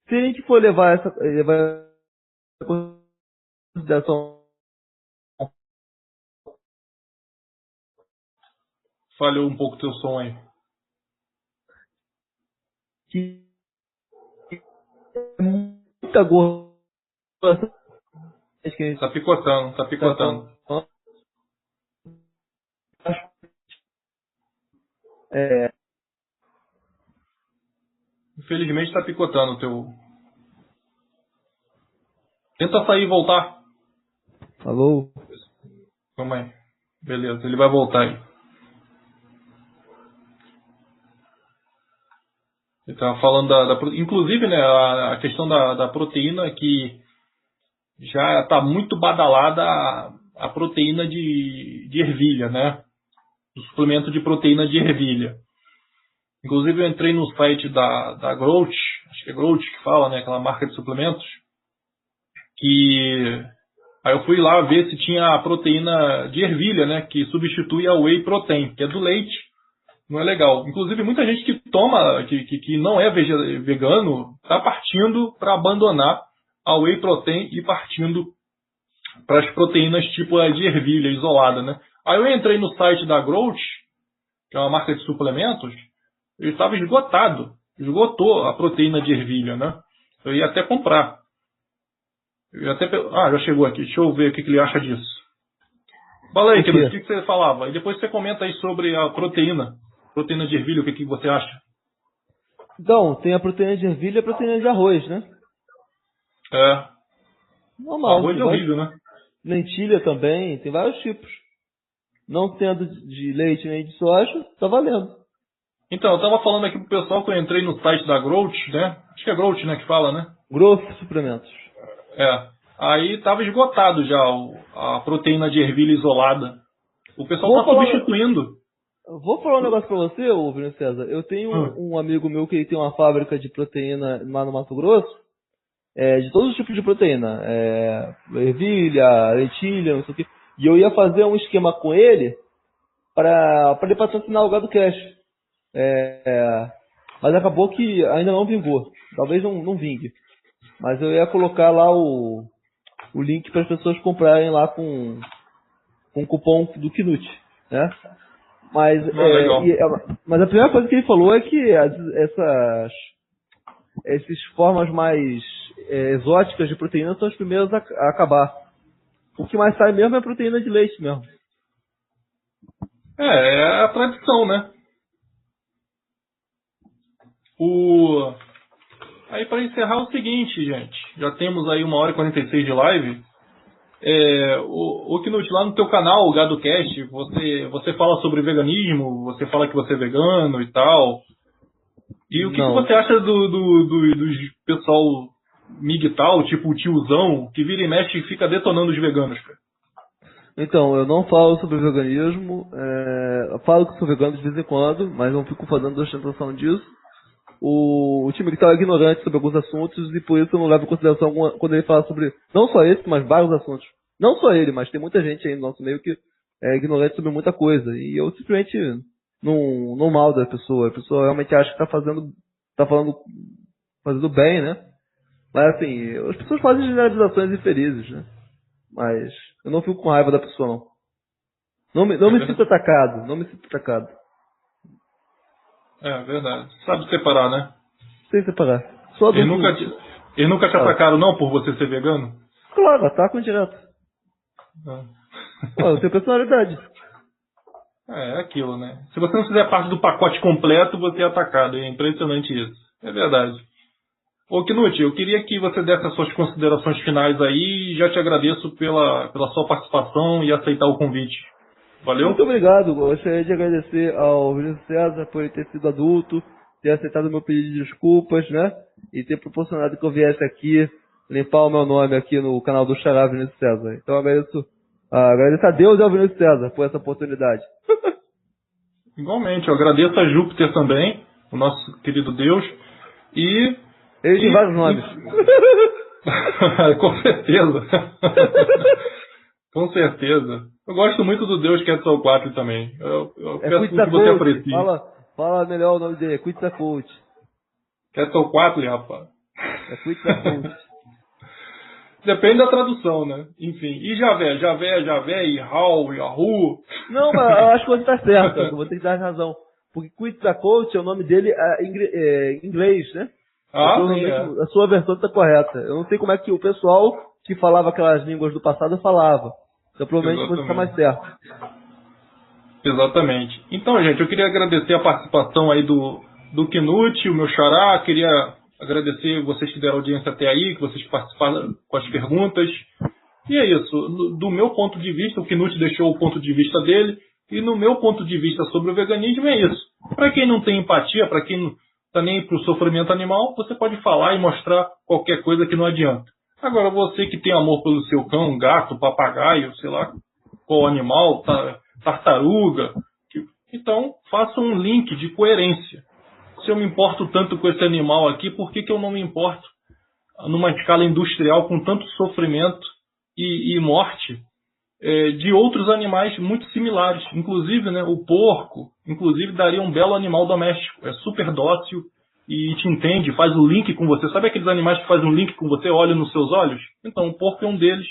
Se a gente for levar em consideração... Falhou um pouco o teu som aí. Que é muita gordura. Tá picotando. Infelizmente tá picotando o teu. Tenta sair e voltar. Alô? Calma aí. Beleza, ele vai voltar aí. Ele tava falando inclusive, né, a questão da proteína, que já está muito badalada a proteína de ervilha, né? O suplemento de proteína de ervilha. Inclusive eu entrei no site da Growth, acho que é Growth que fala, né? Aquela marca de suplementos. Aí eu fui lá ver se tinha a proteína de ervilha, né? Que substitui a whey protein, que é do leite. Não é legal. Inclusive muita gente que toma, que não é vegano, está partindo para abandonar a whey protein e partindo para as proteínas tipo a de ervilha isolada, né? Aí eu entrei no site da Growth, que é uma marca de suplementos, ele estava esgotado. Esgotou a proteína de ervilha, né? Eu ia até comprar. Já chegou aqui. Deixa eu ver o que ele acha disso. Fala aí, Knut, o que você falava? E depois você comenta aí sobre a proteína. Proteína de ervilha, o que você acha? Então, tem a proteína de ervilha e a proteína de arroz, né? É. Normal. Arroz é horrível, né? Lentilha também, tem vários tipos. Não tendo de leite nem de soja, tá valendo. Então, eu tava falando aqui pro pessoal que eu entrei no site da Growth, né? Acho que é Growth, né, que fala, né? Growth Suplementos. É. Aí tava esgotado já a proteína de ervilha isolada. O pessoal tá substituindo. Vou falar um negócio pra você, ô Vinícius César. Eu tenho um amigo meu que tem uma fábrica de proteína lá no Mato Grosso. De todos os tipos de proteína. Ervilha, lentilha, não sei o quê. E eu ia fazer um esquema com ele para ele patrocinar o Gado Cash. Mas acabou que ainda não vingou. Talvez não vingue. Mas eu ia colocar lá o link para as pessoas comprarem lá com o cupom do Knut, né? Mas a primeira coisa que ele falou é que essas formas mais exóticas de proteína são as primeiras a acabar. O que mais sai mesmo é a proteína de leite mesmo. É a tradição, né? Aí para encerrar o seguinte, gente. Já temos aí 1h46 de live. O Knut, lá no teu canal, o GadoCast, você fala sobre veganismo, você fala que você é vegano e tal. E o que você acha do pessoal migtal, tipo o tiozão, que vira e mexe e fica detonando os veganos, cara? Então, eu não falo sobre veganismo, eu falo que sou vegano de vez em quando, mas não fico fazendo ostentação disso. O time migtal é ignorante sobre alguns assuntos e por isso eu não levo em consideração quando ele fala sobre, não só esse, mas vários assuntos. Não só ele, mas tem muita gente aí no nosso meio que é ignorante sobre muita coisa. E eu simplesmente não maldo a pessoa realmente acha que tá fazendo bem, né? Mas assim, as pessoas fazem generalizações infelizes, né? Mas eu não fico com raiva da pessoa, não. Não me sinto atacado, É verdade. Sabe separar, né? Sei separar. Eles nunca te atacaram, não, por você ser vegano? Claro, atacam direto. Eu tenho personalidade. É aquilo, né? Se você não fizer parte do pacote completo, você é atacado. É impressionante isso. É verdade. Ô Knut, eu queria que você desse as suas considerações finais aí e já te agradeço pela sua participação e aceitar o convite. Valeu? Muito obrigado. Gostaria de agradecer ao Vinícius César por ele ter sido adulto, ter aceitado o meu pedido de desculpas, né? E ter proporcionado que eu viesse aqui limpar o meu nome aqui no canal do Xará Vinícius César. Então agradeço a Deus e ao Vinícius César por essa oportunidade. Igualmente, eu agradeço a Júpiter também, o nosso querido Deus. Ele tem vários nomes. Com certeza. Com certeza. Eu gosto muito do Deus Quetzalcoatl também. Eu peço que você aprecie. Fala melhor o nome dele, é Quetzalcoatl. Quetzalcoatl, rapaz. É Quetzalcoatl. Depende da tradução, né? Enfim. E Javé, e Yahoo, Yahoo. Não, mas eu acho que você está certo. Eu vou ter que dar razão. Porque Quetzalcoatl, o nome dele é em inglês, né? A sua versão está correta. Eu não sei como é que o pessoal que falava aquelas línguas do passado falava. Então provavelmente você está mais certo. Exatamente. Então, gente, eu queria agradecer a participação aí do Knut, o meu xará. Queria agradecer vocês que deram audiência até aí, que vocês participaram com as perguntas. E é isso. Do meu ponto de vista, o Knut deixou o ponto de vista dele. E no meu ponto de vista sobre o veganismo é isso. Para quem não tem empatia, para quem não está nem para o sofrimento animal, você pode falar e mostrar qualquer coisa que não adianta. Agora, você que tem amor pelo seu cão, gato, papagaio, sei lá qual animal, tartaruga, então faça um link de coerência. Se eu me importo tanto com esse animal aqui, por que eu não me importo numa escala industrial com tanto sofrimento e morte de outros animais muito similares? Inclusive, né, o porco, inclusive, daria um belo animal doméstico. É super dócil e te entende, faz o link com você. Sabe aqueles animais que fazem um link com você, olha nos seus olhos? Então, o porco é um deles.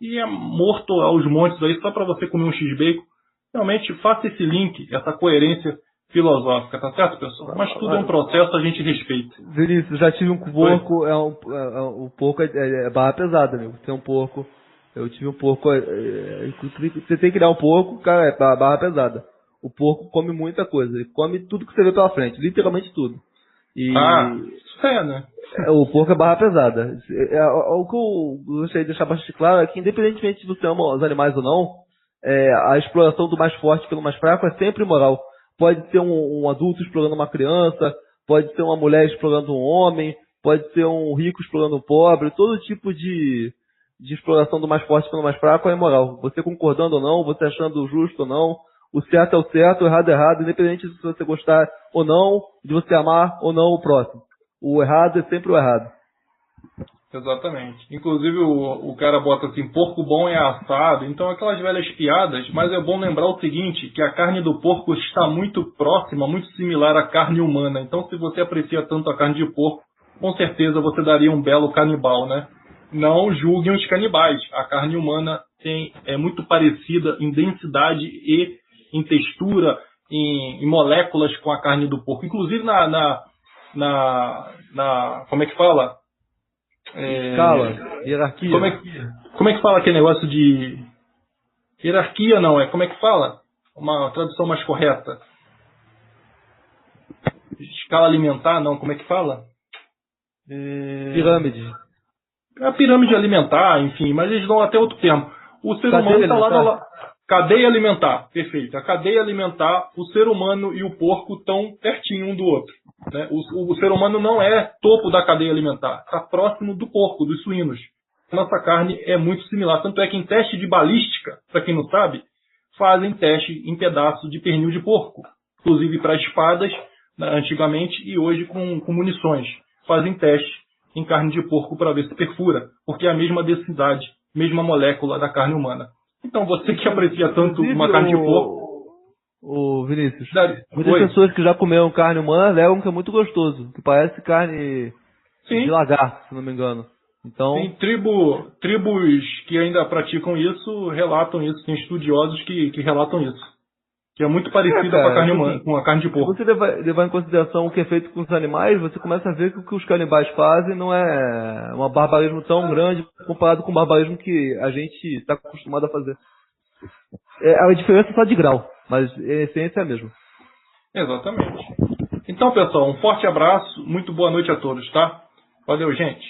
E é morto aos montes aí só para você comer um x-bacon. Realmente, faça esse link, essa coerência filosófica, tá certo, pessoal? Mas tudo é um processo, a gente respeita. Vinícius, já tive um porco, o porco é barra pesada, amigo. Tem um porco, eu tive um porco, você tem que criar um porco, cara, é barra pesada. O porco come muita coisa, ele come tudo que você vê pela frente, literalmente tudo. E isso é, né? o porco é barra pesada. O que eu gostaria de deixar bastante claro é que, independentemente de você ama os animais ou não, a exploração do mais forte pelo mais fraco é sempre imoral. Pode ser um adulto explorando uma criança, pode ser uma mulher explorando um homem, pode ser um rico explorando um pobre, todo tipo de exploração do mais forte pelo mais fraco é imoral. Você concordando ou não, você achando justo ou não, o certo é o certo, o errado é errado, independente se você gostar ou não, de você amar ou não o próximo. O errado é sempre o errado. Exatamente. Inclusive o cara bota assim, porco bom é assado, então aquelas velhas piadas, mas é bom lembrar o seguinte, que a carne do porco está muito próxima, muito similar à carne humana. Então se você aprecia tanto a carne de porco, com certeza você daria um belo canibal, né? Não julguem os canibais. A carne humana é muito parecida em densidade e em textura, em moléculas com a carne do porco. Inclusive como é que fala? Escala, hierarquia. Como é que fala aquele negócio de... Hierarquia não, como é que fala? Uma tradução mais correta. Escala alimentar, não, como é que fala? Pirâmide. A pirâmide alimentar, enfim, mas eles dão até outro termo. O ser humano está lado a lado. Cadeia alimentar, perfeito. A cadeia alimentar, o ser humano e o porco estão pertinho um do outro. Né? O ser humano não é topo da cadeia alimentar, está próximo do porco, dos suínos. Nossa carne é muito similar. Tanto é que em teste de balística, para quem não sabe, fazem teste em pedaços de pernil de porco. Inclusive para espadas, antigamente, e hoje com munições. Fazem teste em carne de porco para ver se perfura, porque é a mesma densidade, mesma molécula da carne humana. Então você que aprecia tanto uma carne de porco... Vinícius, muitas pessoas que já comeram carne humana alegam que é muito gostoso, que parece carne de lagarto, se não me engano. Então... Tem tribos que ainda praticam isso, relatam isso, tem estudiosos que relatam isso. Que é muito parecida com a carne humana, com a carne de porco. Se você levar em consideração o que é feito com os animais, você começa a ver que o que os canibais fazem não é um barbarismo tão grande comparado com o barbarismo que a gente está acostumado a fazer. A diferença é só de grau, mas a essência é a mesma. Exatamente. Então, pessoal, um forte abraço, muito boa noite a todos, tá? Valeu, gente.